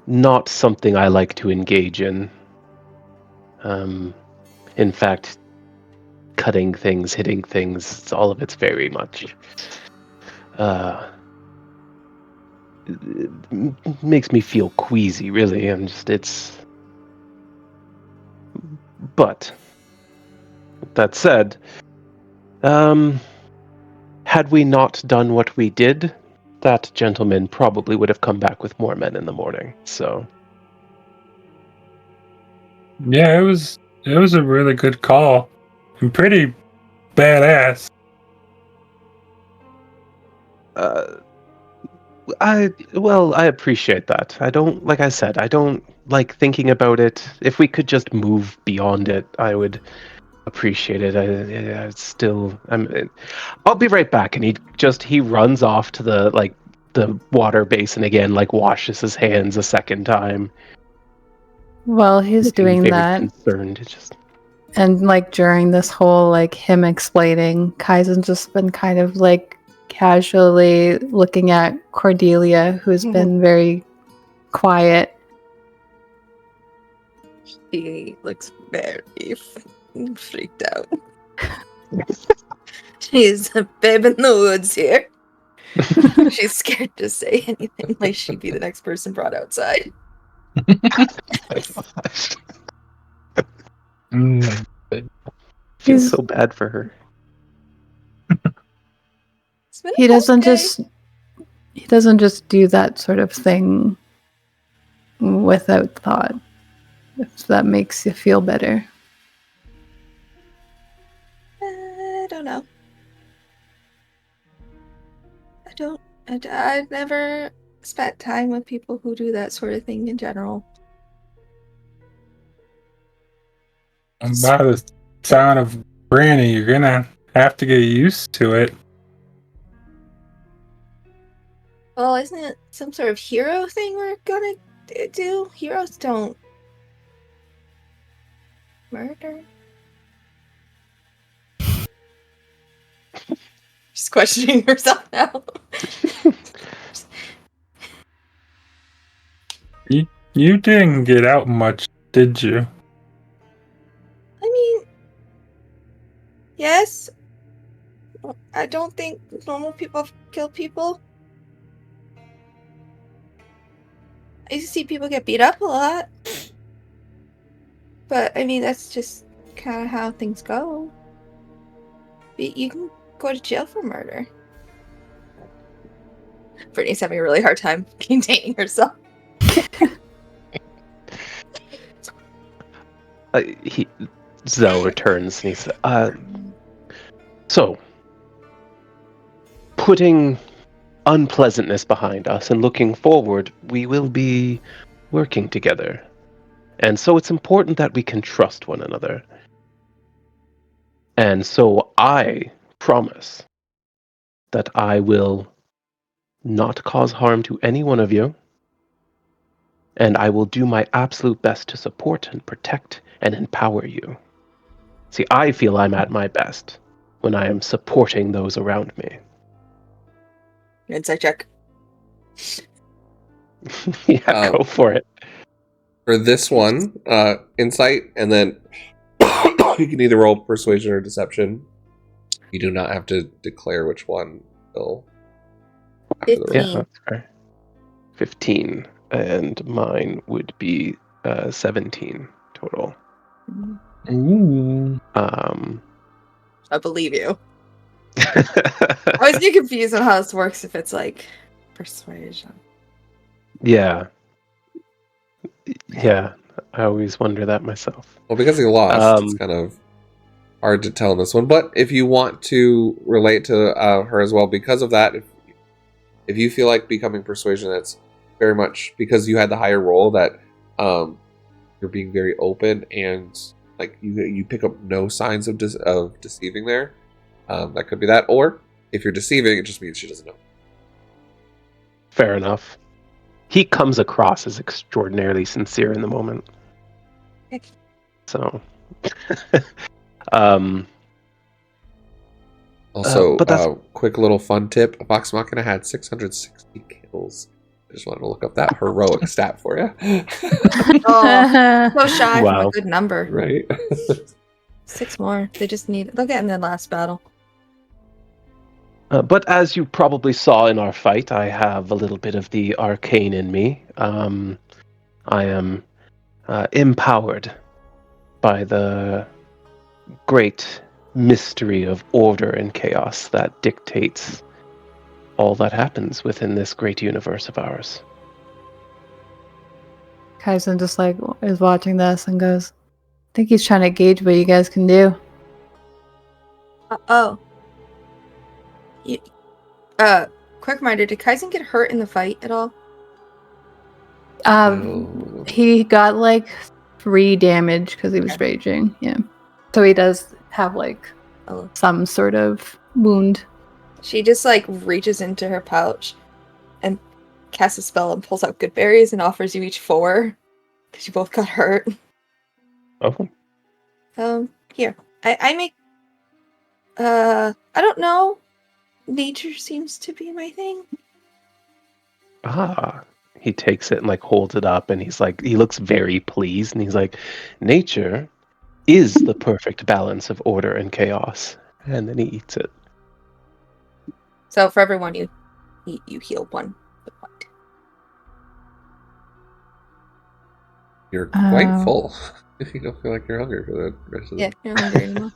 Speaker 3: not something I like to engage in. In fact, cutting things, hitting things, all of it's very much it makes me feel queasy, really. But that said, had we not done what we did, that gentleman probably would have come back with more men in the morning. So
Speaker 5: Yeah, it was a really good call. And pretty badass.
Speaker 3: I appreciate that. I don't like thinking about it. If we could just move beyond it, I would appreciate it. I'll be right back. And he runs off to the water basin again, washes his hands a second time.
Speaker 4: While he's doing
Speaker 3: very
Speaker 4: that,
Speaker 3: concerned.
Speaker 4: and during this whole him explaining, Kaizen's just been kind of casually looking at Cordelia, who's been very quiet.
Speaker 2: She looks very freaked out. She's a babe in the woods here. She's scared to say anything, like she'd be the next person brought outside.
Speaker 5: Mm.
Speaker 3: Feels
Speaker 4: He's-
Speaker 3: so bad for her.
Speaker 2: It's been a
Speaker 4: He
Speaker 2: tough
Speaker 4: doesn't
Speaker 2: day.
Speaker 4: just do that sort of thing without thought. If that makes you feel better.
Speaker 2: I don't know. I've never spent time with people who do that sort of thing in general.
Speaker 5: And by the sound of Granny, you're gonna have to get used to it.
Speaker 2: Well, isn't it some sort of hero thing we're gonna do? Heroes don't murder. She's questioning herself now.
Speaker 5: You didn't get out much, did you?
Speaker 2: I mean, yes. I don't think normal people kill people. I used to see people get beat up a lot. But, I mean, that's just kind of how things go. You can go to jail for murder. Brittany's having a really hard time containing herself.
Speaker 3: Zell returns and he says, so, putting unpleasantness behind us and looking forward, we will be working together. And so it's important that we can trust one another. And so I promise that I will not cause harm to any one of you. And I will do my absolute best to support and protect and empower you. See, I feel I'm at my best when I am supporting those around me.
Speaker 2: Insight check.
Speaker 3: Yeah, go for it.
Speaker 6: For this one, insight, and then you can either roll persuasion or deception. You do not have to declare which one will. after the roll.
Speaker 2: 15.
Speaker 3: Yeah, that's fair. 15, and mine would be 17 total.
Speaker 5: Ooh.
Speaker 2: I believe you. I always get confused on how this works if it's like persuasion.
Speaker 3: Yeah. Yeah, I always wonder that myself.
Speaker 6: Well, because he lost, it's kind of hard to tell in this one. But if you want to relate to her as well, because of that, if you feel like becoming persuasion, that's very much because you had the higher roll that you're being very open and like you pick up no signs of deceiving there. That could be that, or if you're deceiving, it just means she doesn't know.
Speaker 3: Fair enough. He comes across as extraordinarily sincere in the moment. So,
Speaker 6: Also,
Speaker 3: but that's
Speaker 6: quick little fun tip: Vox Machina had 660 kills. I just wanted to look up that heroic stat for you.
Speaker 2: Oh, so shy from
Speaker 3: Wow.
Speaker 2: a good number.
Speaker 6: Right?
Speaker 2: 6 more. They just need. They'll get in the last battle.
Speaker 3: But as you probably saw in our fight, I have a little bit of the arcane in me. I am empowered by the great mystery of order and chaos that dictates all that happens within this great universe of ours.
Speaker 4: Kaizen just like is watching this and goes, I think he's trying to gauge what you guys can do.
Speaker 2: Oh. Quick reminder, did Kaizen get hurt in the fight at all?
Speaker 6: No.
Speaker 4: He got like 3 damage because he was raging. Yeah. So he does have like some sort of wound.
Speaker 2: She just like reaches into her pouch and casts a spell and pulls out good berries and offers you each 4 because you both got hurt.
Speaker 3: Oh.
Speaker 2: Here. I make I don't know. Nature seems to be my thing.
Speaker 3: He takes it and like holds it up and he looks very pleased and he's like, nature is the perfect balance of order and chaos. And then he eats it.
Speaker 2: So for everyone you heal 1 point.
Speaker 6: You're quite full. If you don't feel like you're hungry for the rest of the
Speaker 2: Yeah, you're not hungry anymore.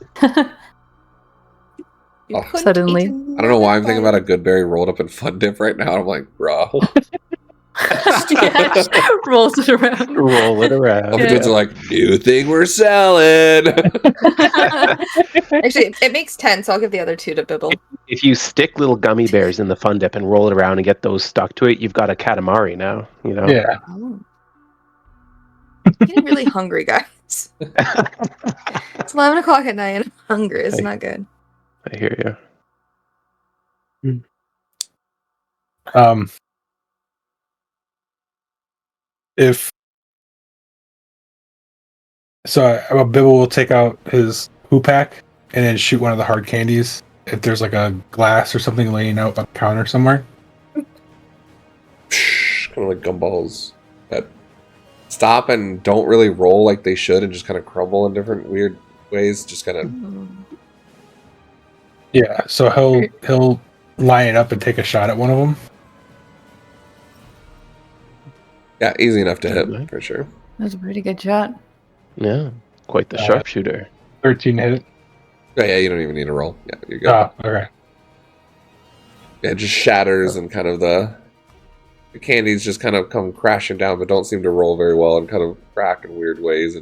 Speaker 2: You
Speaker 6: Oh.
Speaker 2: couldn't
Speaker 4: Suddenly.
Speaker 2: eat
Speaker 6: I don't know why I'm
Speaker 2: another
Speaker 6: thinking about a
Speaker 2: bite.
Speaker 6: good berry rolled up in fun dip right now. I'm like, bro.
Speaker 4: Yeah, rolls it around.
Speaker 3: Roll it around.
Speaker 6: All the
Speaker 4: Yeah.
Speaker 6: dudes are like, new thing we're selling.
Speaker 2: Actually, it makes 10, so I'll give the other 2 to Bibble.
Speaker 3: If you stick little gummy bears in the fun dip and roll it around and get those stuck to it, you've got a katamari now. You know.
Speaker 5: Yeah.
Speaker 2: Oh. Getting really hungry, guys. It's 11 o'clock at night and I'm hungry. It's not good.
Speaker 3: I hear you.
Speaker 5: If so, Bibble will take out his hoopak and then shoot one of the hard candies. If there's like a glass or something laying out on the counter somewhere.
Speaker 6: Kind of like gumballs that stop and don't really roll like they should and just kind of crumble in different weird ways. Just kind of
Speaker 5: Yeah, so he'll line it up and take a shot at one of them.
Speaker 6: yeah, easy enough to hit
Speaker 3: Mhm.
Speaker 6: for sure.
Speaker 4: That was a pretty good shot.
Speaker 3: Yeah, quite the sharpshooter.
Speaker 5: 13 hit.
Speaker 6: Yeah, you don't even need to roll. Yeah, you're good.
Speaker 5: Oh, okay.
Speaker 6: Yeah, it just shatters and kind of the candies just kind of come crashing down, but don't seem to roll very well and kind of crack in weird ways.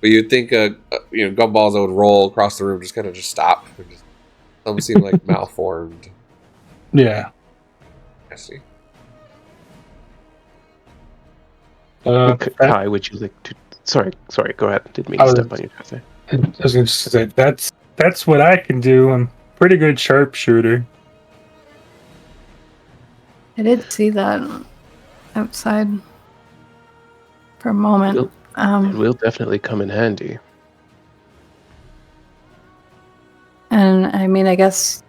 Speaker 6: But you'd think, gumballs that would roll across the room just kind of just stop. Some seem like malformed.
Speaker 5: Yeah.
Speaker 6: I see.
Speaker 3: Kai, would you like to? Sorry. Go ahead. Didn't mean
Speaker 5: I
Speaker 3: to
Speaker 5: was-
Speaker 3: step on your cafe.
Speaker 5: I was going to say that's what I can do. I'm pretty good sharpshooter.
Speaker 4: I did see that outside for a moment.
Speaker 3: It will definitely come in handy.
Speaker 4: And I mean, I guess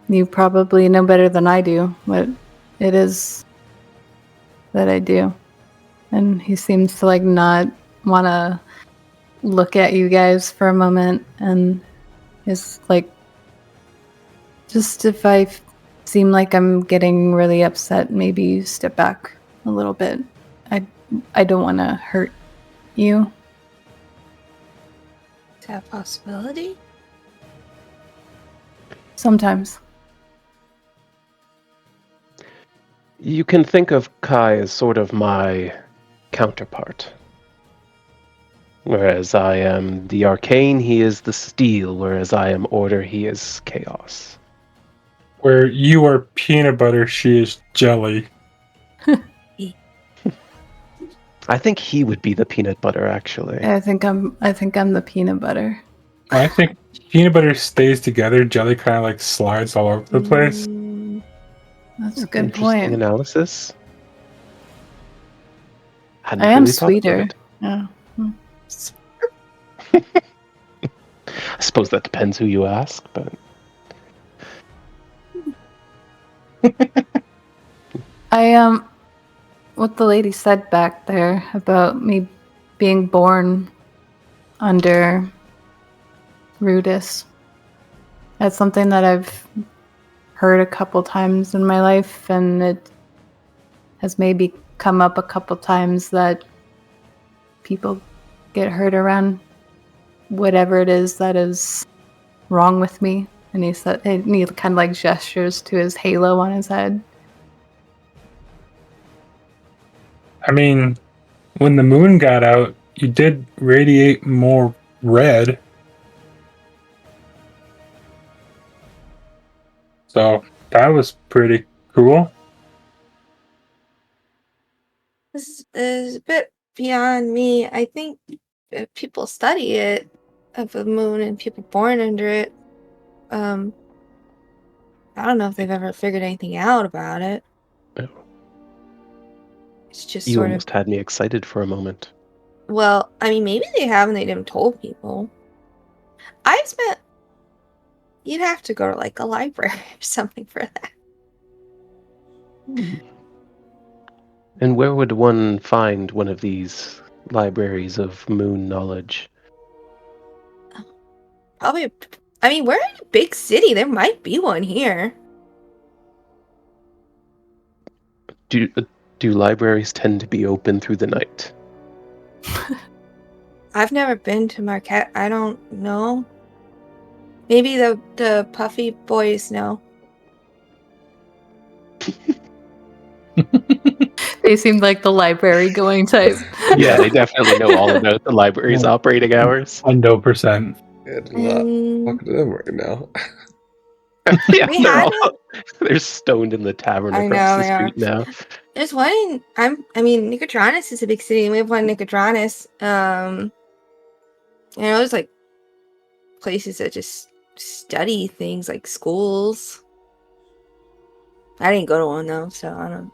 Speaker 4: you probably know better than I do what it is that I do. And he seems to like not want to look at you guys for a moment and is like, just if I seem like I'm getting really upset, maybe step back a little bit. I don't want to hurt you.
Speaker 2: Is that a possibility?
Speaker 4: Sometimes.
Speaker 3: You can think of Kai as sort of my counterpart. Whereas I am the arcane, he is the steel. Whereas I am order, he is chaos.
Speaker 5: Where you are peanut butter, she is jelly.
Speaker 3: I think he would be the peanut butter, actually.
Speaker 4: I think I'm the peanut butter.
Speaker 5: I think peanut butter stays together, jelly kind of like slides all over the place.
Speaker 4: That's a good
Speaker 3: Interesting
Speaker 4: point.
Speaker 3: analysis. Hadn't
Speaker 4: I am
Speaker 3: really thought about
Speaker 4: sweeter.
Speaker 3: it.
Speaker 4: Yeah.
Speaker 3: I suppose that depends who you ask, but
Speaker 4: What the lady said back there about me being born under Rudis. That's something that I've heard a couple times in my life, and it has maybe come up a couple times that people get hurt around whatever it is that is wrong with me. And he said, and he kind of like gestures to his halo on his head.
Speaker 5: I mean, when the moon got out, you did radiate more red. So that was pretty cool.
Speaker 2: This is a bit beyond me. I think if people study it, of the moon and people born under it, I don't know if they've ever figured anything out about it.
Speaker 3: Oh.
Speaker 2: It's just
Speaker 3: You
Speaker 2: sort
Speaker 3: almost had me excited for a moment.
Speaker 2: well, I mean, maybe they have and they never told people. You'd have to go to like a library or something for that.
Speaker 3: And where would one find one of these libraries of moon knowledge?
Speaker 2: Probably, I mean, we're in a big city. There might be one here.
Speaker 3: Do libraries tend to be open through the night?
Speaker 2: I've never been to Marquette. I don't know. Maybe the puffy boys know.
Speaker 4: They seemed like the library going type.
Speaker 3: Yeah, they definitely know all about the library's operating hours.
Speaker 5: 100%.
Speaker 6: Good luck. Talking to them right now.
Speaker 3: Yeah,
Speaker 2: We had
Speaker 3: they're stoned in the tavern
Speaker 2: I
Speaker 3: across
Speaker 2: know,
Speaker 3: the
Speaker 2: they are.
Speaker 3: street now.
Speaker 2: There's one in Nicodranus is a big city, and we have one in Nicodranus. There's like places that just study things like schools. I didn't go to one though, so I don't.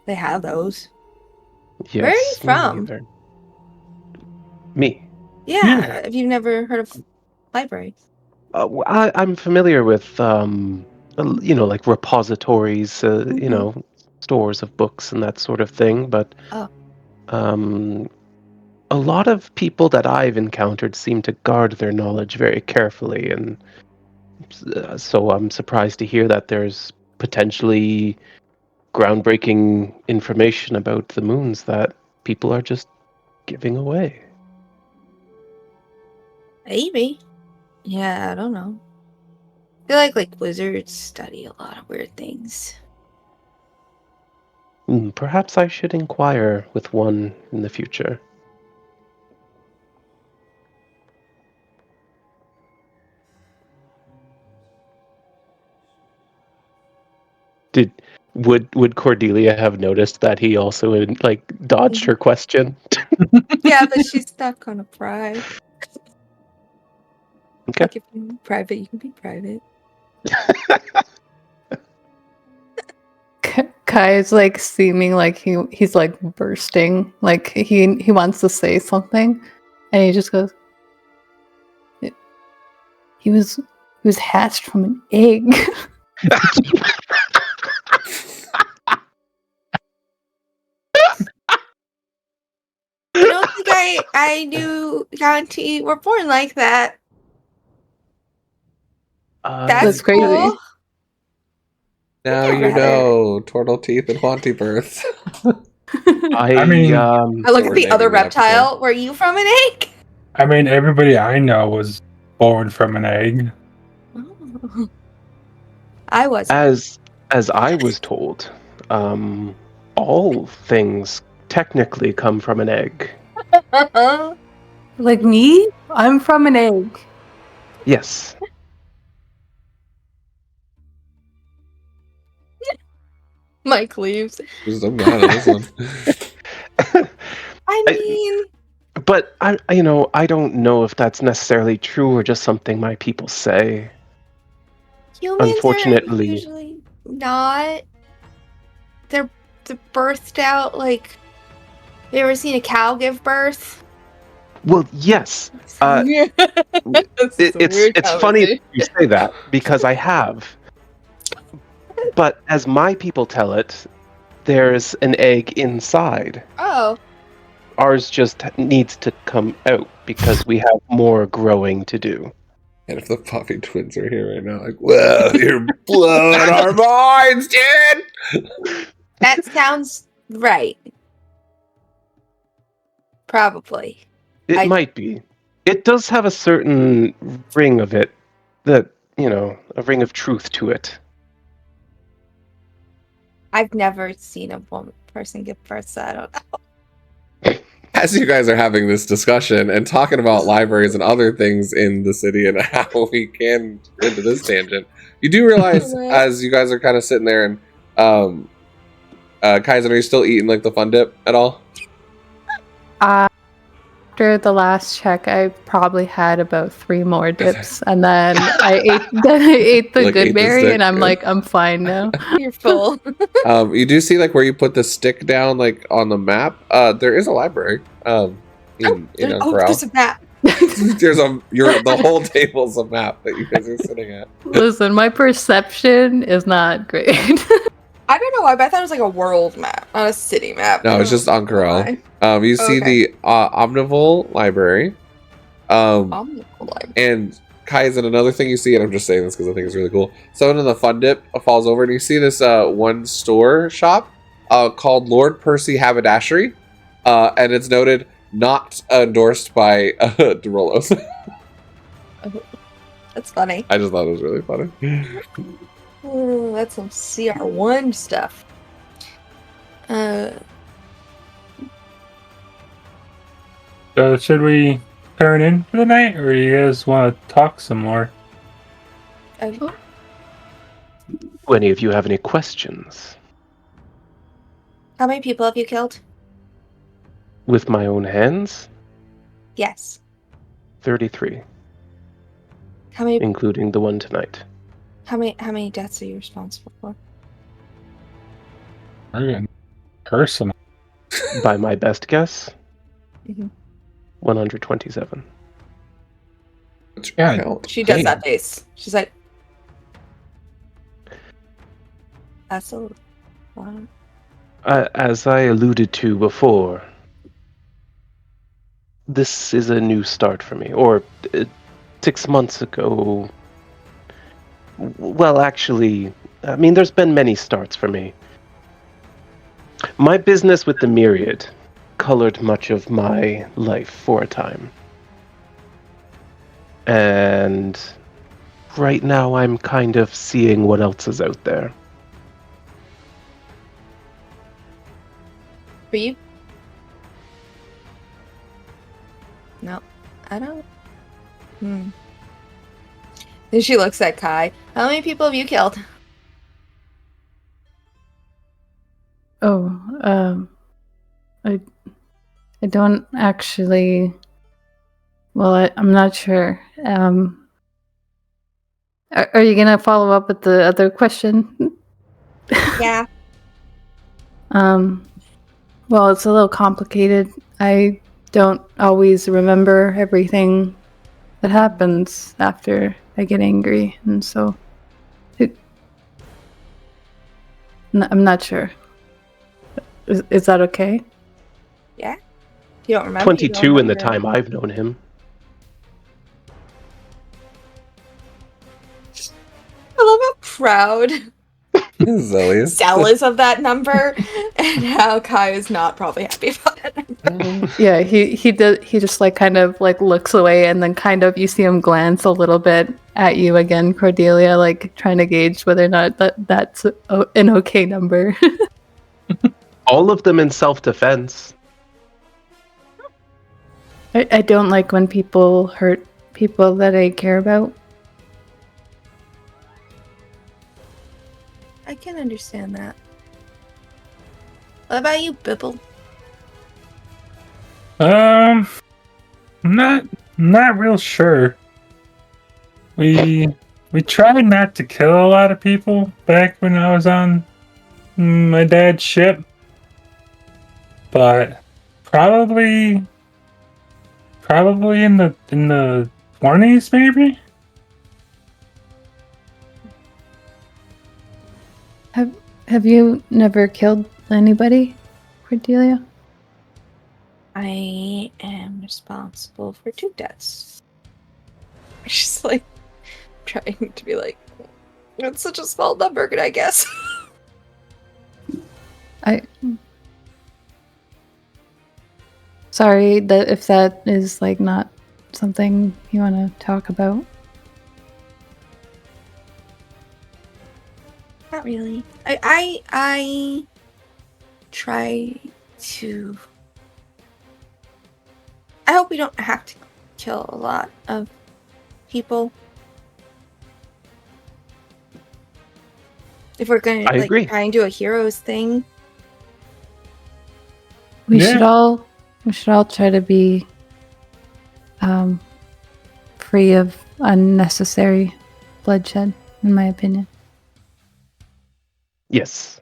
Speaker 2: They have those.
Speaker 3: Yes,
Speaker 2: Where are you
Speaker 3: me
Speaker 2: from?
Speaker 3: neither. Me.
Speaker 2: Yeah, if you've never heard of libraries.
Speaker 3: I'm familiar with, like repositories,
Speaker 2: Mhm.
Speaker 3: stores of books and that sort of thing. But
Speaker 2: Oh.
Speaker 3: a lot of people that I've encountered seem to guard their knowledge very carefully, and so I'm surprised to hear that there's potentially groundbreaking information about the moons that people are just giving away.
Speaker 2: Maybe. Yeah, I don't know. I feel like wizards study a lot of weird things.
Speaker 3: Perhaps I should inquire with one in the future. Would Cordelia have noticed that he also dodged her question?
Speaker 2: Yeah, but she's not gonna pry.
Speaker 3: Okay.
Speaker 2: Like if you're private, you can be private.
Speaker 4: Kai is like seeming like he's like bursting, like he wants to say something, and he just goes, he was hatched from an egg.
Speaker 2: I don't think I knew Yanti were born like that. That's
Speaker 4: crazy.
Speaker 2: cool.
Speaker 6: Now
Speaker 2: Never
Speaker 6: you
Speaker 2: had it.
Speaker 6: know turtle teeth and haunty birth.
Speaker 5: I mean-
Speaker 2: I look
Speaker 6: We're
Speaker 2: at the other
Speaker 6: naming the episode.
Speaker 2: reptile. Were you from an egg?
Speaker 5: I mean, everybody I know was born from an egg.
Speaker 2: Oh. I was.
Speaker 3: as I was told, all things technically come from an egg.
Speaker 4: Like me, I'm from an egg.
Speaker 3: Yes.
Speaker 2: Mike leaves.
Speaker 6: I'm mad at this one.
Speaker 2: I mean,
Speaker 3: But I don't know if that's necessarily true or just something my people say.
Speaker 2: humans
Speaker 3: Unfortunately.
Speaker 2: are usually not. They're birthed out like. You ever seen a cow give birth?
Speaker 3: Well, yes. It's funny that you say that because I have. But as my people tell it, there's an egg inside.
Speaker 2: Oh.
Speaker 3: Ours just needs to come out because we have more growing to do.
Speaker 6: And if the Puffy twins are here right now, like, whoa, you're blowing our minds, dude!
Speaker 2: That sounds right. Probably.
Speaker 3: It might be. It does have a certain ring of it that, a ring of truth to it.
Speaker 2: I've never seen a person give birth, so I don't know.
Speaker 6: As you guys are having this discussion and talking about libraries and other things in the city and how we can get into this tangent, you do realize as you guys are kind of sitting there and Kaizen, are you still eating like the fun dip at all?
Speaker 4: After the last check, I probably had about 3 more dips, and then I ate the
Speaker 6: Like,
Speaker 4: good
Speaker 6: ate the
Speaker 4: berry,
Speaker 6: stick,
Speaker 4: and I'm
Speaker 6: yeah.
Speaker 4: like, I'm fine now.
Speaker 2: You're full.
Speaker 6: You do see like where you put the stick down, like on the map. There is a library. In Corral.
Speaker 2: There's a map.
Speaker 6: There's the whole table's a map that you guys are sitting at.
Speaker 4: Listen, my perception is not great.
Speaker 2: I don't know why, but I thought it was like a world map, not a city map.
Speaker 6: No, it's just on Corral. You see the Omnivore Library. And Kaizen, another thing you see, and I'm just saying this because I think it's really cool. Someone in the fun dip falls over, and you see this one store shop called Lord Percy Haberdashery, and it's noted not endorsed by Derolos.
Speaker 2: That's funny.
Speaker 6: I just thought it was really funny.
Speaker 2: Ooh, that's some CR1 stuff.
Speaker 5: So should we turn in for the night, or do you guys want to talk some more?
Speaker 3: Do any of you have any questions?
Speaker 2: How many people have you killed?
Speaker 3: With my own hands?
Speaker 2: Yes.
Speaker 3: 33,
Speaker 2: How many
Speaker 3: including the one tonight.
Speaker 2: how many deaths are you responsible for?
Speaker 5: We're getting personal.
Speaker 3: By my best guess,
Speaker 2: Mhm.
Speaker 3: 127.
Speaker 6: Let's
Speaker 5: God.
Speaker 6: count.
Speaker 2: She does
Speaker 5: Damn.
Speaker 2: that face. She's like, that's a lot.
Speaker 3: As I alluded to before, this is a new start for me. Or 6 months ago. Well, actually, I mean, there's been many starts for me. My business with the Myriad colored much of my life for a time. And right now I'm kind of seeing what else is out there.
Speaker 2: For you? No, I don't. Then she looks at Kai. How many people have you killed?
Speaker 4: Oh, I don't actually. Well, I'm not sure. Are you gonna follow up with the other question?
Speaker 2: Yeah.
Speaker 4: Well, it's a little complicated. I don't always remember everything that happens after I get angry, and so I'm not sure. Is that okay?
Speaker 2: Yeah. You don't remember?
Speaker 3: 22 in the time I've known him.
Speaker 2: I love how proud
Speaker 6: Zoe's.
Speaker 2: Zell is of that number, and how Kai is not probably happy about that number.
Speaker 4: Yeah, he does. He just like kind of like looks away, and then kind of you see him glance a little bit at you again, Cordelia, like trying to gauge whether or not that's an okay number.
Speaker 3: All of them in self-defense.
Speaker 4: I don't like when people hurt people that I care about.
Speaker 2: I can understand that. What about you, Bibble?
Speaker 5: I'm not real sure. We tried not to kill a lot of people back when I was on my dad's ship, but probably in the 20s maybe.
Speaker 4: Have you never killed anybody, Cordelia?
Speaker 2: I am responsible for 2 deaths. She's like trying to be like, it's such a small number, I guess.
Speaker 4: Sorry that if that is like not something you want to talk about.
Speaker 2: Not really. I try to. I hope we don't have to kill a lot of people. If we're gonna
Speaker 3: I agree.
Speaker 2: try and do a heroes thing.
Speaker 4: We
Speaker 5: Yeah.
Speaker 4: should all try to be free of unnecessary bloodshed, in my opinion.
Speaker 3: Yes.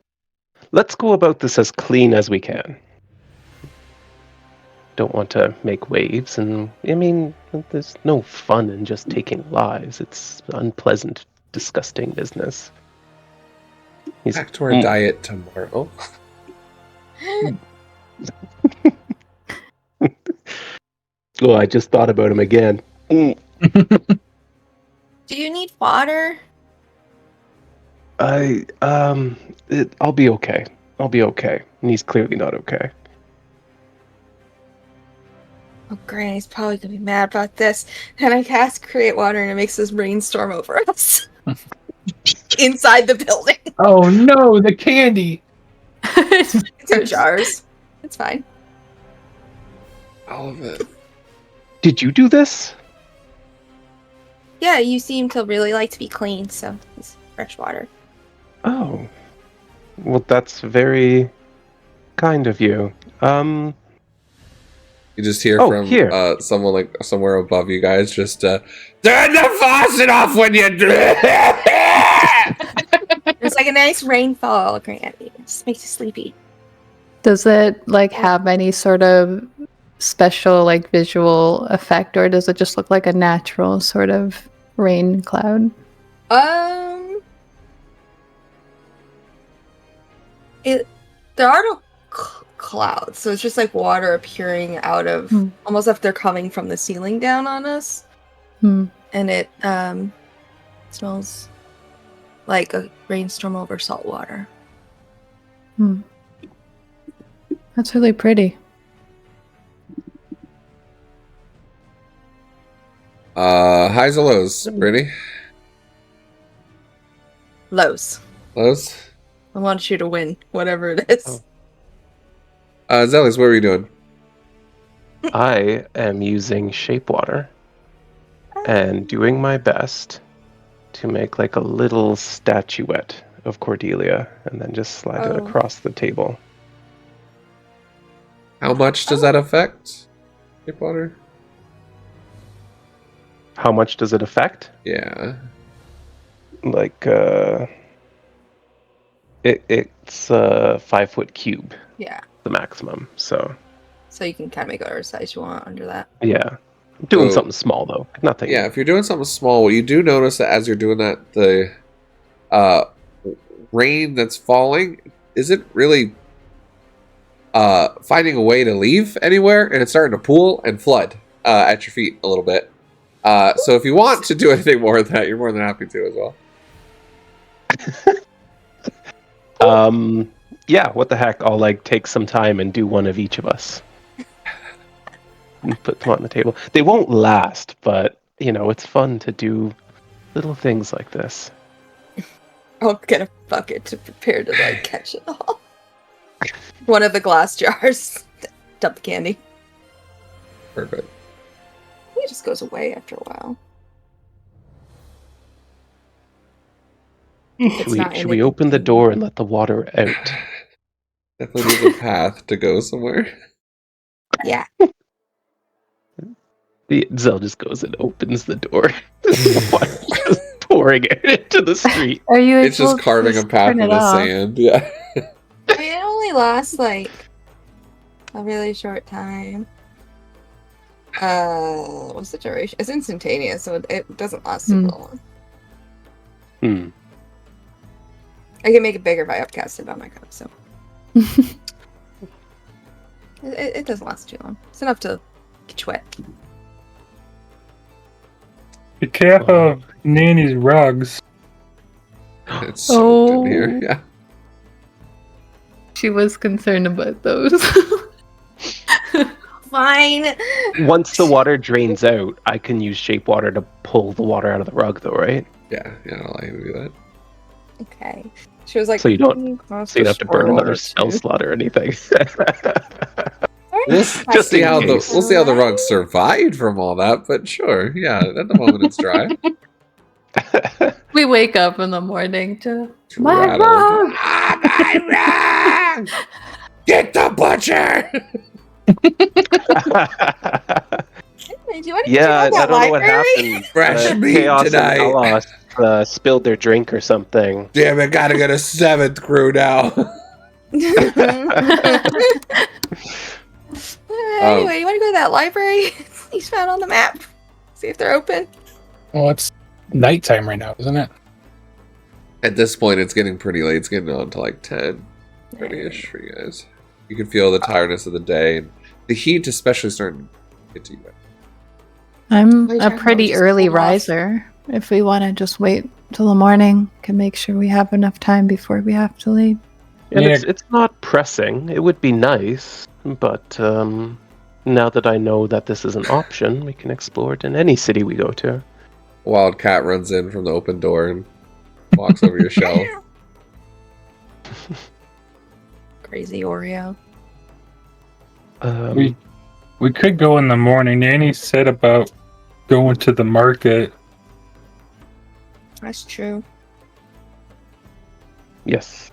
Speaker 3: Let's go about this as clean as we can. Don't want to make waves, and I mean, there's no fun in just taking lives. It's unpleasant, disgusting business.
Speaker 6: Back to our diet tomorrow.
Speaker 3: Oh, I just thought about him again.
Speaker 2: Do you need water?
Speaker 3: I'll be okay. I'll be okay. And he's clearly not okay.
Speaker 2: Oh, Granny's probably gonna be mad about this. And I cast Create Water and it makes this rainstorm over us. Inside the building.
Speaker 5: Oh no, the candy!
Speaker 2: It's in jars. It's fine.
Speaker 6: All of it.
Speaker 3: Did you do this?
Speaker 2: Yeah, you seem to really like to be clean, so it's fresh water.
Speaker 3: Oh. Well, that's very kind of you.
Speaker 6: You just hear
Speaker 3: Oh,
Speaker 6: from
Speaker 3: here.
Speaker 6: someone like somewhere above you guys just turn the faucet off when you do it.
Speaker 2: It's like a nice rainfall, Granny. It just makes you sleepy.
Speaker 4: Does it like have any sort of special like visual effect, or does it just look like a natural sort of rain cloud?
Speaker 2: There are no clouds, so it's just like water appearing out of almost if they're coming from the ceiling down on us.
Speaker 4: Hmm.
Speaker 2: And it smells like a rainstorm over salt water.
Speaker 4: Hmm. That's really pretty.
Speaker 6: Highs or lows, Brittany?
Speaker 2: Lows.
Speaker 6: Lows?
Speaker 2: I want you to win, whatever it is.
Speaker 6: Zelis, what are you doing?
Speaker 3: I am using shape water and doing my best to make like a little statuette of Cordelia and then just slide it across the table.
Speaker 6: How much does that affect? Shape water?
Speaker 3: How much does it affect?
Speaker 6: Yeah.
Speaker 3: Like, it's a 5-foot cube,
Speaker 2: Yeah.
Speaker 3: the maximum. So
Speaker 2: you can kind of make whatever size you want under that.
Speaker 3: yeah, doing
Speaker 6: So-
Speaker 3: something small though, nothing.
Speaker 6: Yeah, if you're doing something small, you do notice that as you're doing that, the rain that's falling isn't really finding a way to leave anywhere, and it's starting to pool and flood at your feet a little bit. So if you want to do anything more than that, you're more than happy to as well.
Speaker 3: Yeah, what the heck? I'll like take some time and do one of each of us. And put them on the table. They won't last, but you know, it's fun to do little things like this.
Speaker 2: I'll get a bucket to prepare to like catch it all. One of the glass jars. Dump the candy.
Speaker 6: Perfect.
Speaker 2: It just goes away after a while.
Speaker 3: Should we open the door and let the water out?
Speaker 6: Definitely needs a path to go somewhere.
Speaker 2: Yeah.
Speaker 3: Zell just goes and opens the door. The water's just pouring out into the street.
Speaker 4: Are you?
Speaker 6: It's just carving a path in
Speaker 4: turn it
Speaker 6: the
Speaker 4: off?
Speaker 6: sand. Yeah.
Speaker 2: I mean, it only lasts like a really short time. What's the duration? It's instantaneous, so it doesn't last super long.
Speaker 3: Hmm.
Speaker 2: I can make it bigger if I upcast it by my cup, so it doesn't last too long. It's enough to get you wet.
Speaker 5: Be careful of Nanny's rugs.
Speaker 6: It's soaked in here. Yeah.
Speaker 4: She was concerned about those.
Speaker 2: Fine.
Speaker 3: Once the water drains out, I can use shape water to pull the water out of the rug, though, right?
Speaker 6: Yeah. I'll allow you to do that.
Speaker 2: Okay. She was like,
Speaker 3: So you don't have to burn another spell slot or anything.
Speaker 6: We'll
Speaker 3: Just
Speaker 6: see
Speaker 3: in
Speaker 6: how
Speaker 3: case.
Speaker 6: we'll see how the rug survived from all that, but sure, yeah. At the moment, it's dry.
Speaker 4: We wake up in the morning to
Speaker 6: It's
Speaker 4: my
Speaker 6: rattled.
Speaker 4: rug!
Speaker 6: Ah, my rug! Get the butcher!
Speaker 2: Hey, do you want to
Speaker 3: Yeah, I
Speaker 2: check out
Speaker 3: don't
Speaker 2: that
Speaker 3: know what
Speaker 2: library?
Speaker 3: happened.
Speaker 6: Fresh meat
Speaker 3: Chaos
Speaker 6: tonight.
Speaker 3: and Kalos spilled their drink or something.
Speaker 6: Damn it! Gotta get a 7th crew now.
Speaker 2: Anyway, you want to go to that library you found on the map? See if they're open.
Speaker 5: Well, it's nighttime right now, isn't it?
Speaker 6: At this point, it's getting pretty late. It's getting on to like 10, 30-ish for you guys. You can feel the tiredness of the day, and the heat especially starting to get to you.
Speaker 4: I'm
Speaker 2: We're
Speaker 4: a
Speaker 2: talking
Speaker 4: pretty
Speaker 2: about just
Speaker 4: early
Speaker 2: hold off.
Speaker 4: riser. If we want to just wait till the morning, can make sure we have enough time before we have to leave.
Speaker 3: And
Speaker 5: Yeah.
Speaker 3: it's not pressing. It would be nice, but now that I know that this is an option, we can explore it in any city we go to.
Speaker 6: Wildcat runs in from the open door and walks over your shelf.
Speaker 2: Crazy Oreo.
Speaker 5: We could go in the morning. Nanny said about going to the market.
Speaker 2: That's true.
Speaker 3: Yes.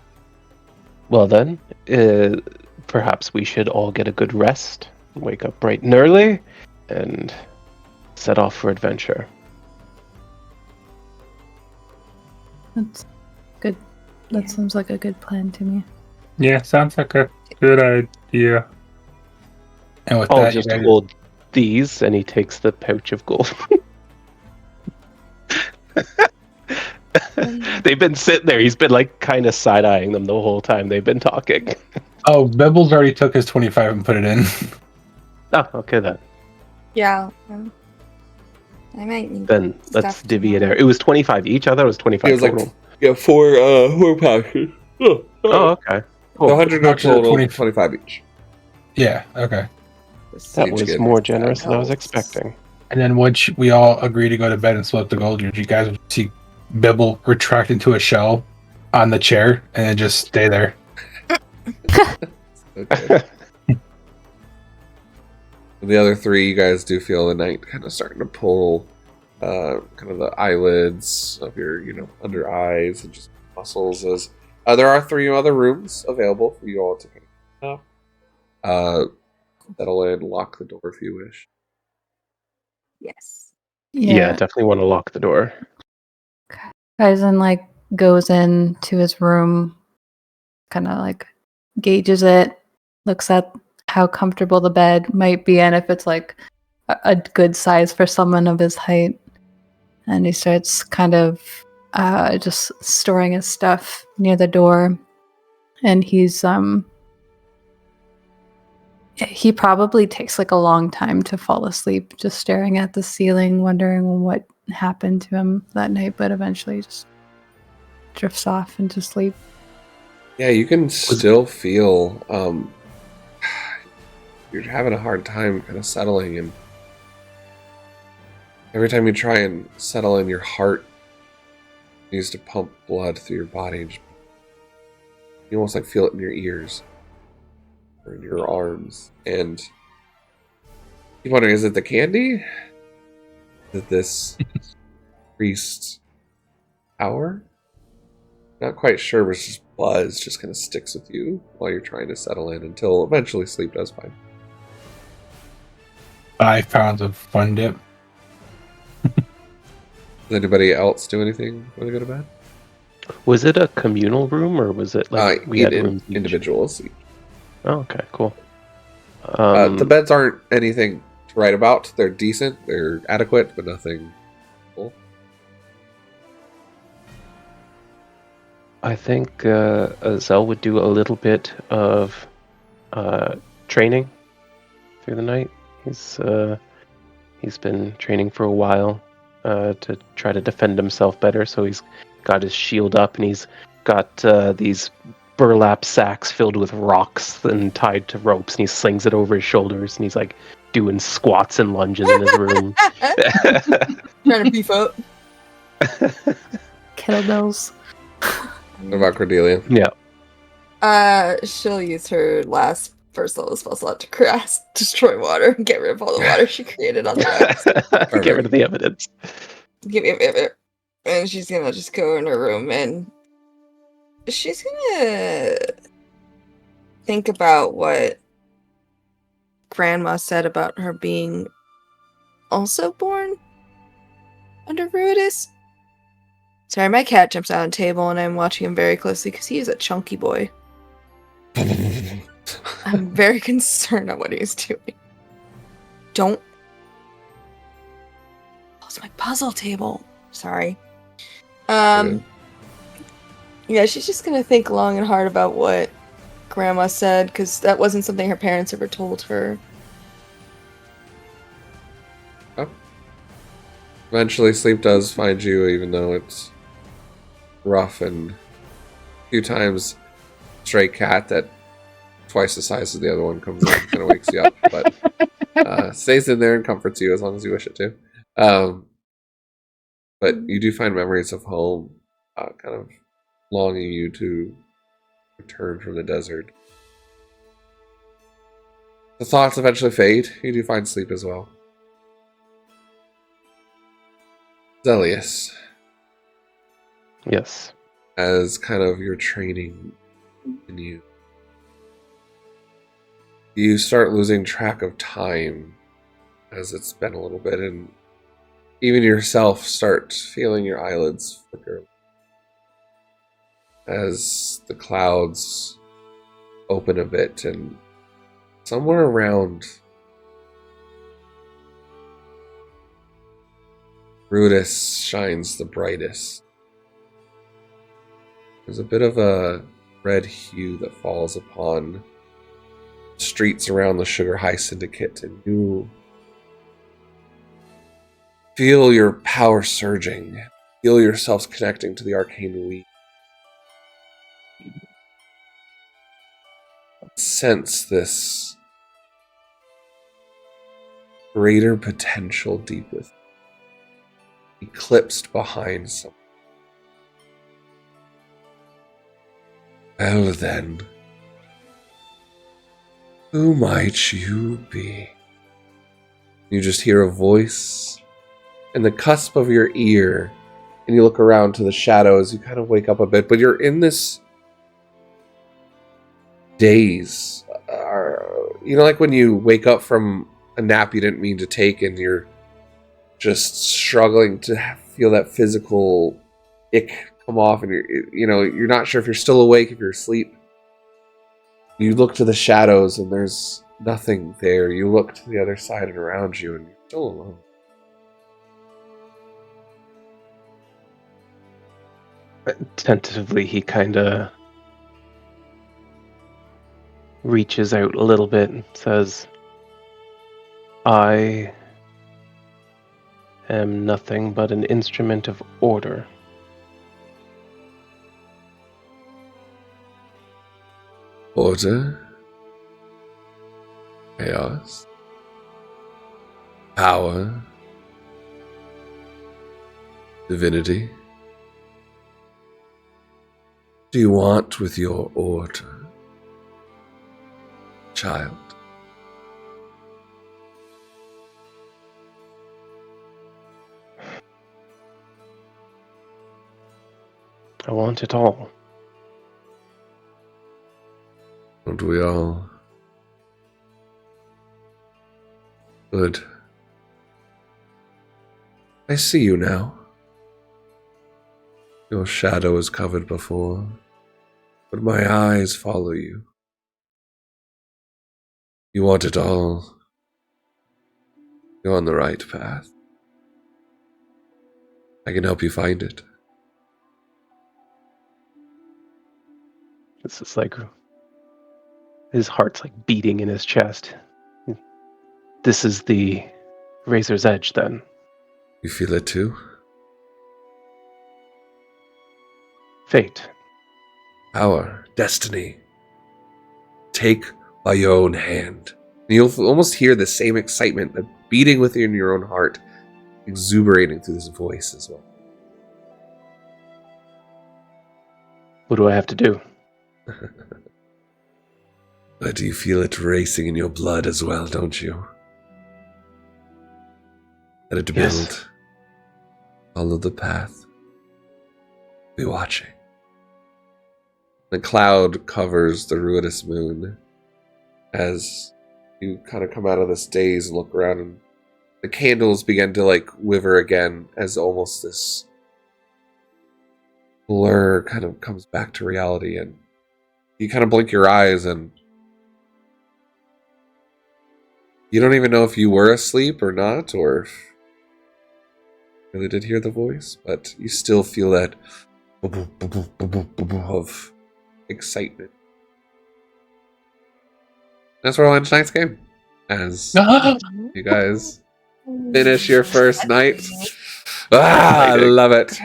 Speaker 3: Well then, perhaps we should all get a good rest, wake up bright and early, and set off for adventure.
Speaker 4: That's good. That seems like a good plan to me.
Speaker 5: Yeah, sounds like a good idea. And with
Speaker 3: I'll
Speaker 5: that,
Speaker 3: just
Speaker 5: you guys,
Speaker 3: hold these, and he takes the pouch of gold. They've been sitting there. He's been like kind of side-eyeing them the whole time they've been talking.
Speaker 5: oh, Bibbles already took his 25 and put it in.
Speaker 3: Oh, okay then.
Speaker 2: Yeah. I might need
Speaker 3: Then let's
Speaker 2: stuff
Speaker 3: divvy it
Speaker 2: tomorrow.
Speaker 3: out. It was 25 each. I thought it was 25
Speaker 6: He was
Speaker 3: total.
Speaker 6: like, yeah, four pouches.
Speaker 3: Oh, okay. Cool.
Speaker 6: 100
Speaker 5: Pouches of
Speaker 6: total,
Speaker 5: 20.
Speaker 6: 25 each.
Speaker 5: Yeah, okay.
Speaker 3: That
Speaker 6: Each
Speaker 3: was
Speaker 6: get
Speaker 3: more
Speaker 6: that
Speaker 3: generous than I was
Speaker 2: helps.
Speaker 3: expecting.
Speaker 5: And then once we all agree to go to bed and split the gold, you guys would see Bibble retract into a shell on the chair and then just stay there.
Speaker 6: Okay. The other three, you guys do feel the night kind of starting to pull kind of the eyelids of your, under eyes and just muscles. As there are 3 other rooms available for you all to kind of settle in, lock the door if you wish.
Speaker 2: Yes.
Speaker 3: Yeah, definitely want to lock the door.
Speaker 4: Kaizen like goes into his room, kind of like gauges it, looks at how comfortable the bed might be and if it's like a good size for someone of his height. And he starts kind of just storing his stuff near the door. And he probably takes like a long time to fall asleep, just staring at the ceiling, wondering what happened to him that night, but eventually just drifts off into sleep.
Speaker 6: Yeah, you can still feel you're having a hard time kind of settling, and every time you try and settle in, your heart needs to pump blood through your body. And you almost like feel it in your ears or in your arms, and you're wondering, is it the candy? Is it this increased power? Not quite sure, but it's just buzz just kind of sticks with you while you're trying to settle in until eventually sleep does find.
Speaker 5: 5 pounds of Fun Dip.
Speaker 6: Does anybody else do anything when they go to bed?
Speaker 3: Was it a communal room or was it like we had rooms each?
Speaker 6: Individuals.
Speaker 3: Oh, okay, cool.
Speaker 6: The beds aren't anything to write about. They're decent. They're adequate, but nothing full.
Speaker 3: I think Zell would do a little bit of training through the night. He's been training for a while to try to defend himself better. So he's got his shield up and he's got these burlap sacks filled with rocks and tied to ropes, and he slings it over his shoulders, and he's like doing squats and lunges in his room.
Speaker 2: Trying to beef up.
Speaker 4: Kettlebells.
Speaker 6: What about Cordelia?
Speaker 3: Yeah.
Speaker 2: She'll use her last first level spell slot to cast Destroy Water and get rid of all the water she created on the rocks.
Speaker 3: Get rid of the evidence.
Speaker 2: Give me a minute. And she's gonna just go in her room and she's gonna think about what Grandma said about her being also born under Ruidus. Sorry, my cat jumps out on the table and I'm watching him very closely because he is a chunky boy. I'm very concerned on what he's doing. Don't. Close my puzzle table. Sorry. Yeah, she's just gonna think long and hard about what Grandma said, because that wasn't something her parents ever told her.
Speaker 6: Oh. Eventually, sleep does find you, even though it's rough, and a few times, stray cat that twice the size of the other one comes in, kind of wakes you up, but stays in there and comforts you as long as you wish it to. But you do find memories of home, kind of longing you to return from the desert. The thoughts eventually fade. You do find sleep as well. Zelius,
Speaker 3: Yes.
Speaker 6: as kind of your training continues, you start losing track of time as it's been a little bit, and even yourself start feeling your eyelids flicker as the clouds open a bit, and somewhere around Brutus shines the brightest. There's a bit of a red hue that falls upon streets around the Sugar High Syndicate, and you feel your power surging. Feel yourselves connecting to the arcane weave. Sense this greater potential deep within, eclipsed behind some. Well then, who might you be? You just hear a voice in the cusp of your ear, and you look around to the shadows. You kind of wake up a bit, but you're in this daze. You know, like when you wake up from a nap you didn't mean to take, and you're just struggling to feel that physical ick come off, and you're not sure if you're still awake, if you're asleep. You look to the shadows, and there's nothing there. You look to the other side and around you, and you're still alone.
Speaker 3: Tentatively, he kind of reaches out a little bit and says, I am nothing but an instrument of order.
Speaker 6: Order, chaos, power, divinity. What do you want with your order, child?
Speaker 3: I want it all.
Speaker 6: Don't we all? Good. I see you now. Your shadow is covered before, but my eyes follow you. You want it all. You're on the right path. I can help you find it.
Speaker 3: This is like his heart's like beating in his chest. This is the razor's edge, then.
Speaker 6: You feel it too?
Speaker 3: Fate.
Speaker 6: Power, destiny. Take by your own hand. And you'll almost hear the same excitement beating within your own heart, exuberating through this voice as well.
Speaker 3: What do I have to do?
Speaker 6: But you feel it racing in your blood as well, don't you? Let it build.
Speaker 3: Yes.
Speaker 6: Follow the path. Be watching. The cloud covers the ruinous moon as you kind of come out of this daze and look around, and the candles begin to like quiver again as almost this blur kind of comes back to reality, and you kind of blink your eyes and you don't even know if you were asleep or not, or if you really did hear the voice, but you still feel that of excitement. That's where I'll end tonight's game. As you guys finish your first night. I love it.